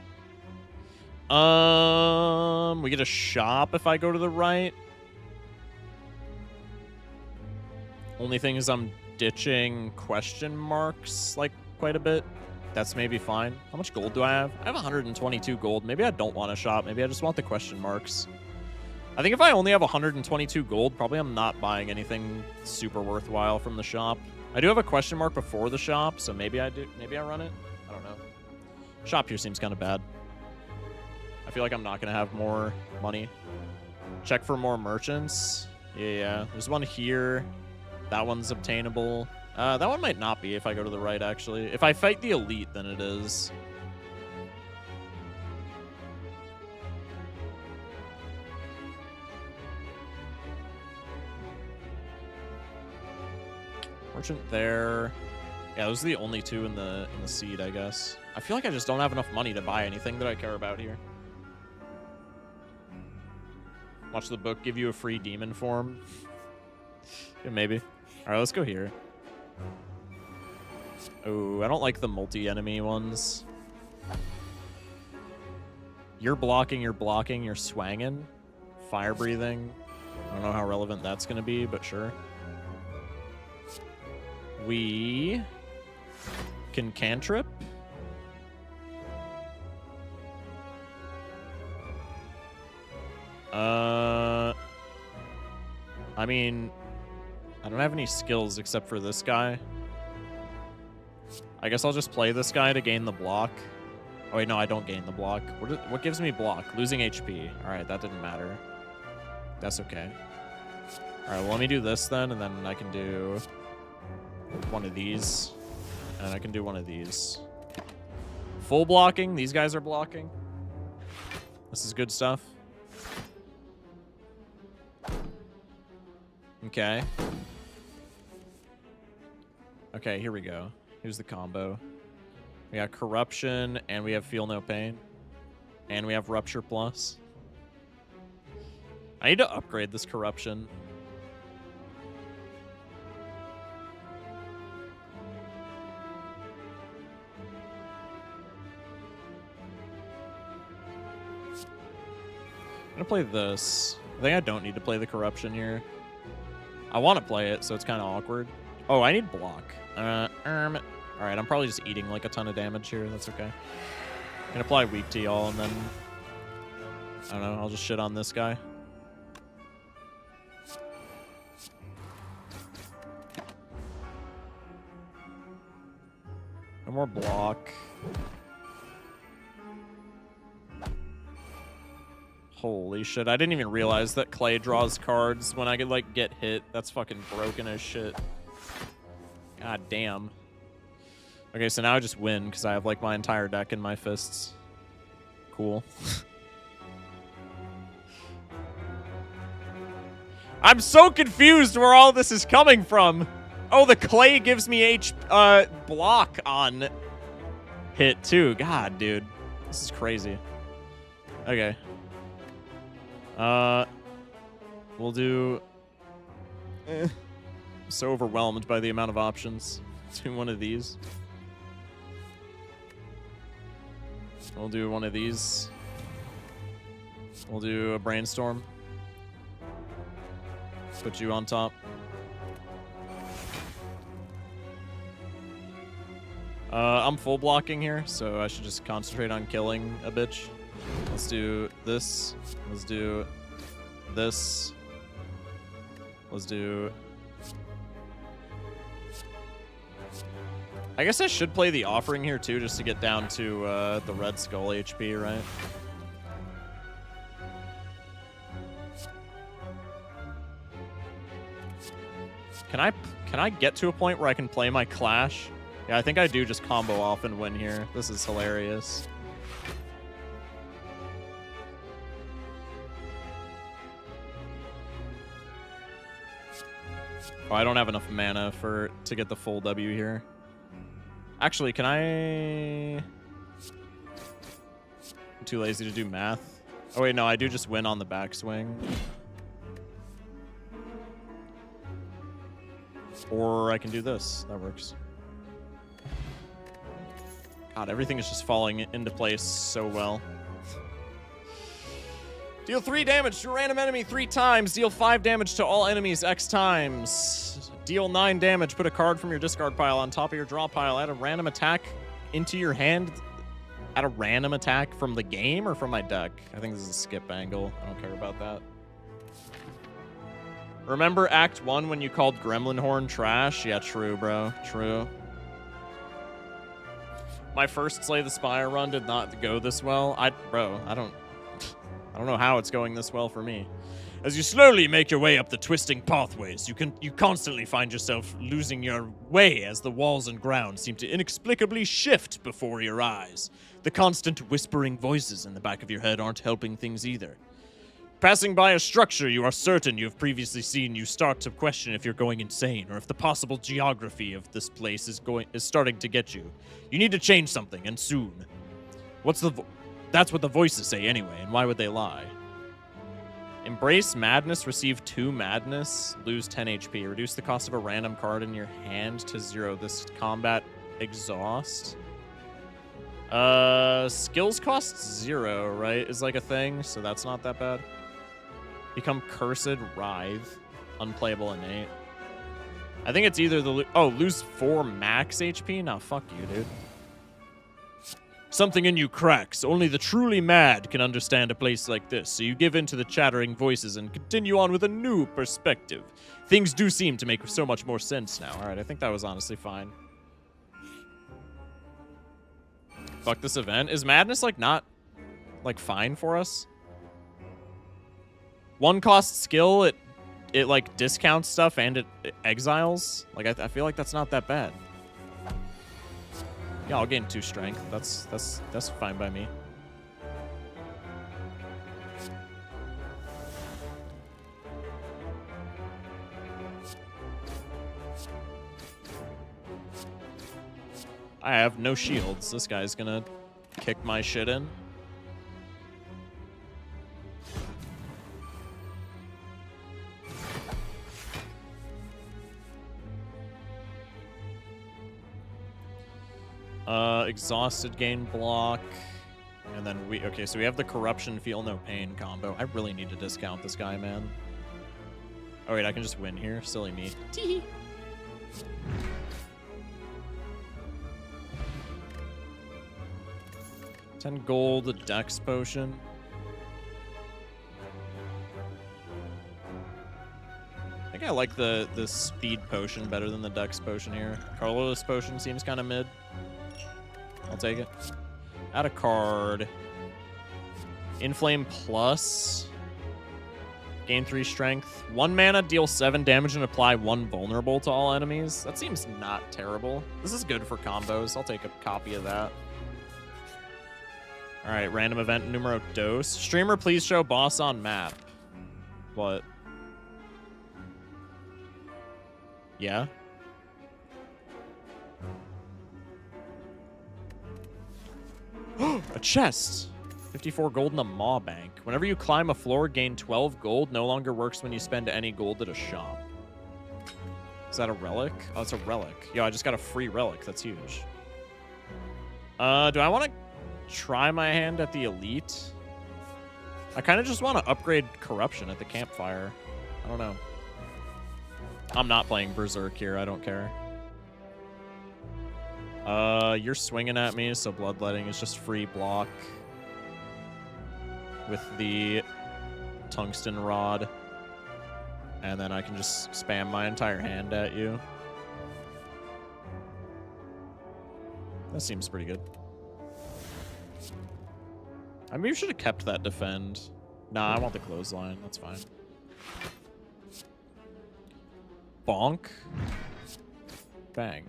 We get a shop if I go to the right. Only thing is I'm ditching question marks, like, quite a bit. That's maybe fine. How much gold do I have? I have 122 gold. Maybe I don't want a shop. Maybe I just want the question marks. I think if I only have 122 gold, probably I'm not buying anything super worthwhile from the shop. I do have a question mark before the shop, so maybe I do. Maybe I run it. I don't know. Shop here seems kind of bad. I feel like I'm not going to have more money. Check for more merchants. Yeah. There's one here. That one's obtainable. That one might not be if I go to the right, actually. If I fight the elite, then it is. Merchant there. Yeah, those are the only 2 in the seed, I guess. I feel like I just don't have enough money to buy anything that I care about here. Watch the book give you a free demon form. Yeah, maybe. All right, let's go here. Oh, I don't like the multi-enemy ones. You're blocking, you're swanging. Fire breathing. I don't know how relevant that's going to be, but sure. We can cantrip. I mean, I don't have any skills except for this guy. I guess I'll just play this guy to gain the block. Oh, wait, no, I don't gain the block. What gives me block? Losing HP. All right, that didn't matter. That's okay. All right, well, let me do this then, and then I can do one of these. And I can do one of these. Full blocking. These guys are blocking. This is good stuff. Okay. Okay, here we go. Here's the combo. We got Corruption, and we have Feel No Pain. And we have Rupture Plus. I need to upgrade this Corruption. I'm gonna play this. I think I don't need to play the Corruption here. I want to play it, so it's kind of awkward. Oh, I need block. All right, I'm probably just eating like a ton of damage here. That's okay. I'm gonna apply weak to y'all, and then I don't know. I'll just shit on this guy. No more block. Holy shit, I didn't even realize that Clay draws cards when I could, like, get hit. That's fucking broken as shit. God damn. Okay, so now I just win because I have, like, my entire deck in my fists. Cool. I'm so confused where all this is coming from. Oh, the Clay gives me block on hit, too. God, dude. This is crazy. Okay. We'll do... I'm so overwhelmed by the amount of options. Let's do one of these. We'll do one of these. We'll do a Brainstorm. Put you on top. I'm full blocking here, so I should just concentrate on killing a bitch. Let's do this. Let's do this. Let's do... I guess I should play the Offering here, too, just to get down to the Red Skull HP, right? Can I get to a point where I can play my Clash? Yeah, I think I do just combo off and win here. This is hilarious. Oh, I don't have enough mana to get the full W here. Actually, can I... I'm too lazy to do math. Oh wait, no, I do just win on the backswing. Or I can do this. That works. God, everything is just falling into place so well. Deal 3 damage to a random enemy 3 times. Deal 5 damage to all enemies X times. Deal 9 damage. Put a card from your discard pile on top of your draw pile. Add a random attack into your hand. Add a random attack from the game or from my deck. I think this is a skip angle. I don't care about that. Remember Act 1 when you called Gremlin Horn trash? Yeah, true, bro. True. My first Slay the Spire run did not go this well. I don't know how it's going this well for me. As you slowly make your way up the twisting pathways, you constantly find yourself losing your way as the walls and ground seem to inexplicably shift before your eyes. The constant whispering voices in the back of your head aren't helping things either. Passing by a structure you are certain you have previously seen, you start to question if you're going insane or if the possible geography of this place is starting to get you. You need to change something, and soon. That's what the voices say anyway, and why would they lie? Embrace Madness, receive 2 Madness, lose 10 HP. Reduce the cost of a random card in your hand to 0. This combat exhaust. Skills cost 0, right? Is like a thing, so that's not that bad. Become Cursed, Writhe, Unplayable Innate. I think it's either the... lose 4 max HP? Nah, fuck you, dude. Something in you cracks. Only the truly mad can understand a place like this, so you give in to the chattering voices and continue on with a new perspective. Things do seem to make so much more sense now. Alright, I think that was honestly fine. Fuck this event. Is Madness, like, not, like, fine for us? 1 cost skill, it like, discounts stuff and it exiles? Like, I feel like that's not that bad. Yeah, I'll gain 2 strength. That's fine by me. I have no shields. This guy's gonna kick my shit in. Exhausted, gain block. And then okay, so we have the Corruption, Feel No Pain combo. I really need to discount this guy, man. Oh, wait, I can just win here. Silly me. Tee. 10 gold, a dex potion. I think I like the speed potion better than the dex potion here. Colorless potion seems kind of mid. I'll take it. Add a card. Inflame plus. Gain 3 strength. 1 mana, deal 7 damage, and apply 1 vulnerable to all enemies. That seems not terrible. This is good for combos. I'll take a copy of that. Alright, random event numero dos. Streamer, please show boss on map. What? Yeah? A chest! 54 gold in the Maw Bank. Whenever you climb a floor, gain 12 gold. No longer works when you spend any gold at a shop. Is that a relic? Oh, it's a relic. Yo, I just got a free relic. That's huge. Do I want to try my hand at the elite? I kind of just want to upgrade corruption at the campfire. I don't know. I'm not playing Berserk here. I don't care. You're swinging at me, so bloodletting is just free block with the tungsten rod, and then I can just spam my entire hand at you. That seems pretty good. I maybe should have kept that defend. Nah, I want the clothesline. That's fine. Bonk. Bang.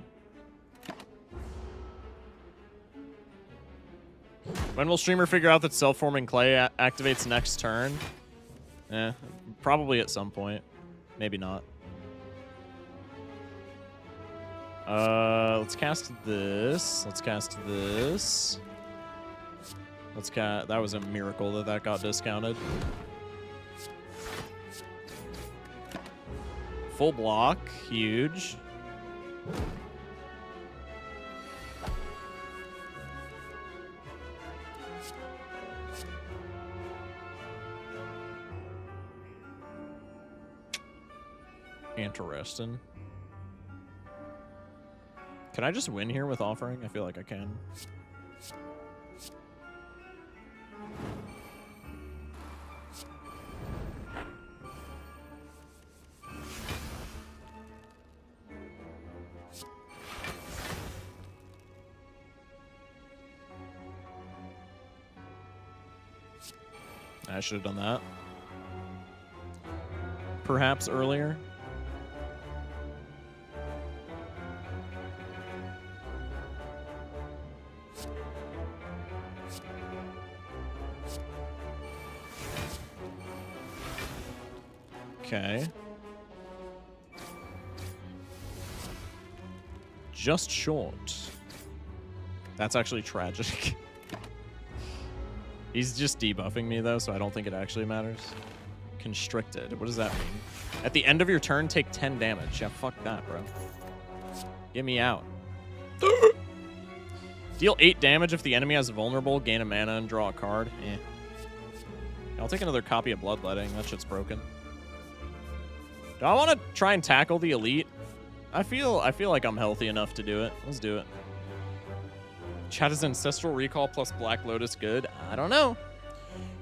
When will streamer figure out that self-forming clay activates next turn? Probably at some point. Maybe not. Let's cast this. Let's cast this. That was a miracle that got discounted. Full block. Huge. Interesting. Can I just win here with offering? I feel like I can. I should have done that. Perhaps earlier. Okay. Just short. That's actually tragic. He's just debuffing me, though, so I don't think it actually matters. Constricted. What does that mean? At the end of your turn, take 10 damage. Yeah, fuck that, bro. Get me out. Deal 8 damage if the enemy has vulnerable, gain a mana, and draw a card. Eh. I'll take another copy of Bloodletting. That shit's broken. Do I want to try and tackle the elite? I feel like I'm healthy enough to do it. Let's do it. Chat is Ancestral Recall plus Black Lotus good? I don't know.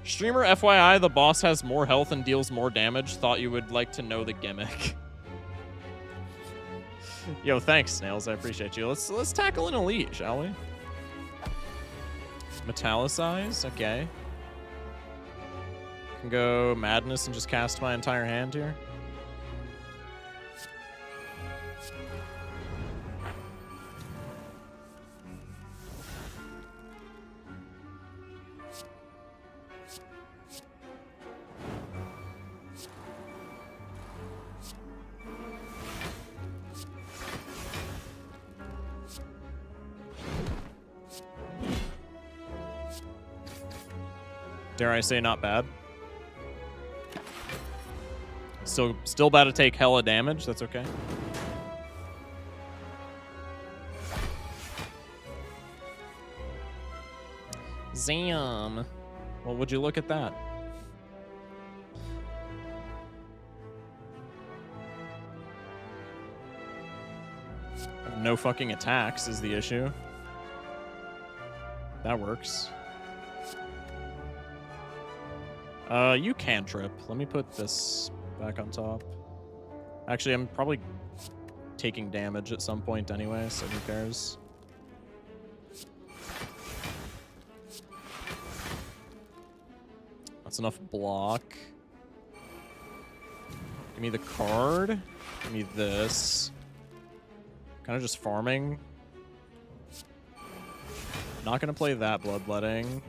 Streamer FYI, the boss has more health and deals more damage. Thought you would like to know the gimmick. Yo, thanks, Snails. I appreciate you. Let's tackle an elite, shall we? Metallicize, okay. Can go Madness and just cast my entire hand here. Dare I say not bad? Still about to take hella damage. That's okay. Zam. Well, would you look at that? No fucking attacks is the issue. That works. You cantrip. Let me put this back on top. Actually, I'm probably taking damage at some point anyway, so who cares? That's enough block. Give me the card. Give me this. Kind of just farming. Not gonna play that Bloodletting.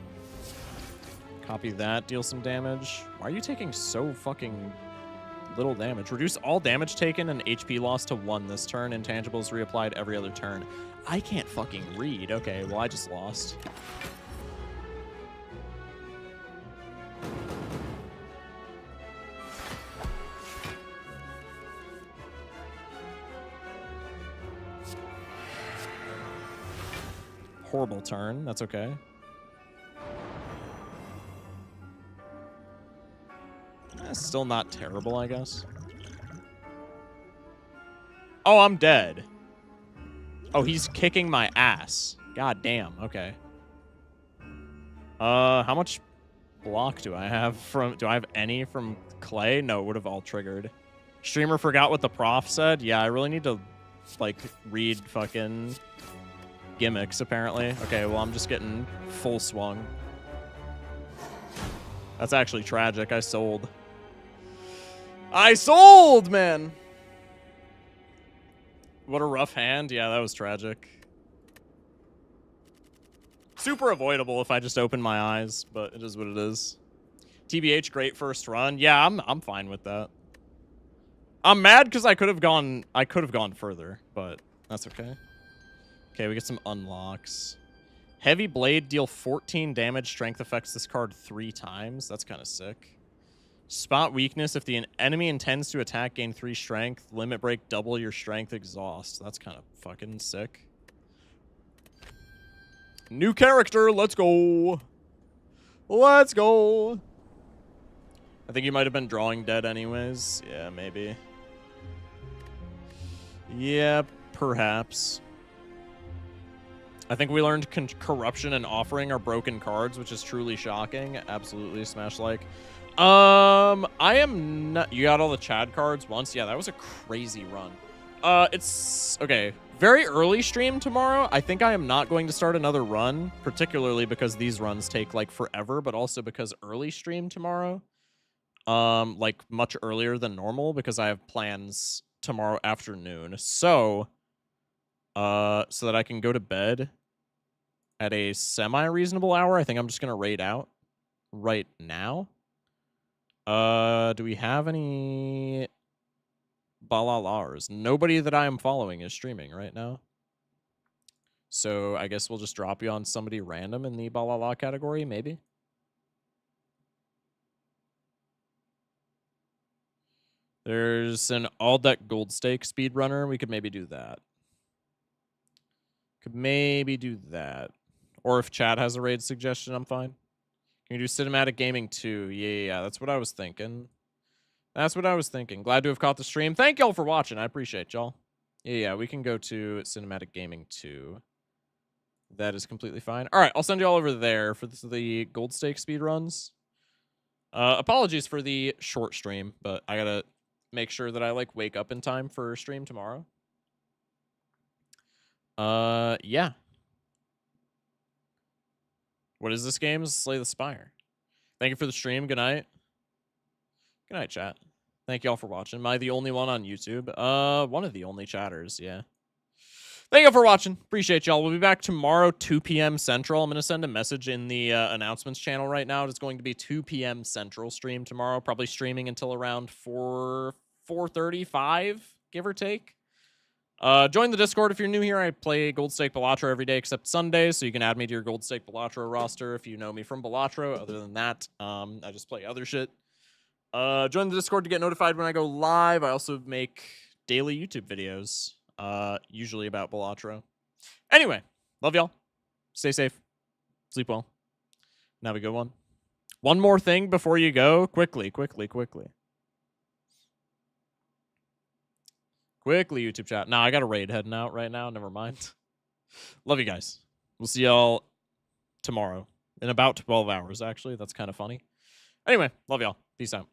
Copy that, deal some damage. Why are you taking so fucking little damage? Reduce all damage taken and HP loss to 1 this turn. Intangibles reapplied every other turn. I can't fucking read. Okay, well, I just lost. Horrible turn. That's okay. Still not terrible, I guess. Oh, I'm dead. Oh, he's kicking my ass. God damn. Okay. How much block do I have from... Do I have any from Clay? No, it would have all triggered. Streamer forgot what the prof said? Yeah, I really need to, like, read fucking gimmicks, apparently. Okay, well, I'm just getting full swung. That's actually tragic. I sold. I sold, man! What a rough hand. Yeah, that was tragic. Super avoidable if I just open my eyes, but it is what it is. TBH, great first run. Yeah, I'm fine with that. I'm mad because I could have gone further, but that's okay. Okay, we get some unlocks. Heavy Blade, deal 14 damage. Strength affects this card 3 times. That's kind of sick. Spot weakness. If the enemy intends to attack, gain 3 strength. Limit break, double your strength, exhaust. That's kind of fucking sick. New character. Let's go. Let's go. I think you might have been drawing dead anyways. Yeah, maybe. Yeah, perhaps. I think we learned corruption and offering are broken cards, which is truly shocking. Absolutely, smash like. I am not. You got all the Chad cards once? Yeah, that was a crazy run. It's okay. Very early stream tomorrow. I think I am not going to start another run, particularly because these runs take like forever, but also because early stream tomorrow. Like much earlier than normal because I have plans tomorrow afternoon. So that I can go to bed at a semi-reasonable hour. I think I'm just gonna raid out right now. Do we have any Balalars? Nobody that I am following is streaming right now. So I guess we'll just drop you on somebody random in the Balala category, maybe. There's an all-deck gold stake speedrunner. We could maybe do that. Or if Chad has a raid suggestion, I'm fine. Can you do Cinematic Gaming 2? Yeah, that's what I was thinking. Glad to have caught the stream. Thank y'all for watching. I appreciate y'all. Yeah, we can go to Cinematic Gaming 2. That is completely fine. All right, I'll send you all over there for the gold stake speedruns. Apologies for the short stream, but I gotta make sure that I like wake up in time for stream tomorrow. Yeah. What is this game? Slay the Spire. Thank you for the stream. Good night. Good night, chat. Thank you all for watching. Am I the only one on YouTube? One of the only chatters, yeah. Thank you all for watching. Appreciate y'all. We'll be back tomorrow, 2 p.m. Central. I'm going to send a message in the announcements channel right now. It's going to be 2 p.m. Central stream tomorrow. Probably streaming until around 4:35, give or take. Join the Discord if you're new here. I play Gold Stake Balatro every day except Sundays, so you can add me to your Gold Stake Balatro roster if you know me from Balatro. Other than that, I just play other shit. Join the Discord to get notified when I go live. I also make daily YouTube videos, usually about Balatro. Anyway, love y'all. Stay safe. Sleep well. And have a good one. One more thing before you go. Quickly, YouTube chat. Nah, I got a raid heading out right now. Never mind. Love you guys. We'll see y'all tomorrow in about 12 hours, actually. That's kind of funny. Anyway, love y'all. Peace out.